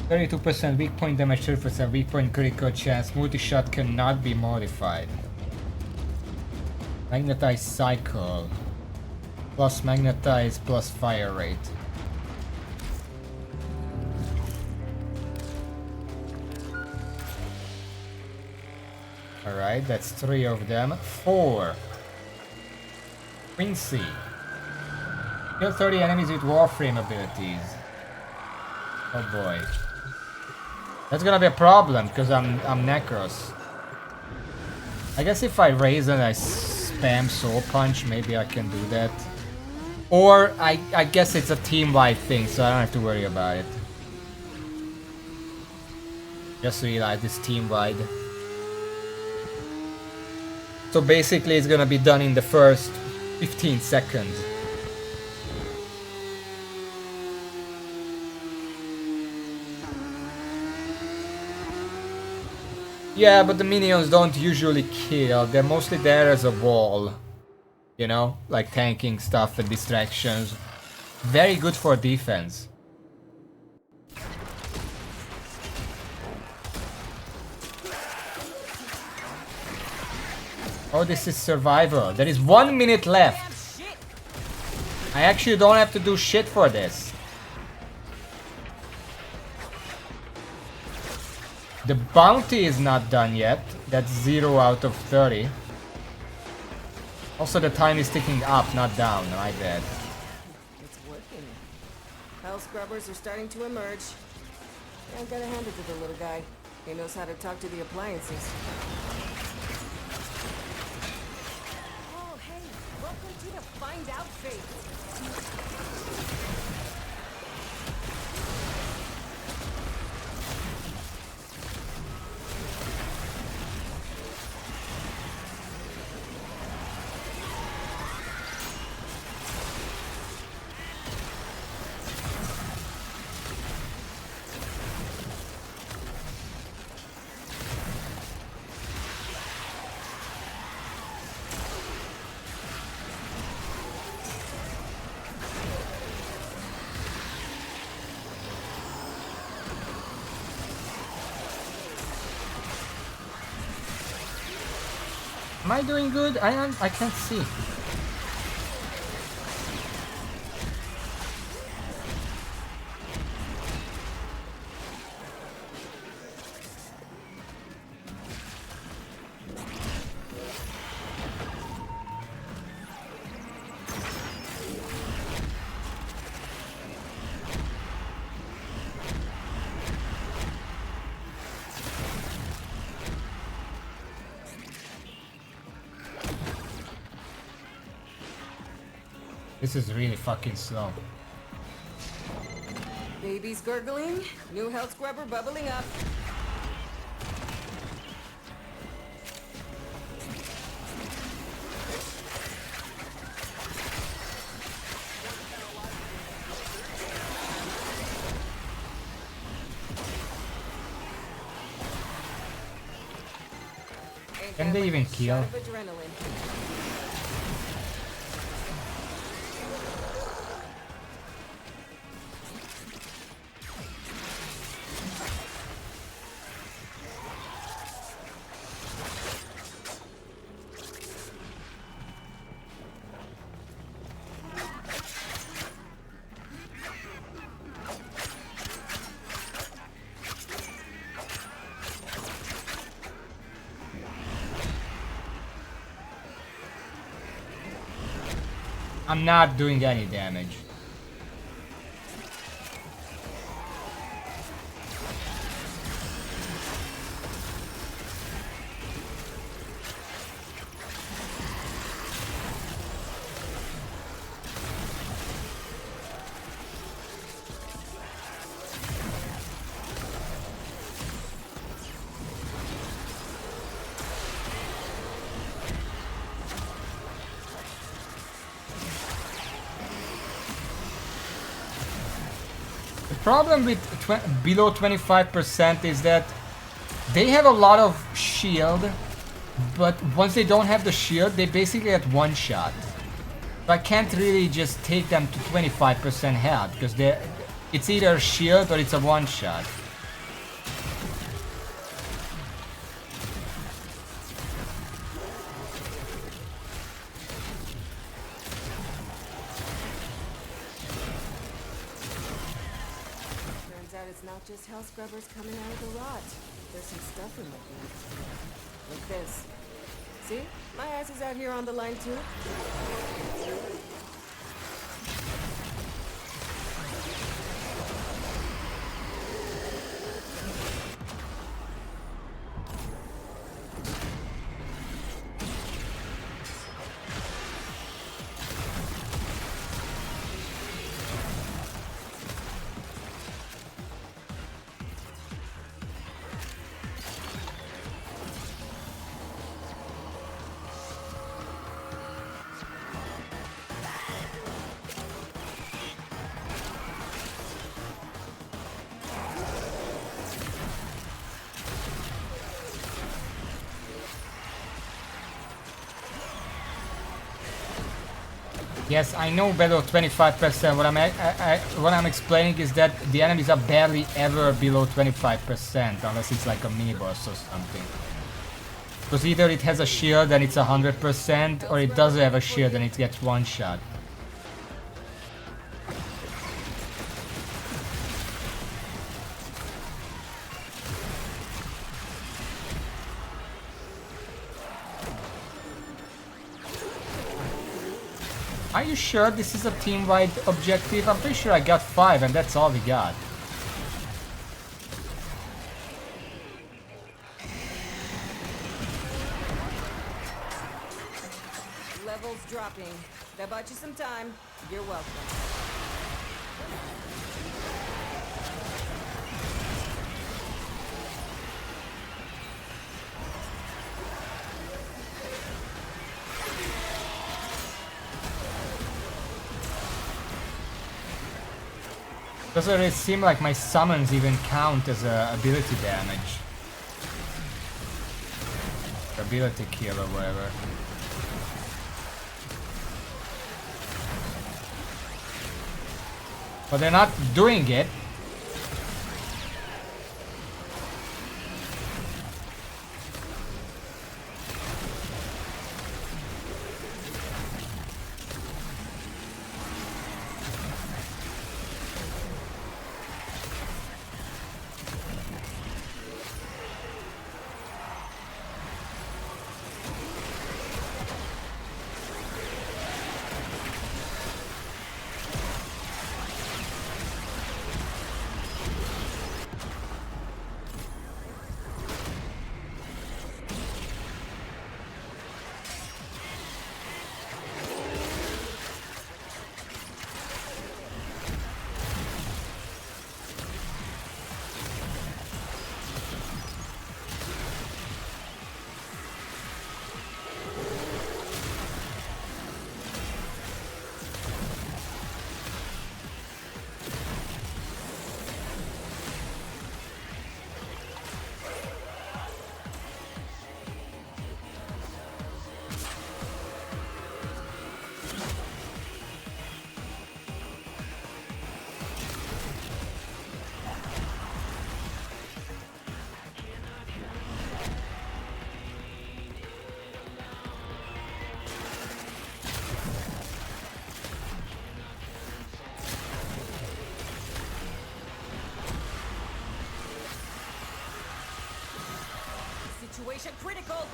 Speaker 1: 32% weak point damage, 30% weak point critical chance, multi-shot cannot be modified. Magnetized cycle. Plus magnetize plus fire rate. Alright, that's 3 of them. 4. Quincy. Kill 30 enemies with Warframe abilities. Oh boy. That's gonna be a problem, because I'm Necros. I guess if I raise and I spam Soul Punch, maybe I can do that. Or, I guess it's a team-wide thing, so I don't have to worry about it. Just realized it's team-wide. So basically it's gonna be done in the first 15 seconds. Yeah, but the minions don't usually kill. They're mostly there as a wall. You know? Like tanking stuff and distractions. Very good for defense. Oh, this is survival. There is 1 minute left. I actually don't have to do shit for this. The bounty is not done yet. That's 0 out of 30. Also, the time is ticking up, not down. My bad.
Speaker 8: It's working. Hell scrubbers are starting to emerge. I gotta hand it to the little guy. He knows how to talk to the appliances. Oh, hey, welcome to the Find Out phase.
Speaker 1: Am I doing good? I can't see. This is really fucking slow.
Speaker 8: Babies gurgling, new health scrubber bubbling up.
Speaker 1: Can they even kill? I'm not doing any damage. The problem with below 25% is that they have a lot of shield, but once they don't have the shield, they basically get one shot. So I can't really just take them to 25% health, because it's either a shield or it's a one shot.
Speaker 8: Turns out it's not just hell scrubbers coming out of the rot. There's some stuff in the food. Like this. See? My ass is out here on the line too.
Speaker 1: Yes, I know below 25%. What I'm explaining is that the enemies are barely ever below 25%, unless it's like a mini boss or something. Because either it has a shield and it's 100%, or it doesn't have a shield and it gets one shot. Are you sure this is a team-wide objective? I'm pretty sure I got 5 and that's all we got.
Speaker 8: Levels dropping. That bought you some time. You're welcome.
Speaker 1: Doesn't it seem like my summons even count as a ability damage? Ability kill or whatever. But they're not doing it.
Speaker 8: Situation critical.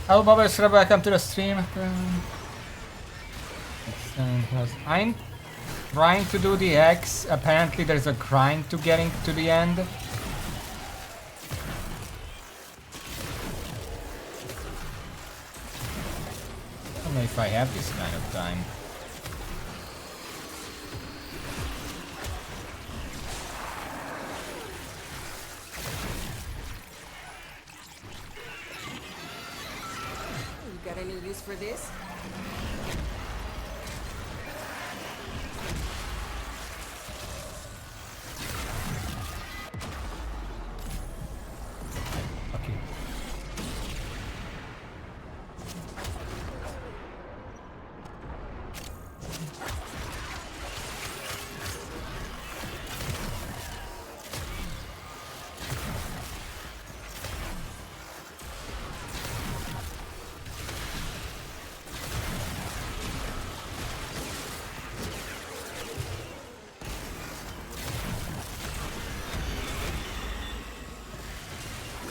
Speaker 1: Hello Bubbles, welcome to the stream. I'm trying to do the X. Apparently there's a grind to getting to the end. if I have this kind of time.
Speaker 8: You got any use for this?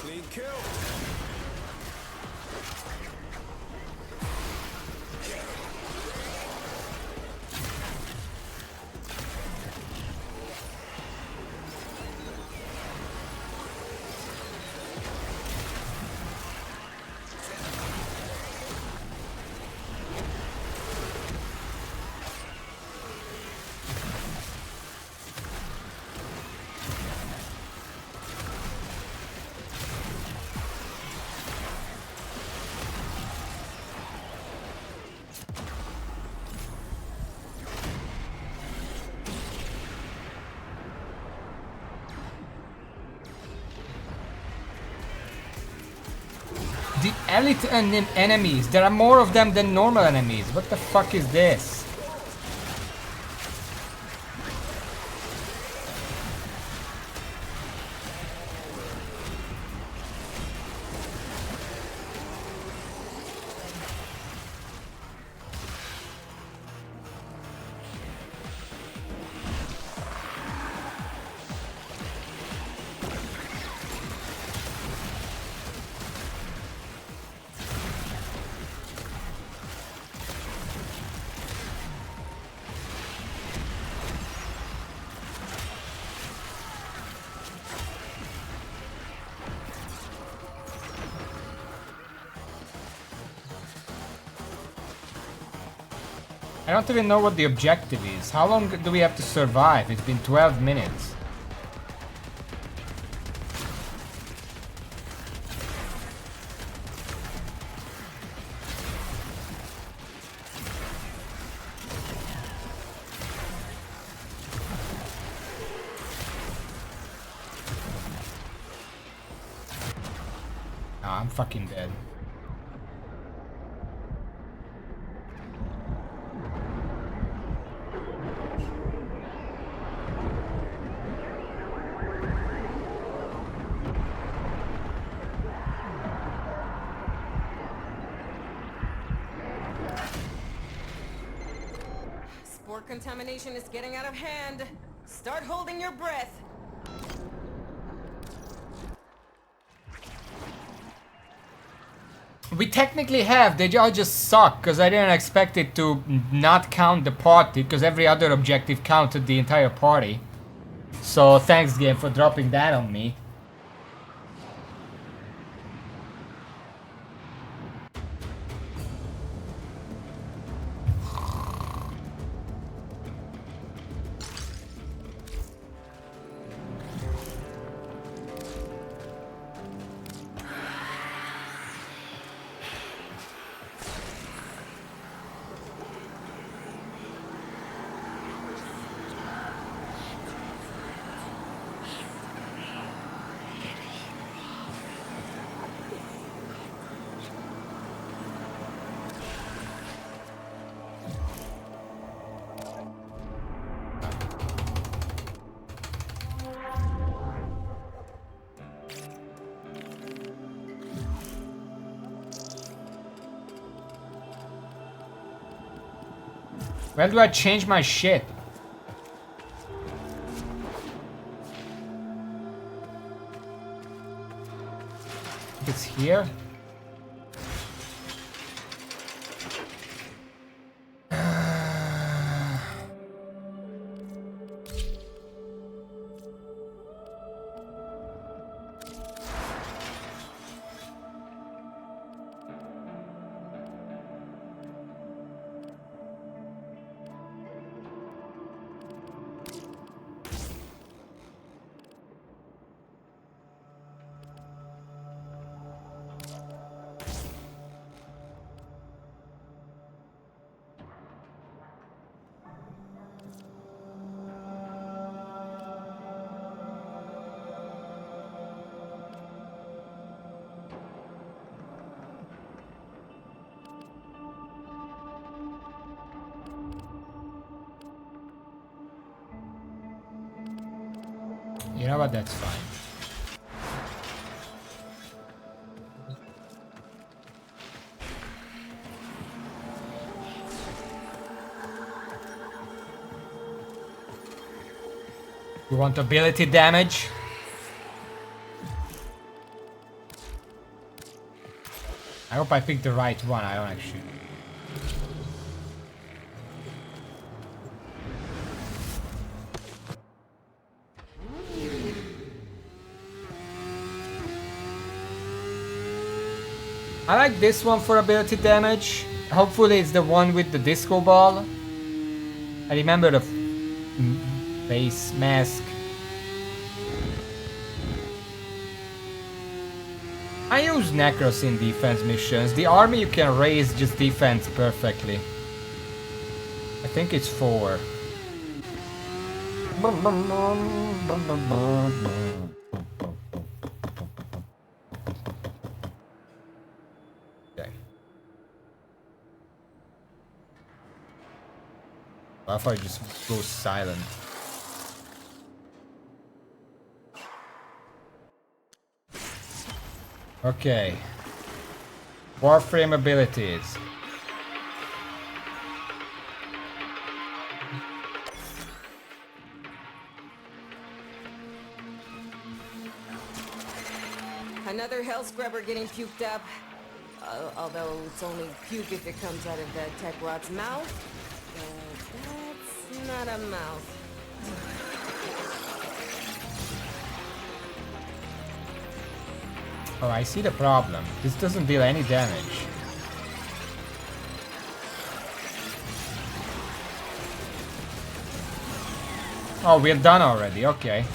Speaker 9: Clean kill.
Speaker 1: The elite enemies. There are more of them than normal enemies. What the fuck is this? I don't even know what the objective is. How long do we have to survive? It's been 12 minutes. I'm fucking dead.
Speaker 8: Spore contamination is getting out of hand. Start holding your breath.
Speaker 1: We technically have, they all just suck, because I didn't expect it to not count the party, because every other objective counted the entire party. So thanks game for dropping that on me. Where do I change my shit? It's here? You know what? That's fine. You want ability damage? I hope I picked the right one. I don't actually. I like this one for ability damage. Hopefully it's the one with the disco ball. I remember the face mask. I use Necros in defense missions. The army you can raise just defense perfectly. I think it's 4. Okay. What if I just go silent? Okay. Warframe abilities.
Speaker 8: Another hell scrubber getting puked up. Although it's only puke if it comes out of that tech rot's mouth. That's not a mouth.
Speaker 1: Oh, I see the problem. This doesn't deal any damage. Oh, we're done already. Okay.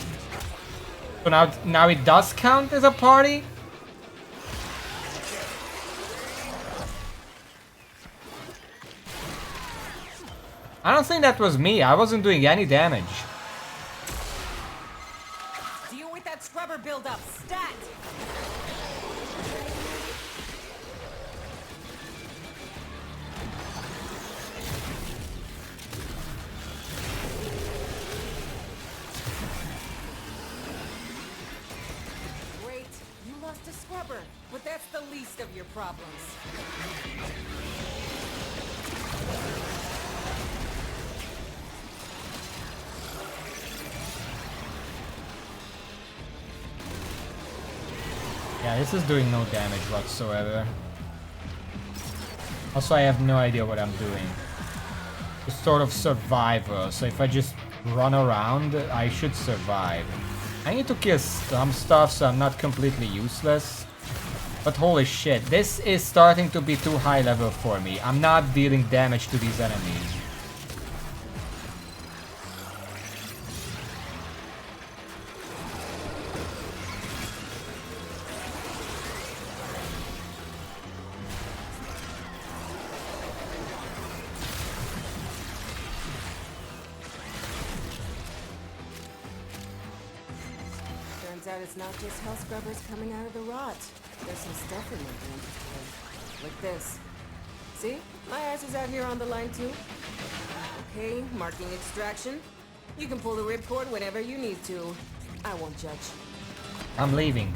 Speaker 1: So now it does count as a party? I don't think that was me. I wasn't doing any damage.
Speaker 13: Deal with that scrubber buildup. Stat! Great. You lost a scrubber, but that's the least of your problems.
Speaker 1: Yeah, this is doing no damage whatsoever. Also, I have no idea what I'm doing. It's sort of survival, so if I just run around, I should survive. I need to kill some stuff so I'm not completely useless. But holy shit, this is starting to be too high level for me. I'm not dealing damage to these enemies.
Speaker 8: It's not just hell scrubbers coming out of the rot. There's some stuff in there. Like this. See? My ass is out here on the line too. Okay, marking extraction. You can pull the ripcord whenever you need to. I won't judge.
Speaker 1: I'm leaving.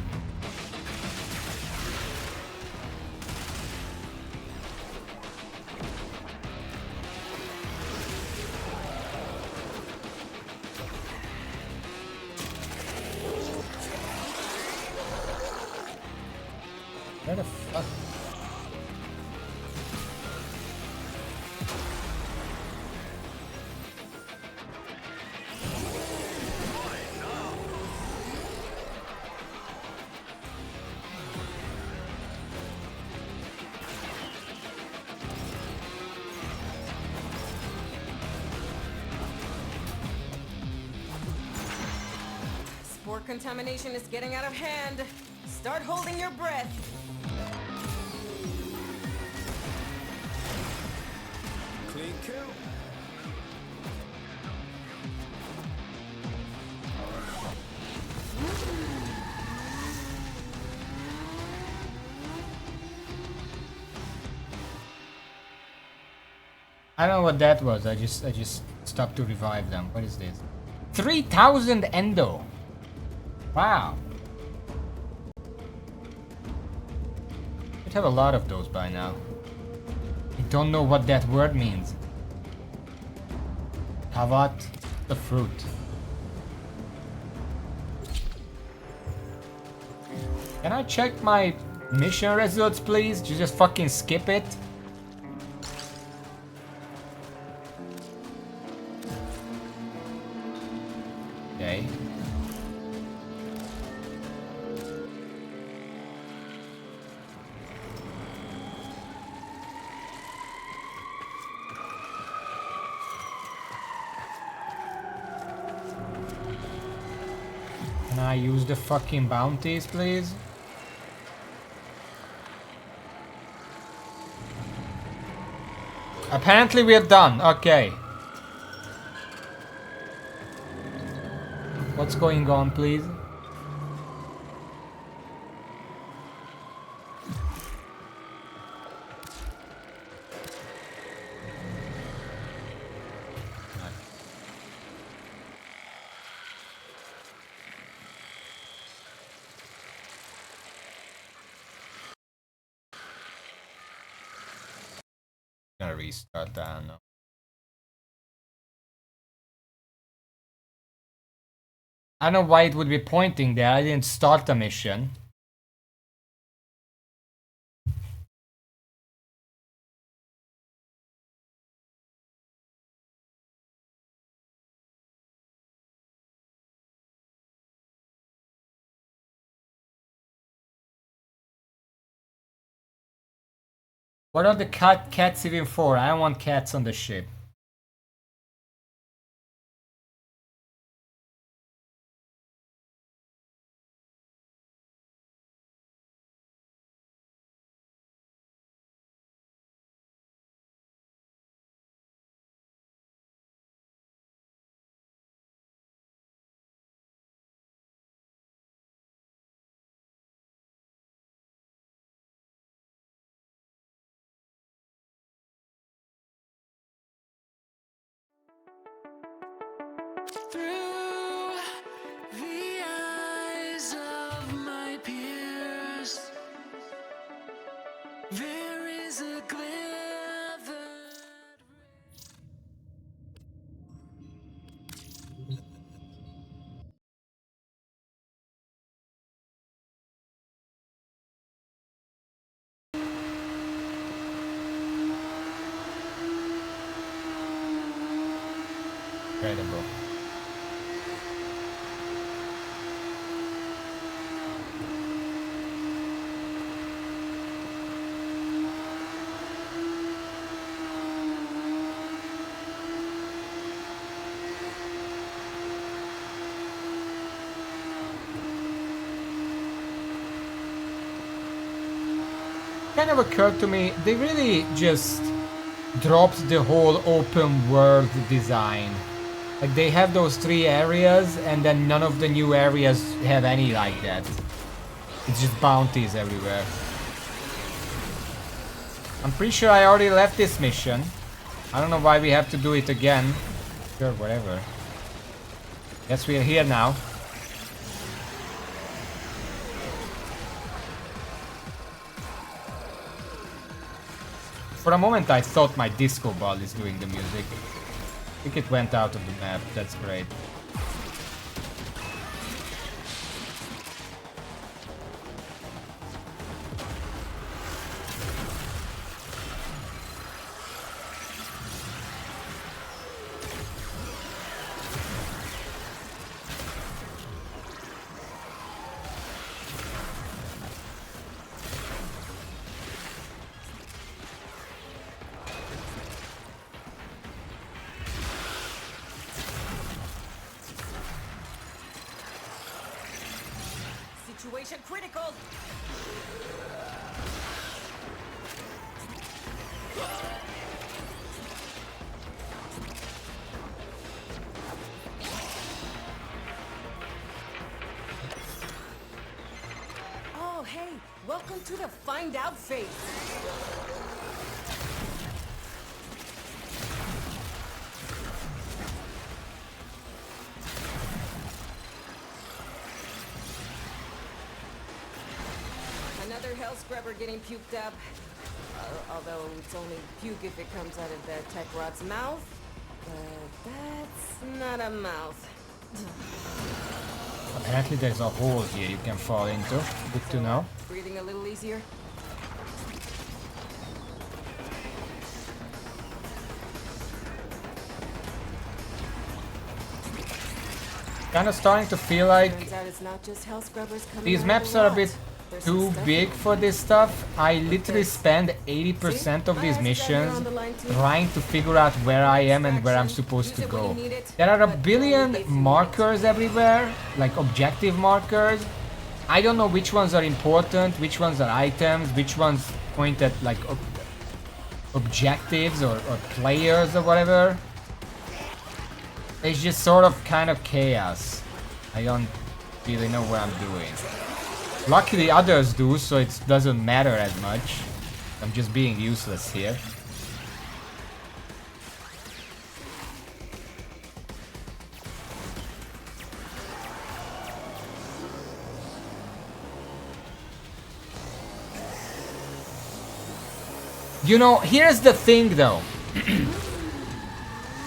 Speaker 1: Where the fuck?
Speaker 8: Spore contamination is getting out of hand. Start holding your breath.
Speaker 9: Clean kill.
Speaker 1: I don't know what that was. I just stopped to revive them. What is this? 3000 endo. Wow. Should have a lot of those by now. I don't know what that word means. Kavat, the fruit. Can I check my mission results, please? Just fucking skip it. Okay. Can I use the fucking bounties, please? Apparently we're done. Okay. What's going on, please? Gonna restart that now. I don't know why it would be pointing there. I didn't start the mission. What are the cats even for? I don't want cats on the ship.
Speaker 20: Through the eyes of my peers, there is a glare that...
Speaker 1: Incredible. Kind of occurred to me, they really just dropped the whole open world design. Like they have those 3 areas and then none of the new areas have any like that. It's just bounties everywhere. I'm pretty sure I already left this mission. I don't know why we have to do it again. Sure, whatever. Guess we're here now. For a moment I thought my disco ball is doing the music. I think it went out of the map, that's great.
Speaker 13: Situation critical. Oh, hey, welcome to the find out phase.
Speaker 8: another hell scrubber getting puked up. Although it's only puke if it comes out of that tech rot's mouth. But that's not a mouth.
Speaker 1: Apparently there's a hole here you can fall into. Good to know.
Speaker 8: Breathing a little easier?
Speaker 1: Kind of starting to feel like
Speaker 8: Turns out it's not just hell scrubbers coming
Speaker 1: these
Speaker 8: out
Speaker 1: maps
Speaker 8: of the
Speaker 1: are a
Speaker 8: rot.
Speaker 1: bit
Speaker 8: There's
Speaker 1: too
Speaker 8: some stuff
Speaker 1: big
Speaker 8: in
Speaker 1: for this stuff. I literally spend 80% of these missions trying to figure out where I am and where I'm supposed to go. There are a billion markers everywhere, like objective markers. I don't know which ones are important, which ones are items, which ones point at like objectives or players or whatever. It's just sort of kind of chaos. I don't really know what I'm doing. Luckily others do, so it doesn't matter as much. I'm just being useless here. You know, here's the thing though.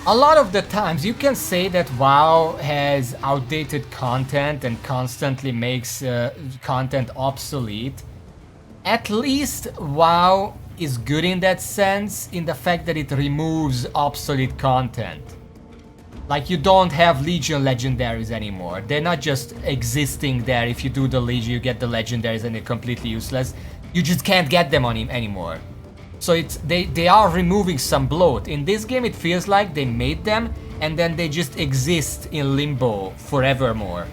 Speaker 1: A lot of the times you can say that WoW has outdated content and constantly makes content obsolete. At least WoW is good in that sense, in the fact that it removes obsolete content. Like, you don't have Legion legendaries anymore. They're not just existing there. If you do the Legion, you get the legendaries and they're completely useless. You just can't get them on him anymore. So they are removing some bloat. In this game it feels like they made them and then they just exist in limbo forevermore.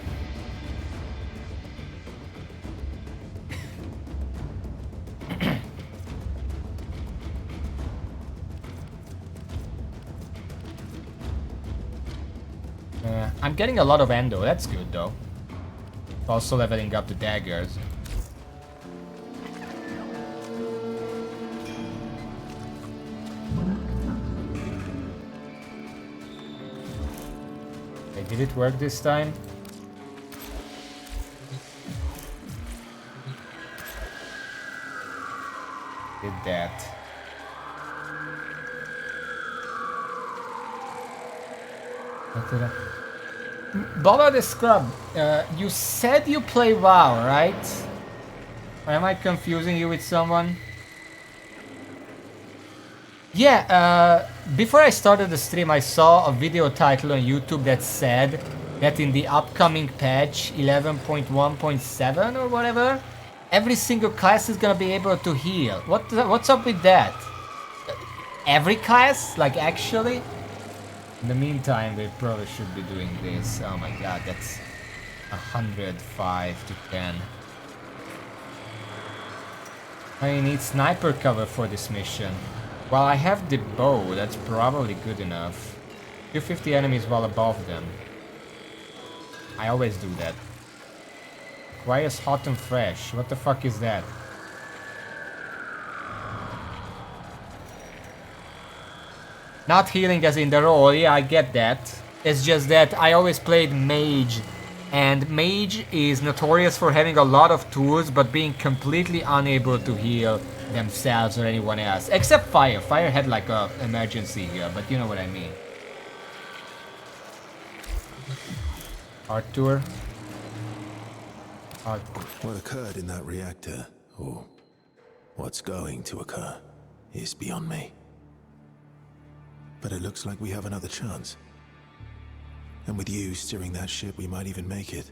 Speaker 1: I'm getting a lot of endo, that's good though. Also leveling up the daggers. Did it work this time? Did that. Baba the Scrub, you said you play WoW, right? Or am I confusing you with someone? Yeah, before I started the stream I saw a video title on YouTube that said that in the upcoming patch 11.1.7 or whatever, every single class is gonna be able to heal. What's up with that? Every class? Like actually? In the meantime, they probably should be doing this. Oh my god, that's 105 to 10. I need sniper cover for this mission. Well, I have the bow, that's probably good enough. 250 enemies while above them. I always do that. Requires hot and fresh. What the fuck is that? Not healing as in the role, yeah, I get that. It's just that I always played mage. And mage is notorious for having a lot of tools, but being completely unable to heal themselves or anyone else. Except Fire. Fire had like a emergency here, but you know what I mean. Arthur.
Speaker 6: What occurred in that reactor, or what's going to occur, is beyond me. But it looks like we have another chance. And with you steering that ship, we might even make it.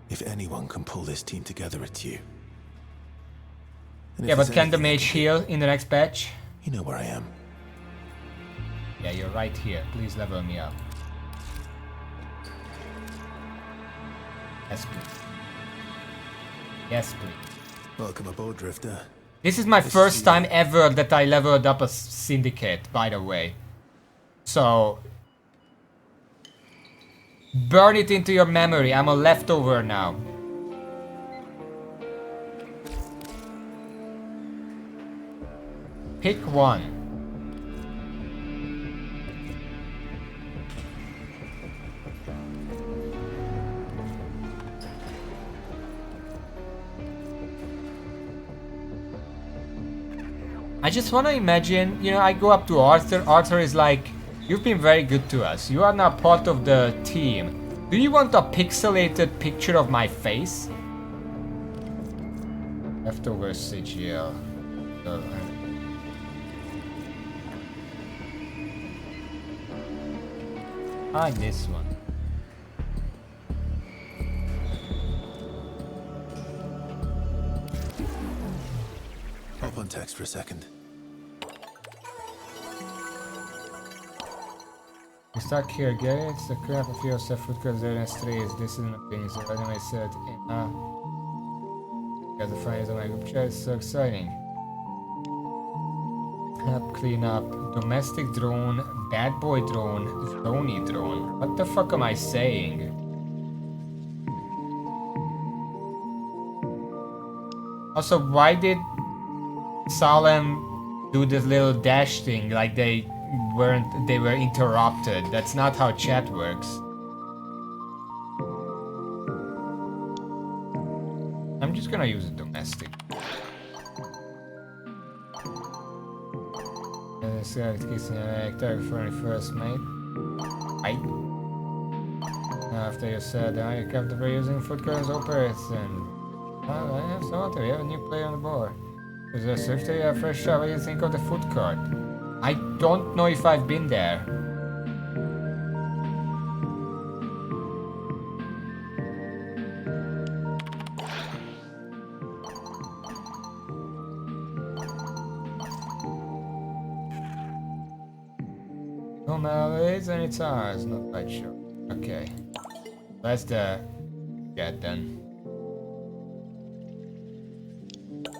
Speaker 6: If anyone can pull this team together, it's you.
Speaker 1: Yeah, but can the mage heal in the next patch?
Speaker 6: You know where I am.
Speaker 1: Yeah, you're right here. Please level me up. Yes, please. Yes, please.
Speaker 6: Welcome aboard, Drifter.
Speaker 1: This is my first time ever that I leveled up a syndicate, by the way. So... burn it into your memory. I'm a leftover now. Pick one. I just want to imagine, you know, I go up to Arthur. Arthur is like, you've been very good to us. You are now part of the team. Do you want a pixelated picture of my face? Leftover CGL. This one.
Speaker 6: Hop on text for a second.
Speaker 1: We stuck here, get it? It's the crap of yourself food because they're in streets. This is an opinion, so anyway said got the friends on my group chat, it's so exciting. Help clean up. Domestic drone, bad boy drone, Sony drone. What the fuck am I saying? Also, why did Salem do this little dash thing like they were interrupted? That's not how chat works. I'm just gonna use a domestic. First, mate. Right. After you said you kept the using food cards operation. I have some we have a new player on the board. Is there Swift fresh shot? What do you think of the food court? I don't know if I've been there. No melodies and it's ours, not quite sure. Okay. That's the then.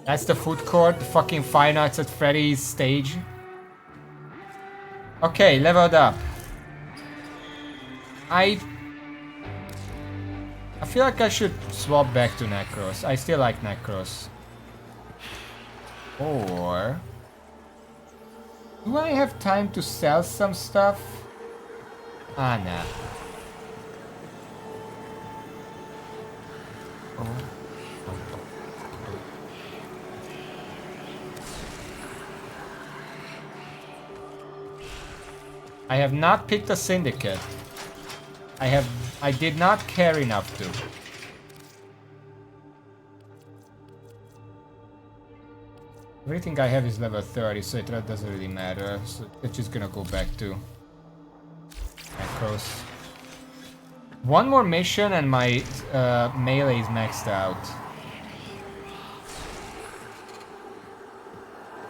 Speaker 1: That's the food court, the fucking Five Nights at Freddy's stage. Okay, leveled up. I feel like I should swap back to Necros. I still like Necros. Or do I have time to sell some stuff? Ah, nah. I have not picked a syndicate. I did not care enough to. Everything I have is level 30, so it doesn't really matter. So it's just gonna go back to Necros. One more mission and my melee is maxed out.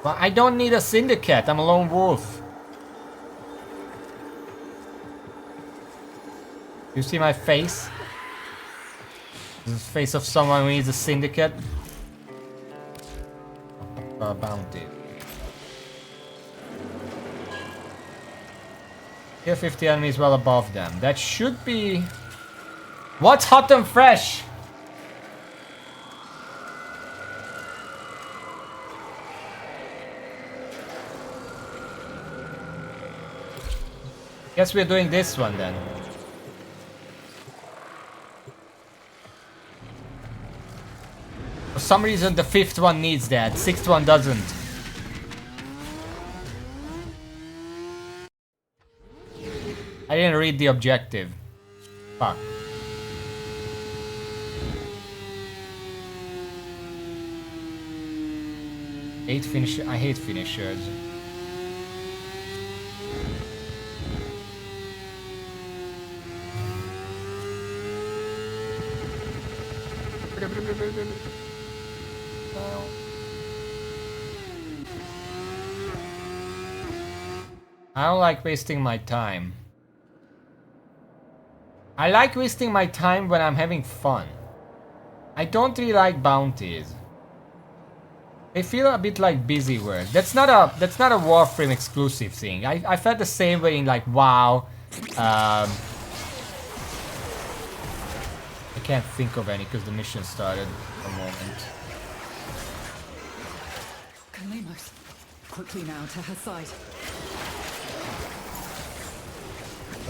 Speaker 1: But I don't need a syndicate, I'm a lone wolf. You see my face? This is the face of someone who needs a syndicate. Bounty. Here 50 enemies well above them. That should be... What's hot and fresh? Guess we're doing this one then. For some reason the fifth one needs that, sixth one doesn't. I didn't read the objective. Fuck. I hate finishers. I don't like wasting my time. I like wasting my time when I'm having fun. I don't really like bounties. They feel a bit like busy work. That's not a Warframe exclusive thing. I felt the same way in like WoW. I can't think of any because the mission started a moment.
Speaker 15: Kalimos, quickly now to her side.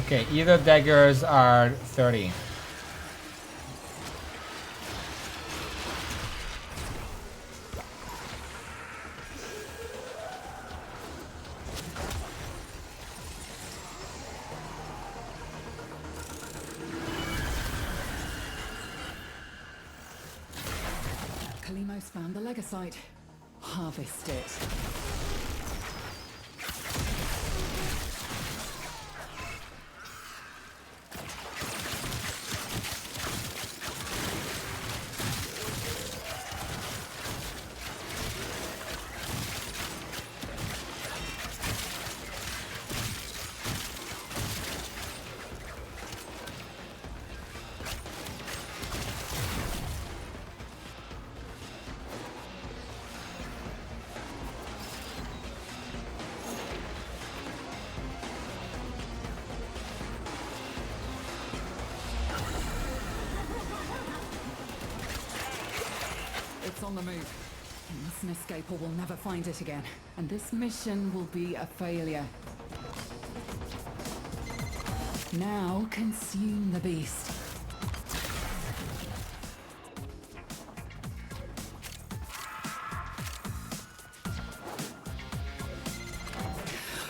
Speaker 1: Okay, either daggers are 30.
Speaker 15: Just found the Legosite. Harvest it. It's on the move. It mustn't escape or we'll never find it again. And this mission will be a failure. Now consume the beast.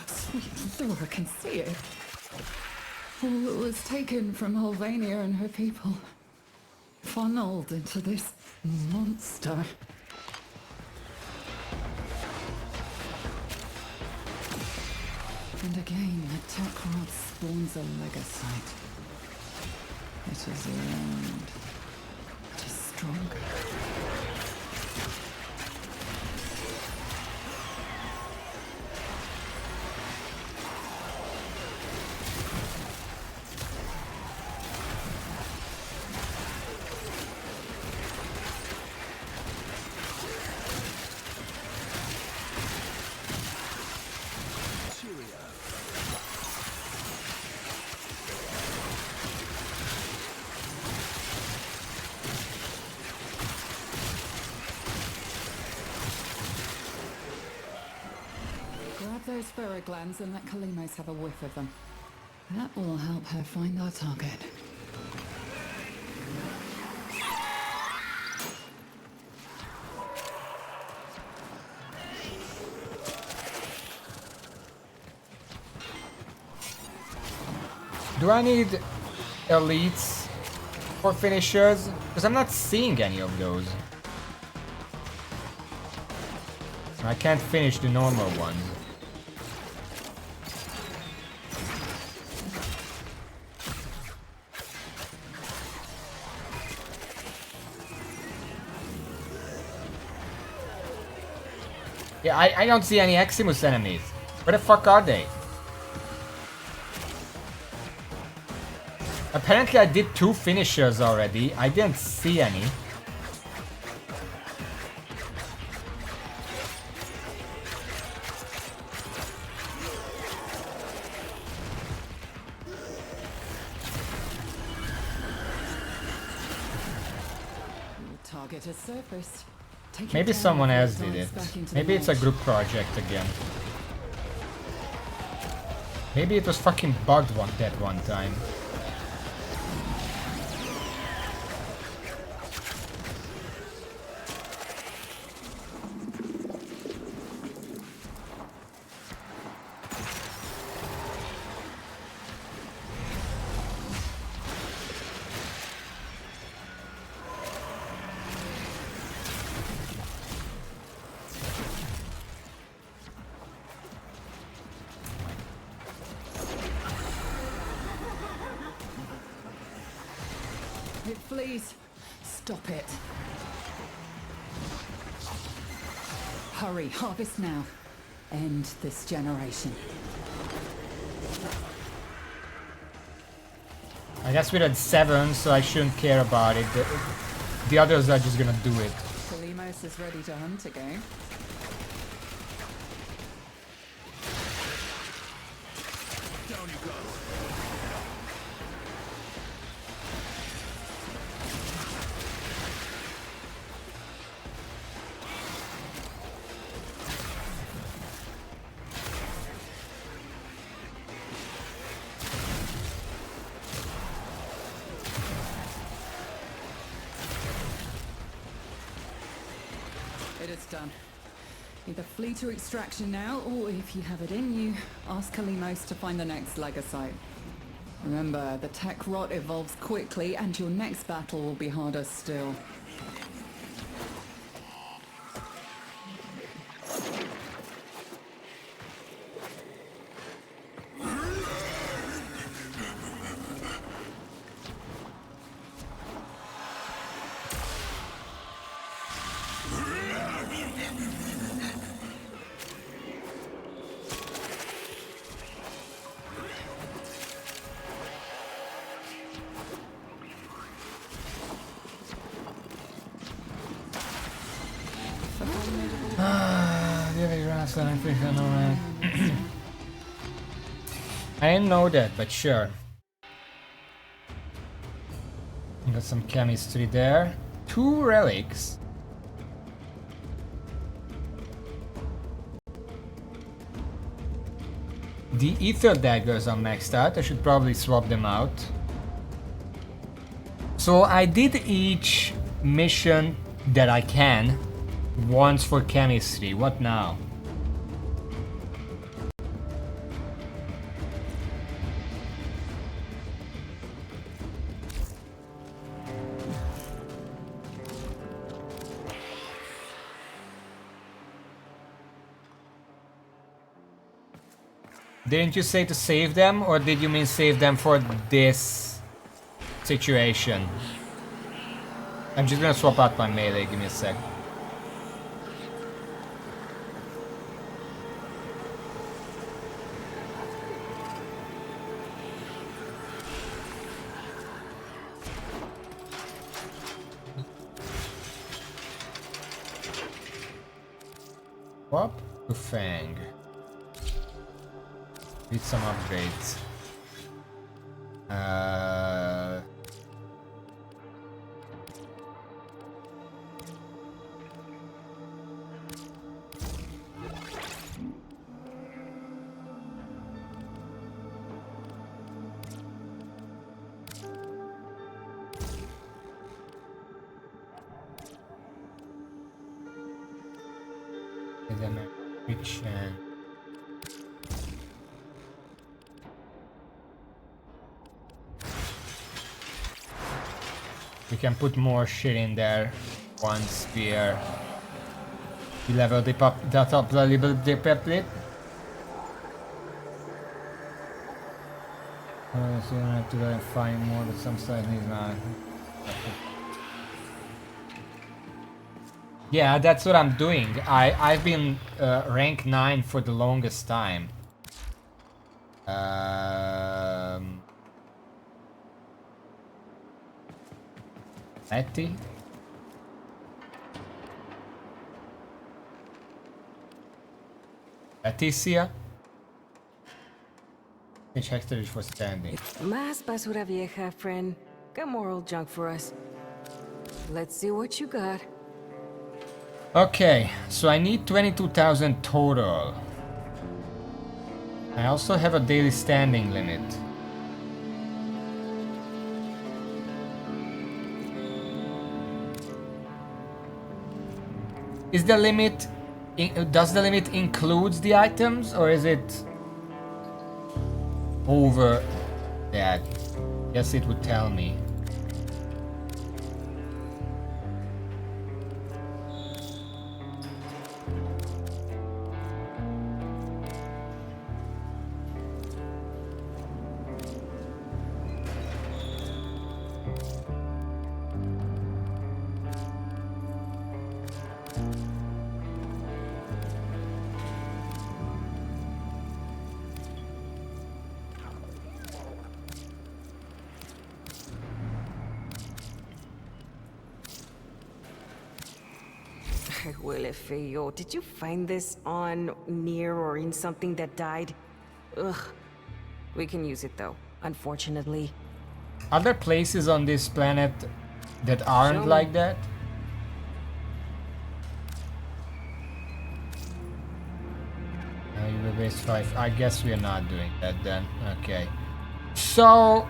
Speaker 15: Sweet Laura can see it. All that was taken from Holvania and her people. Funneled into this monster. And again, the tech rod spawns a Legosite. It is learned. It is stronger. Those ferroglands and let Kalimos have a whiff of them. That will help her find our target.
Speaker 1: Do I need elites for finishers? Because I'm not seeing any of those. I can't finish the normal ones. Yeah, I don't see any Eximus enemies. Where the fuck are they? Apparently I did 2 finishers already. I didn't see any.
Speaker 15: Target has surfaced.
Speaker 1: Maybe someone else did it. Maybe it's a group project again. Maybe it was fucking bugged that one time.
Speaker 15: It flees. Stop it. Hurry, harvest now. End this generation.
Speaker 1: I guess we're at 7, so I shouldn't care about it. The others are just gonna do it.
Speaker 15: Kalimos is ready to hunt again.
Speaker 19: Down you go.
Speaker 15: It is done. Either flee to extraction now, or if you have it in you, ask Kalimos to find the next Legosite. Remember, the tech rot evolves quickly, and your next battle will be harder still.
Speaker 1: I didn't know that, but sure. Got some chemistry there. 2 relics. The ether daggers are maxed out. I should probably swap them out. So I did each mission that I can once for chemistry. What now? Didn't you say to save them, or did you mean save them for this situation? I'm just gonna swap out my melee, give me a sec. Swap to Fang. Need some upgrades. We can put more shit in there. 1 spear. We level that up a little bit. So you don't have to go and find more, but some size needs not. Yeah, that's what I'm doing. I've been rank 9 for the longest time. Letty? Leticia? Which hectare is for standing?
Speaker 8: Más basura vieja, friend. Got more old junk for us. Let's see what you got.
Speaker 1: Okay, so I need 22,000 total. I also have a daily standing limit. Is the limit... does the limit includes the items, or is it over that? Guess it would tell me.
Speaker 8: Huele feo. Did you find this on, near, or in something that died? Ugh. We can use it though, unfortunately.
Speaker 1: Are there places on this planet that aren't like that? You will waste 5. I guess we are not doing that then. Okay. So...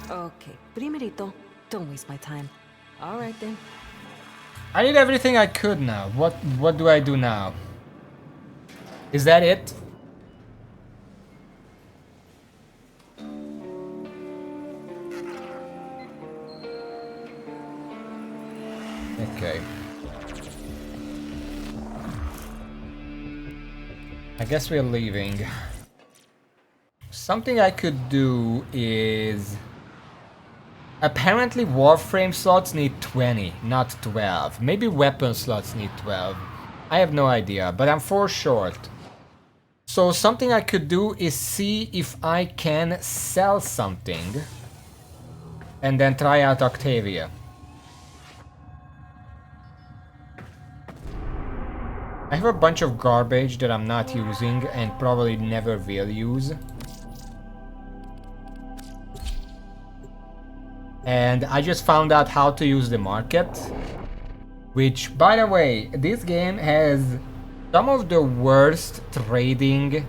Speaker 8: Okay, primerito. Don't waste my time. Alright then.
Speaker 1: I did everything I could now. What do I do now? Is that it? Okay. I guess we're leaving. Something I could do is... Apparently Warframe slots need 20, not 12. Maybe weapon slots need 12. I have no idea, but I'm 4 short. So something I could do is see if I can sell something. And then try out Octavia. I have a bunch of garbage that I'm not using and probably never will use. And I just found out how to use the market. Which, by the way, this game has some of the worst trading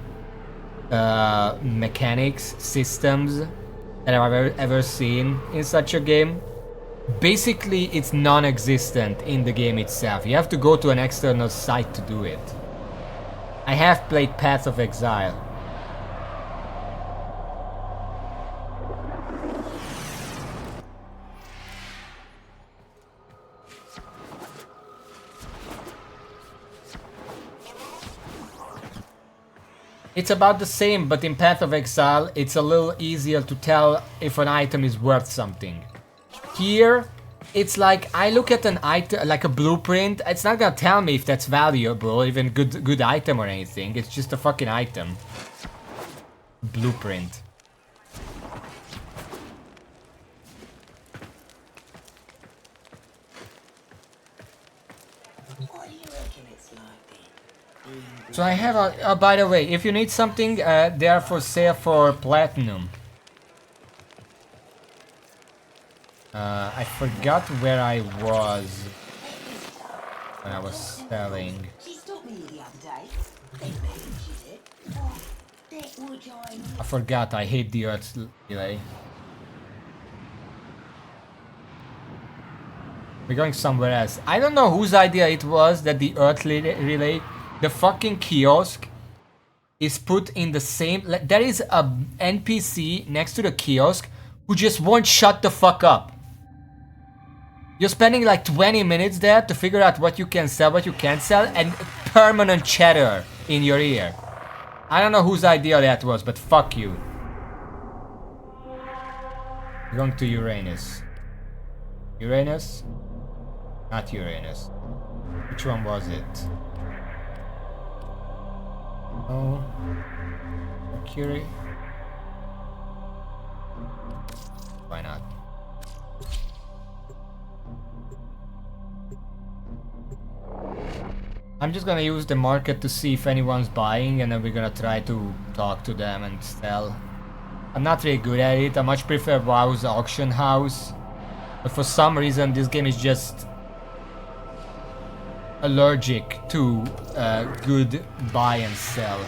Speaker 1: mechanics, systems that I've ever seen in such a game. Basically, it's non-existent in the game itself. You have to go to an external site to do it. I have played Path of Exile. It's about the same, but in Path of Exile, it's a little easier to tell if an item is worth something. Here, it's like I look at an item, like a blueprint, it's not gonna tell me if that's valuable, even good item or anything. It's just a fucking item. Blueprint. So I have a, by the way, if you need something, they are for sale for platinum. I forgot where I was when I was selling. I forgot, I hate the earth relay. We're going somewhere else. I don't know whose idea it was that the earth relay, the fucking kiosk is put in the same... There is a NPC next to the kiosk who just won't shut the fuck up. You're spending like 20 minutes there to figure out what you can sell, what you can't sell, and permanent chatter in your ear. I don't know whose idea that was, but fuck you. We're going to Uranus. Uranus? Not Uranus. Which one was it? Oh. Mercury? Why not? I'm just gonna use the market to see if anyone's buying, and then we're gonna try to talk to them and sell. I'm not really good at it. I much prefer WoW's auction house, but for some reason this game is just allergic to good buy and sell.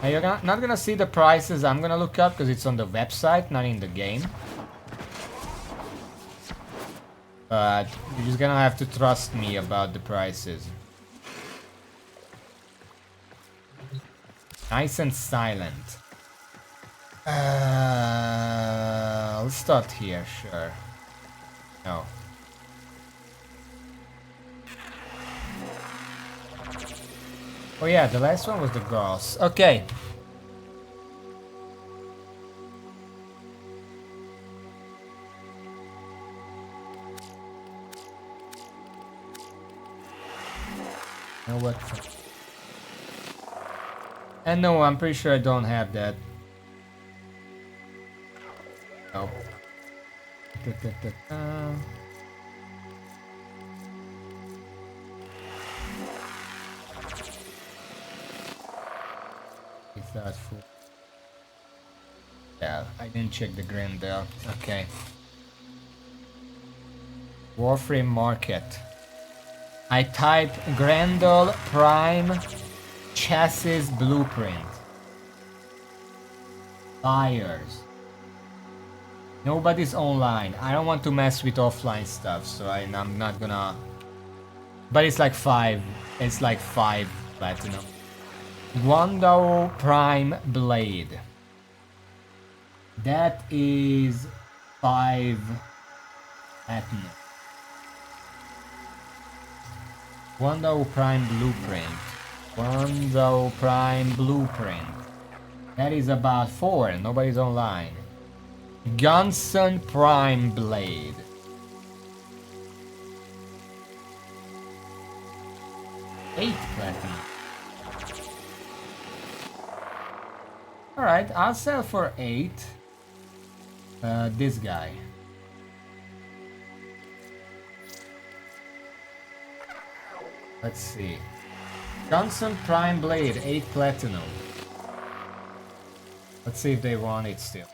Speaker 1: Now you're not gonna see the prices I'm gonna look up because it's on the website, not in the game. But you're just gonna have to trust me about the prices. Nice and silent. Let's start here, sure. No. Oh yeah, the last one was the girls. Okay. Know what? And no, I'm pretty sure I don't have that. No. Is that full? Yeah, I didn't check the Grendel. Okay. Warframe market. I type Grendel Prime Chassis Blueprint. Buyers. Nobody's online. I don't want to mess with offline stuff, so I'm not gonna... But it's like 5. It's like 5 platinum. Wando Prime Blade. That is 5 platinum. Wando Prime Blueprint. Wando Prime Blueprint. That is about 4. Nobody's online. Gunson Prime Blade. 8 platinum. Alright, I'll sell for 8. This guy. Let's see. Johnson Prime Blade, 8 platinum. Let's see if they want it still.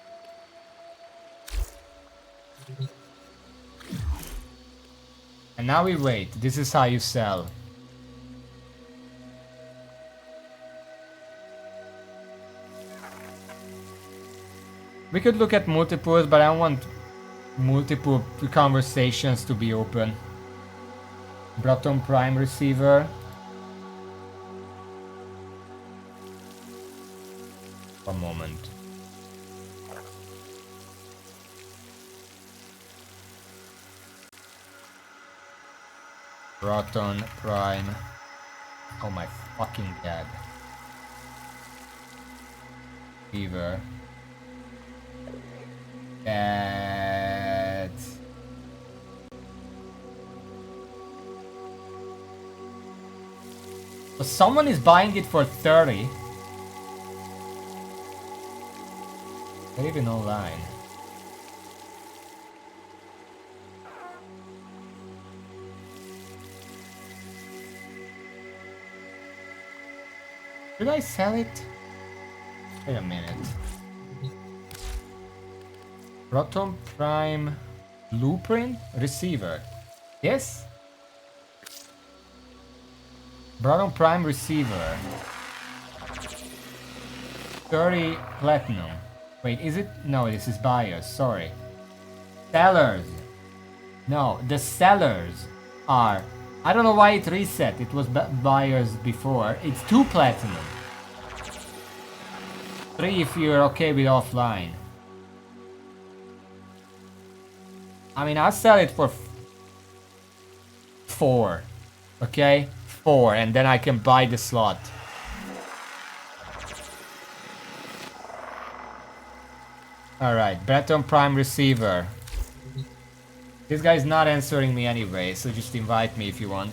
Speaker 1: And now we wait. This is how you sell. We could look at multiples, but I don't want multiple conversations to be open. Broughton Prime Receiver. One moment. Broughton Prime. Oh my fucking god. Fever. That. So someone is buying it for 30. They're even online. Should I sell it? Wait a minute. Proton Prime Blueprint Receiver. Yes? Proton Prime Receiver. 30 platinum. Wait, is it? No, this is buyers, sorry. Sellers. No, the sellers are... I don't know why it reset. It was buyers before. It's 2 platinum. 3 if you're okay with offline. I mean, I'll sell it for 4. Okay? 4, and then I can buy the slot. Alright, Breton Prime Receiver. This guy's not answering me anyway, so just invite me if you want.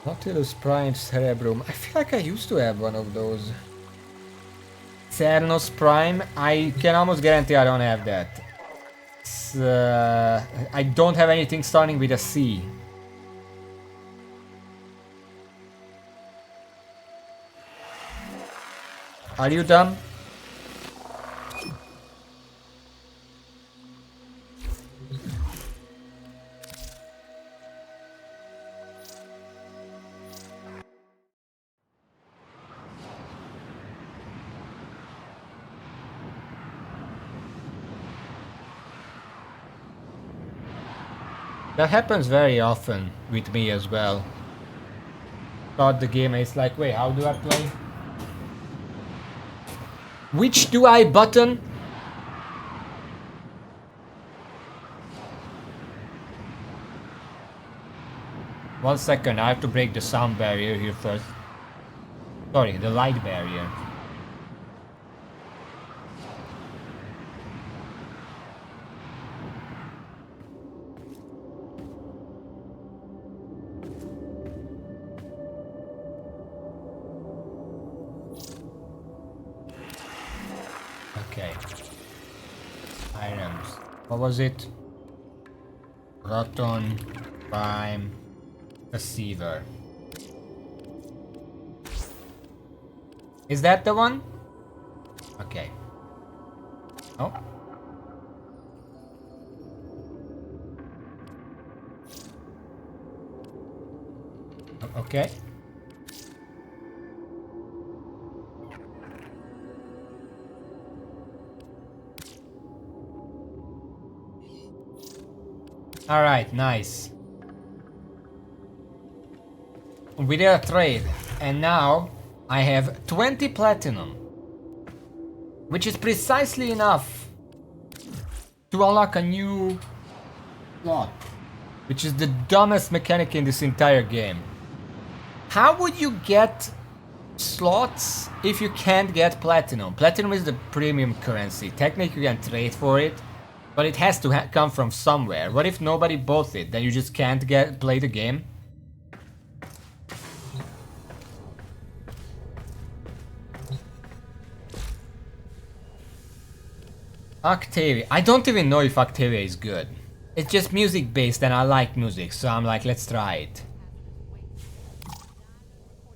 Speaker 1: Nautilus Prime Cerebrum. I feel like I used to have one of those. Cernos Prime. I can almost guarantee I don't have that. I don't have anything starting with a C. Are you dumb? That happens very often with me as well. Start the game and it's like, wait, how do I play? Which do I button? One second, I have to break the sound barrier here first. Sorry, the light barrier. Okay. Items. What was it? Proton Prime Receiver. Is that the one? Okay. Oh. Okay. Alright, nice. We did a trade, and now I have 20 platinum, which is precisely enough to unlock a new slot, which is the dumbest mechanic in this entire game. How would you get slots if you can't get platinum? Platinum is the premium currency. Technically you can trade for it, but it has to come from somewhere. What if nobody bought it? Then you just can't play the game? Octavia. I don't even know if Octavia is good. It's just music based and I like music, so I'm like, let's try it.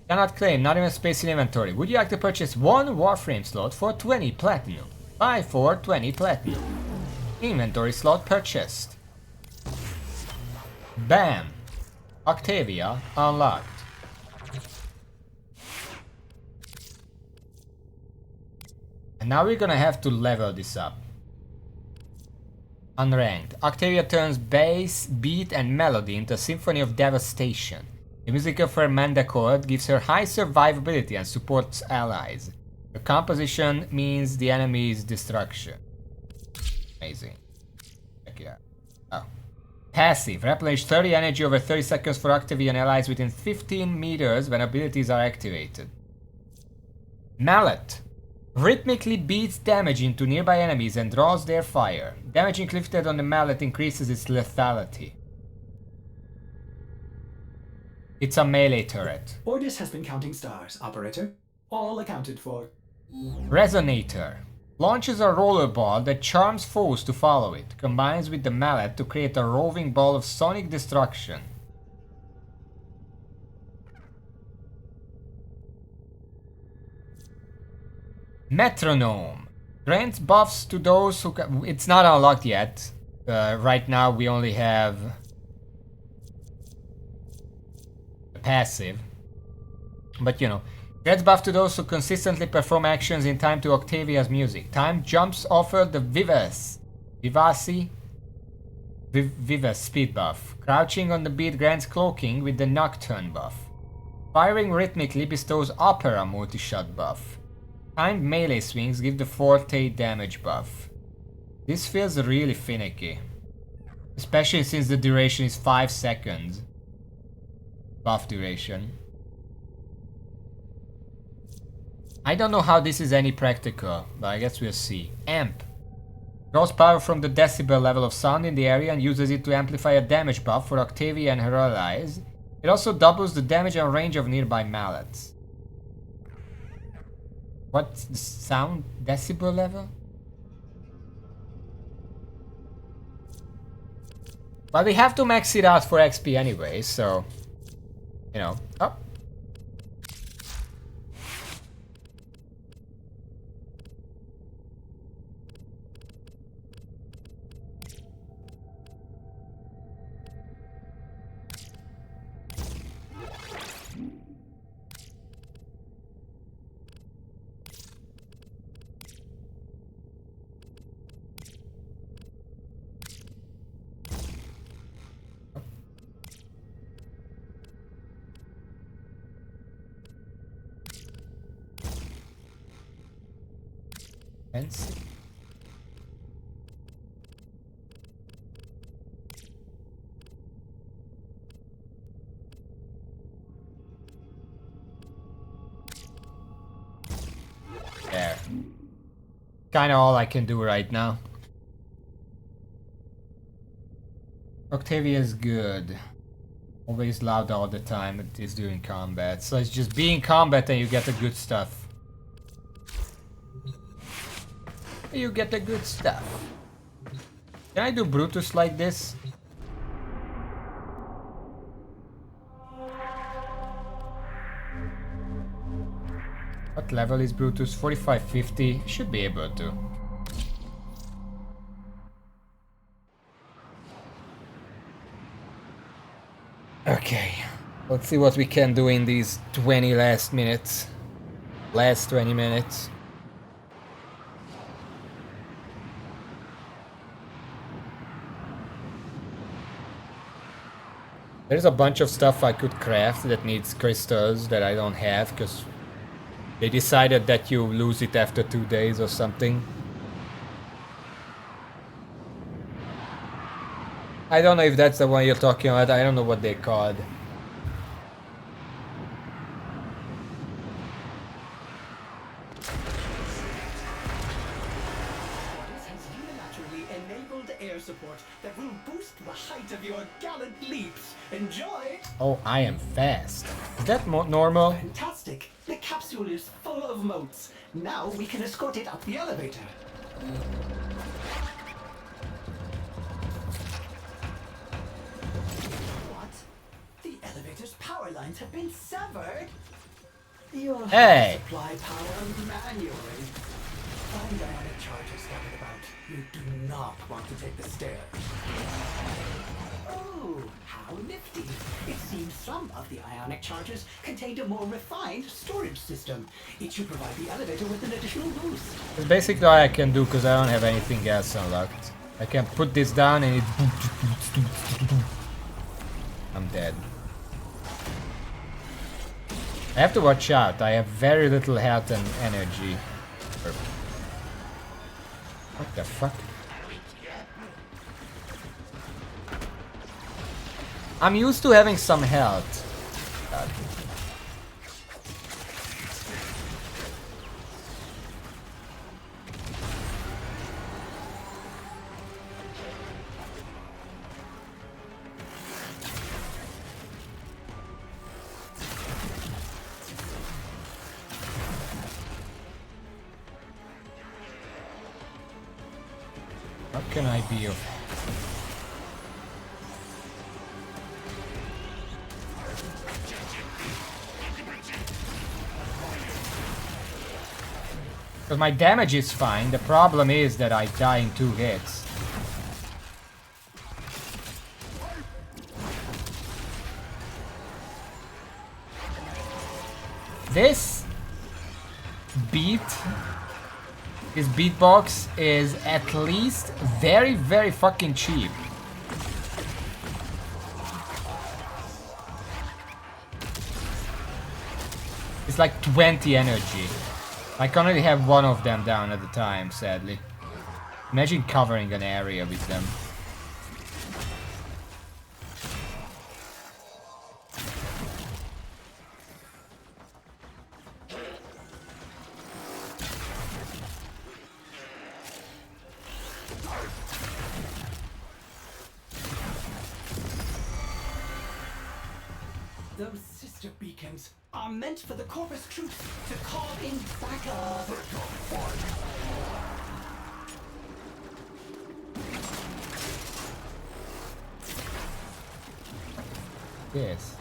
Speaker 1: Cannot claim, not even space in inventory. Would you like to purchase one Warframe slot for 20 platinum? Buy for 20 platinum. Inventory slot purchased. Bam! Octavia unlocked. And now we're gonna have to level this up. Unranked. Octavia turns bass, beat and melody into a symphony of devastation. The music of her mandachord gives her high survivability and supports allies. Her composition means the enemy's destruction. Amazing. Check it out. Oh. Passive. Replenish 30 energy over 30 seconds for Octavian allies within 15 meters when abilities are activated. Mallet. Rhythmically beats damage into nearby enemies and draws their fire. Damage inflicted on the mallet increases its lethality. It's a melee turret.
Speaker 3: Ordis has been counting stars, operator. All accounted for.
Speaker 1: Resonator. Launches a roller ball that charms foes to follow it. Combines with the mallet to create a roving ball of sonic destruction. Metronome. Grants buffs to those who it's not unlocked yet. Right now we only have a passive. But you know, grants buff to those who consistently perform actions in time to Octavia's music. Time jumps offer the Vivace speed buff. Crouching on the beat grants cloaking with the Nocturne buff. Firing rhythmically bestows Opera multi-shot buff. Timed melee swings give the Forte damage buff. This feels really finicky. Especially since the duration is 5 seconds. Buff duration. I don't know how this is any practical, but I guess we'll see. Amp. Draws power from the decibel level of sound in the area and uses it to amplify a damage buff for Octavia and her allies. It also doubles the damage and range of nearby mallets. What's the sound decibel level? But we have to max it out for XP anyway, so you know. Oh. There. Kinda all I can do right now. Octavia's good. Always loud all the time, it is during combat. So it's just being combat and you get the good stuff. You get the good stuff. Can I do Brutus like this? What level is Brutus? 4550. Should be able to. Okay. Let's see what we can do in these 20 last minutes. Last 20 minutes. There's a bunch of stuff I could craft that needs crystals that I don't have because they decided that you lose it after 2 days or something. I don't know if that's the one you're talking about. I don't know what they're called.
Speaker 3: Air support that will boost the height of your gallant leaps. Enjoy!
Speaker 1: Oh, I am fast. Is that normal?
Speaker 3: Fantastic! The capsule is full of motes. Now we can escort it up the elevator. power lines have been severed. You'll
Speaker 1: Hey.
Speaker 3: have to supply power manually. Find ionic charges scattered about. You do not want to take the stairs. Oh, how nifty. It seems some of the ionic charges contained a more refined storage system. It should provide the elevator with an additional boost.
Speaker 1: It's basically all I can do because I don't have anything else unlocked. I can put this down and it... I'm dead. I have to watch out. I have very little health and energy. What the fuck? I'm used to having some health. God. What can I be of? Because my damage is fine, the problem is that I die in 2 hits. This beatbox is at least very, very fucking cheap. It's like 20 energy. I can only have one of them down at a time, sadly. Imagine covering an area with them.
Speaker 3: Those sister beacons are meant for the Corvus troops to call in backup.
Speaker 1: Yes.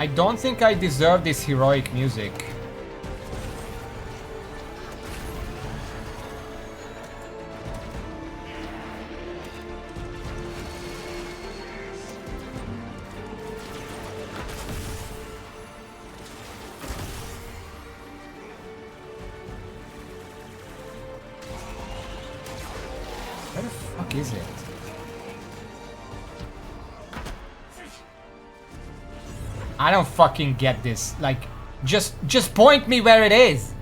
Speaker 1: I don't think I deserve this heroic music. Where the fuck is it? I don't fucking get this. Like, just point me where it is.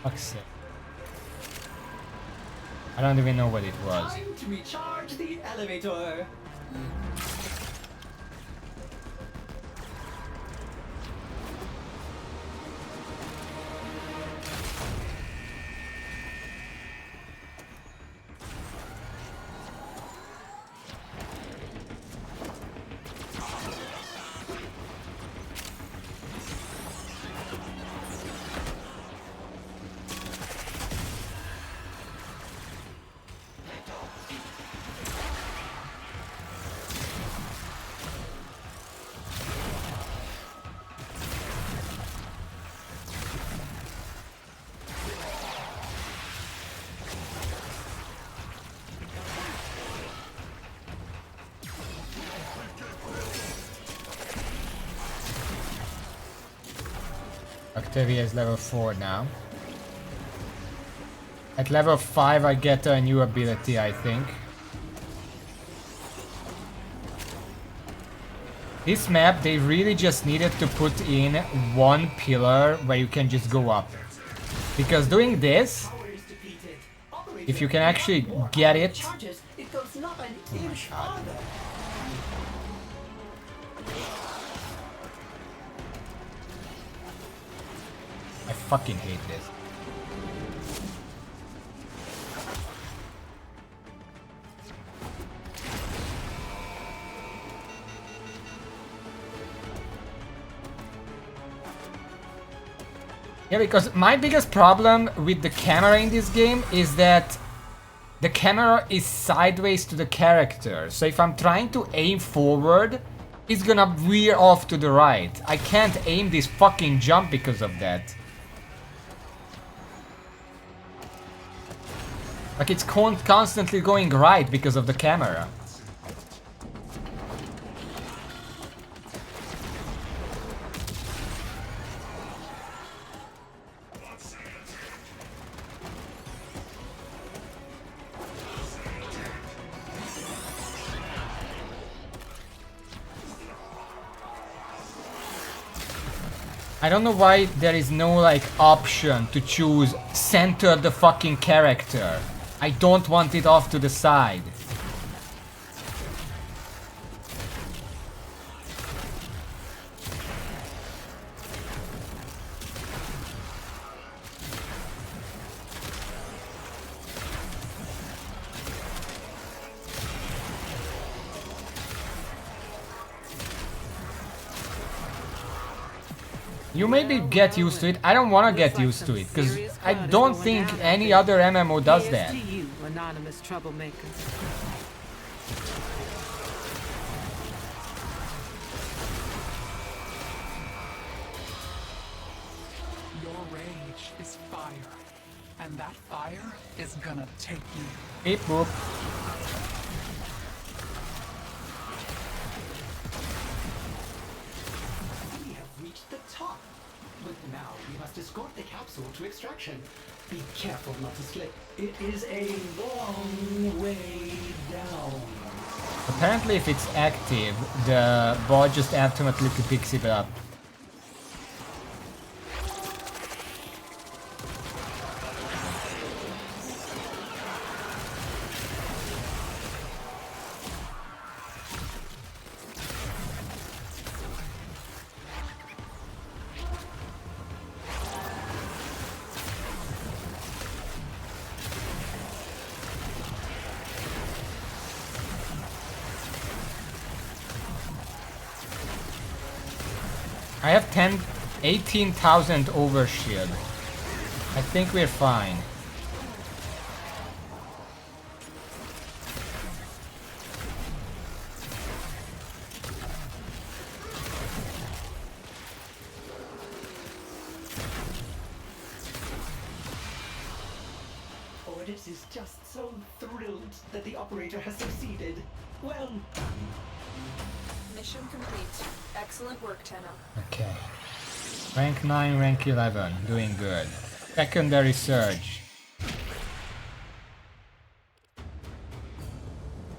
Speaker 1: Fuck's sake. I don't even know what it was.
Speaker 3: Time to recharge the elevator.
Speaker 1: Octavia is level 4 now. At level 5 I get a new ability, I think. This map, they really just needed to put in one pillar where you can just go up. Because doing this, if you can actually get it... Oh my god. I fucking hate this. Yeah, because my biggest problem with the camera in this game is that the camera is sideways to the character. So if I'm trying to aim forward, it's gonna veer off to the right. I can't aim this fucking jump because of that. Like it's constantly going right because of the camera. I don't know why there is no like option to choose center the fucking character. I don't want it off to the side. You maybe get used to it. I don't want to get used to it because I don't think any other MMO does that.
Speaker 10: Here's to you, anonymous troublemaker.
Speaker 21: Your rage is fire, and that fire is gonna take you.
Speaker 1: Beep boop.
Speaker 3: We have reached the top. But now we must escort the capsule to extraction. Be careful not to slip. It is a long way down.
Speaker 1: Apparently if it's active, the bot just automatically picks it up. I have 18,000 overshield. I think we're fine.
Speaker 3: Ordis is just so thrilled that the operator has succeeded. Well done.
Speaker 7: Mission complete. Excellent work, Tenno.
Speaker 1: Okay. Rank 9, rank 11. Doing good. Secondary surge.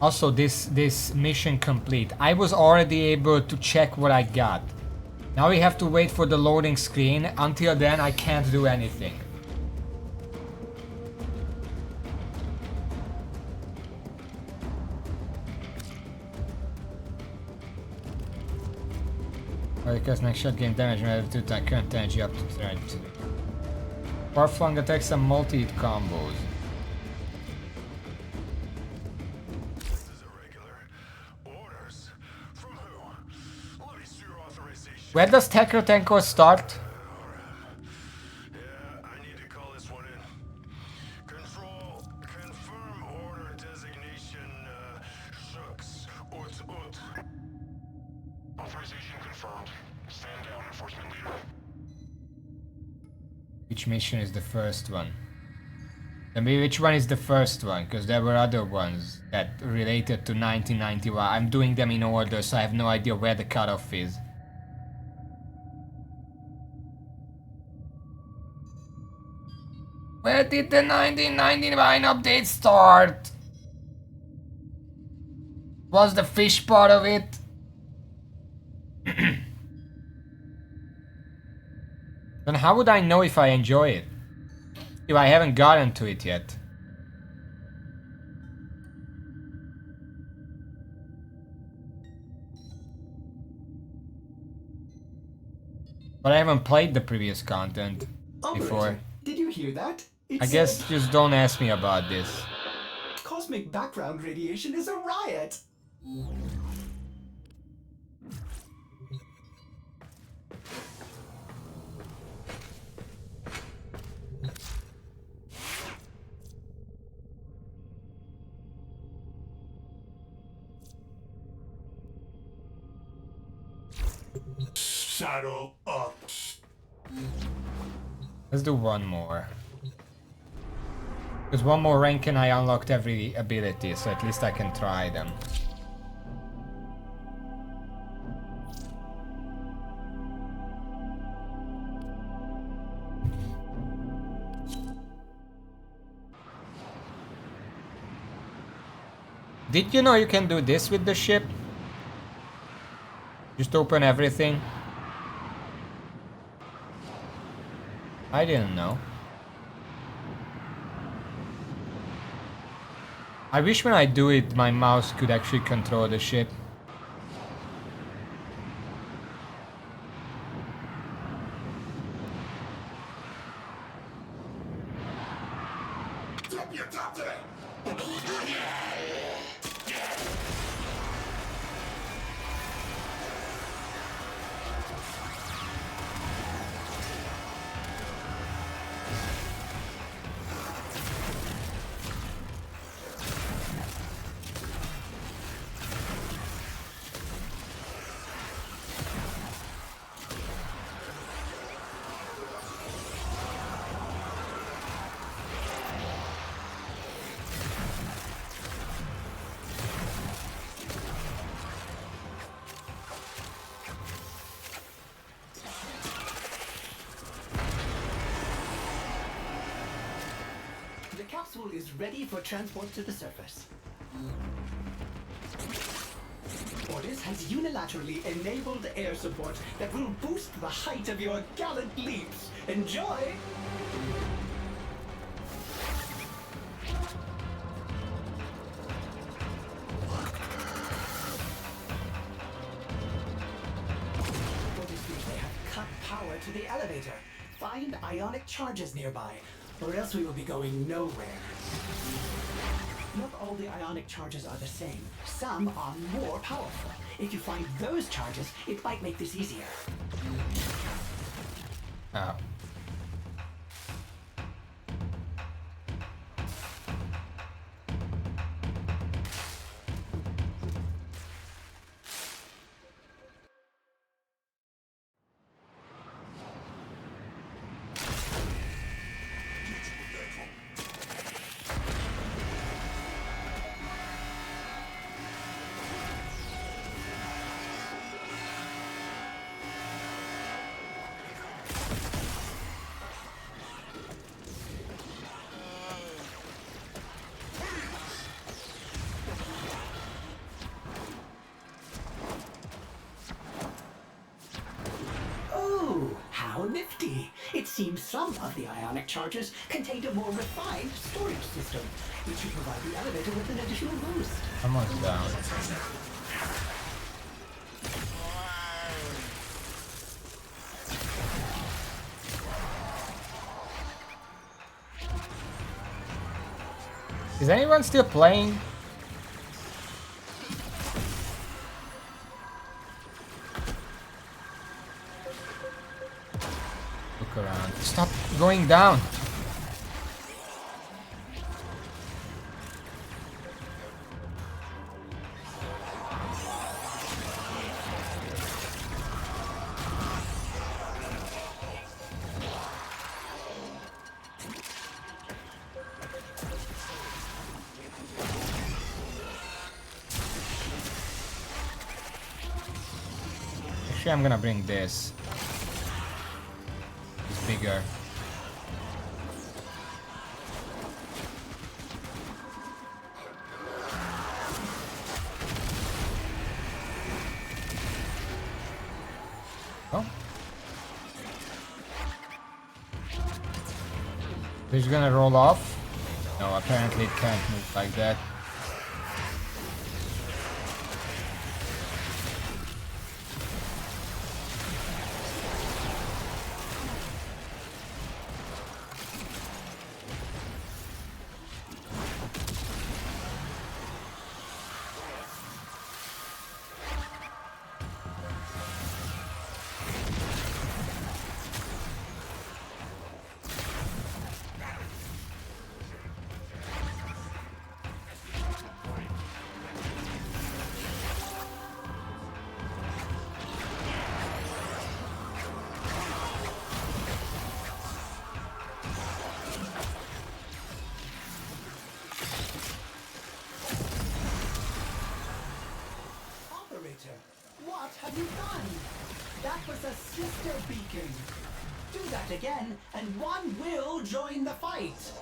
Speaker 1: Also, this mission complete. I was already able to check what I got. Now we have to wait for the loading screen. Until then, I can't do anything. Because next shot gain damage relative to attack current energy up to 30. Far-flung attacks and multi-hit combos. Where does Techro start? Which mission is the first one? I mean, which one is the first one? Because there were other ones that related to 1991. I'm doing them in order, so I have no idea where the cutoff is. Where did the 1999 update start? Was the fish part of it? Then how would I know if I enjoy it? If I haven't gotten to it yet. But I haven't played the previous content before.
Speaker 3: Operator, did you hear that?
Speaker 1: I guess just don't ask me about this.
Speaker 3: Cosmic background radiation is a riot.
Speaker 17: Saddle up.
Speaker 1: Let's do one more. Because one more rank and I unlocked every ability, so at least I can try them. Did you know you can do this with the ship? Just open everything. I didn't know. I wish when I do it, my mouse could actually control the ship.
Speaker 3: The capsule is ready for transport to the surface. Ordis has unilaterally enabled air support that will boost the height of your gallant leaps. Enjoy! Ordis feels they have cut power to the elevator. Find ionic charges nearby, or else we will be going nowhere. Not all the ionic charges are the same. Some are more powerful. If you find those charges, it might make this easier.
Speaker 1: Oh.
Speaker 3: How nifty! It seems some of the ionic charges contained a more refined storage system, which should provide the elevator with an additional boost.
Speaker 1: Almost down. Is anyone still playing? Look around. Stop going down. Actually, I'm gonna bring this. It's bigger. Oh. He's gonna roll off. No, apparently it can't move like that.
Speaker 3: What have you done? That was a sister beacon. Do that again, and one will join the fight.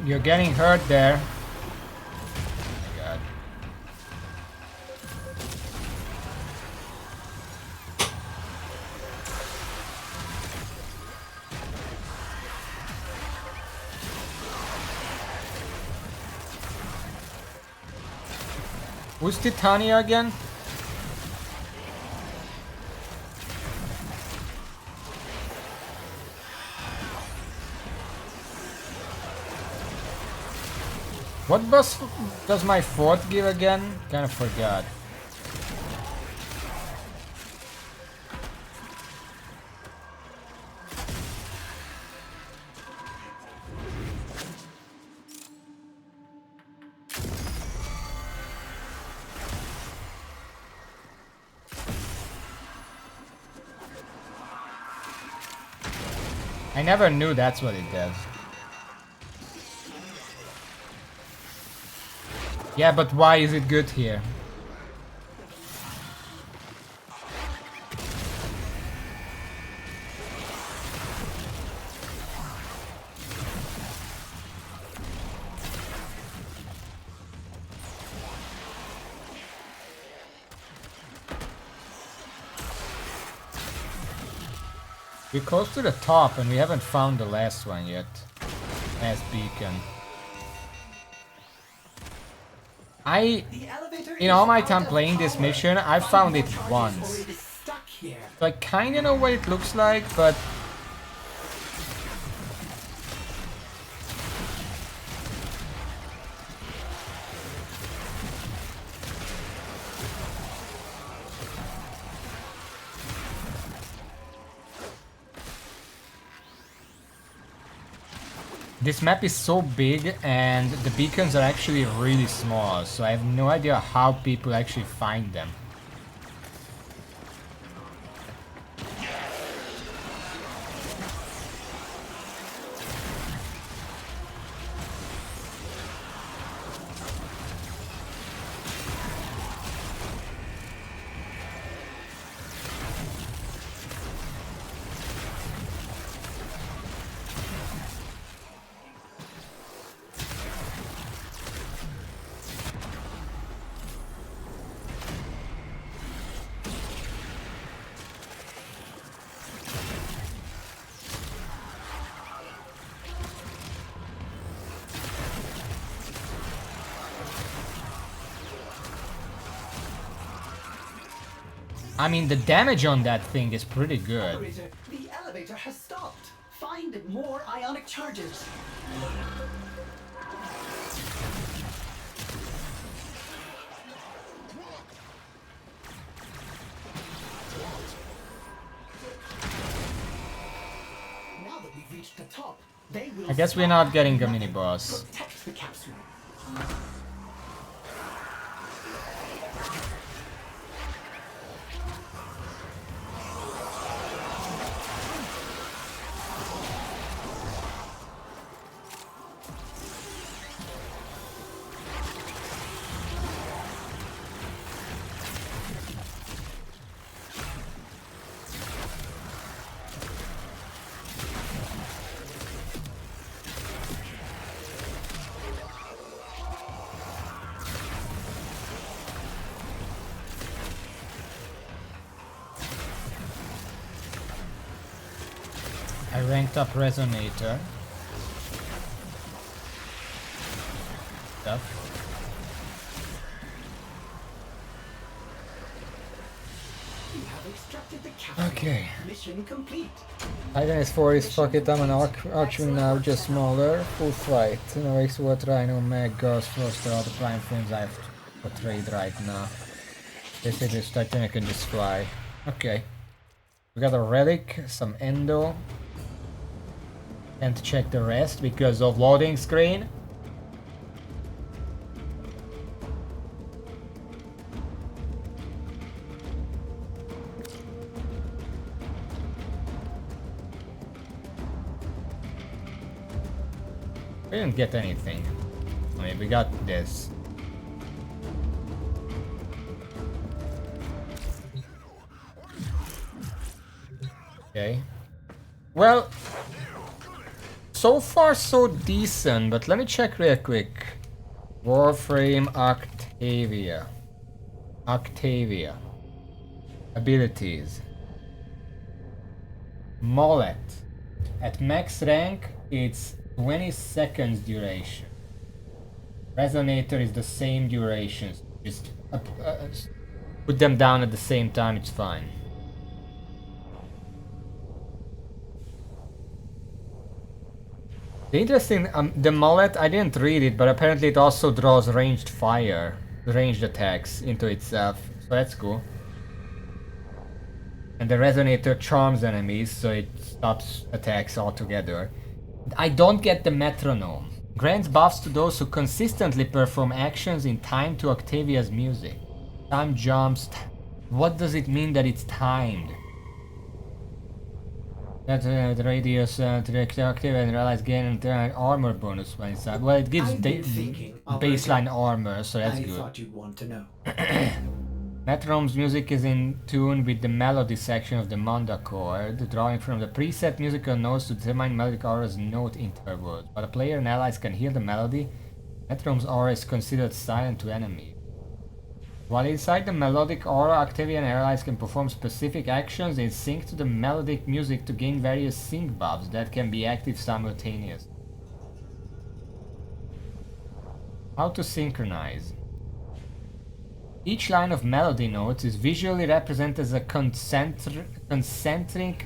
Speaker 1: You're getting hurt there. Oh my god. Who's Titania again? What buff does my fort give again? Kinda forgot. I never knew that's what it does. Yeah, but why is it good here? We're close to the top and we haven't found the last one yet. Last beacon. In all my time playing this mission, I found it once. So I kinda know what it looks like, but... This map is so big and the beacons are actually really small, so I have no idea how people actually find them. I mean, the damage on that thing is pretty good.
Speaker 3: Operator, the elevator has stopped. Find more ionic charges. Now that we've reached the top, they will
Speaker 1: I guess we're not getting a mini boss.
Speaker 3: protect the capsule.
Speaker 1: I ranked up Resonator. Stuff.
Speaker 3: You have extracted the capital.
Speaker 1: Okay.
Speaker 3: Mission complete.
Speaker 1: Titan is 4 is fuck it, I'm an Archwing now, just smaller. Full fight. No X-What Rhino, Meg, Ghost, Froster, all the prime forms I have for trade right now. Basically this Titan can just fly. Okay. We got a relic, some endo. And check the rest because of loading screen. We didn't get anything. I mean, we got this. Okay. Well, so far so decent, but let me check real quick. Warframe Octavia. Octavia. Abilities. Mullet. At max rank, it's 20 seconds duration. Resonator is the same duration. Just put them down at the same time, it's fine. The interesting, the mullet, I didn't read it, but apparently it also draws ranged fire, ranged attacks into itself, so that's cool. And the resonator charms enemies, so it stops attacks altogether. I don't get the metronome. Grants buffs to those who consistently perform actions in time to Octavia's music. Time jumps. What does it mean that it's timed? That the radius to the Octavia and allies gain an armor bonus when inside. Well, it gives baseline armor, so that's good.
Speaker 3: I thought you'd want to know.
Speaker 1: Metronome's music is in tune with the melody section of the Manda chord, drawing from the preset musical notes to determine melodic aura's note intervals. But a player and allies can hear the melody. Metronome's aura is considered silent to enemies. While inside the melodic aura, Octavia and allies can perform specific actions in sync to the melodic music to gain various sync buffs that can be active simultaneously. How to synchronize. Each line of melody notes is visually represented as a concentric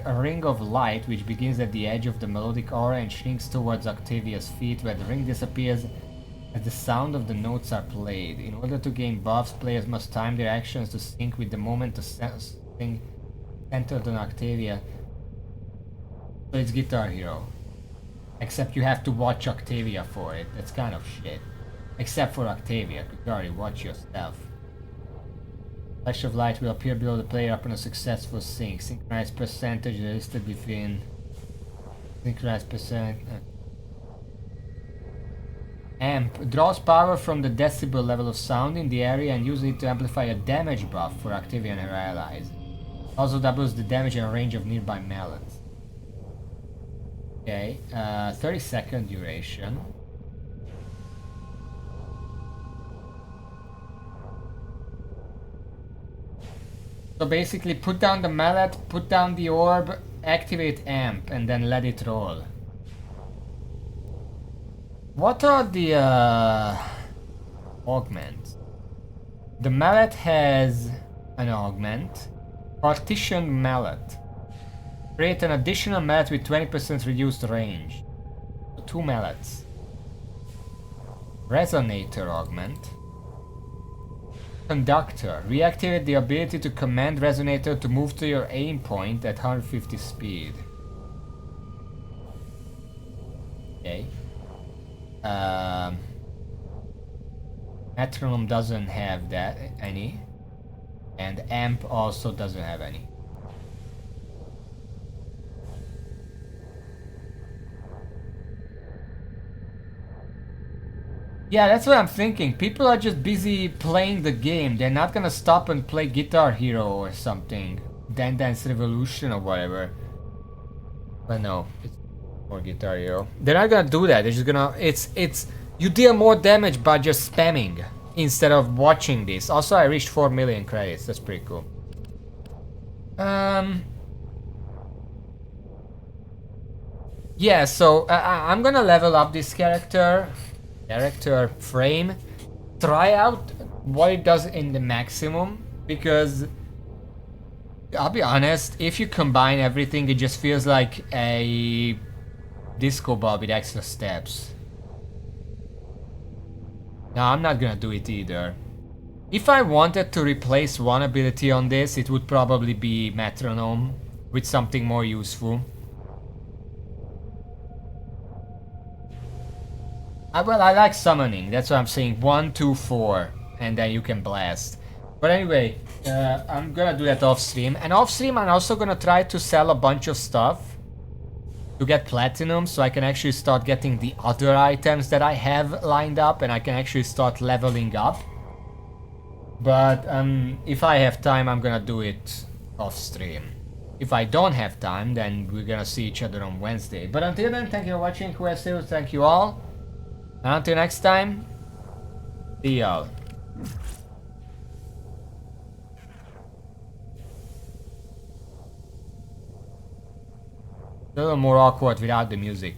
Speaker 1: ring of light which begins at the edge of the melodic aura and shrinks towards Octavia's feet, where the ring disappears as the sound of the notes are played. In order to gain buffs, players must time their actions to sync with the moment the thing centered on Octavia. So it's Guitar Hero. Except you have to watch Octavia for it. That's kind of shit. Except for Octavia, you could already watch yourself. Flash of light will appear below the player upon a successful sync. Synchronized percentage is listed within. Synchronized percent. Amp draws power from the decibel level of sound in the area and uses it to amplify a damage buff for Octavia and her allies. Also doubles the damage and range of nearby mallets. Okay, 30-second duration. So basically put down the mallet, put down the orb, activate amp, and then let it roll. What are the augments? The mallet has an augment. Partitioned mallet. Create an additional mallet with 20% reduced range. So 2 mallets. Resonator augment. Conductor. Reactivate the ability to command Resonator to move to your aim point at 150 speed. Okay. Metronome doesn't have that any. And amp also doesn't have any. Yeah, that's what I'm thinking. People are just busy playing the game. They're not gonna stop and play Guitar Hero or something. Dance Revolution or whatever. But no, it's more Guitar Hero. They're not gonna do that. They're just gonna... It's... You deal more damage by just spamming instead of watching this. Also, I reached 4 million credits. That's pretty cool. Yeah, so I'm gonna level up this character frame, try out what it does in the maximum, because I'll be honest, if you combine everything, it just feels like a disco ball with extra steps. No, I'm not gonna do it either. If I wanted to replace one ability on this, it would probably be Metronome with something more useful. Well, I like summoning, that's what I'm saying. 1, 2, 4, and then you can blast. But anyway, I'm gonna do that off stream. And off stream, I'm also gonna try to sell a bunch of stuff to get platinum, so I can actually start getting the other items that I have lined up, and I can actually start leveling up. But if I have time, I'm gonna do it off stream. If I don't have time, then we're gonna see each other on Wednesday. But until then, thank you for watching. Thank you all. And until next time, see y'all. A little more awkward without the music.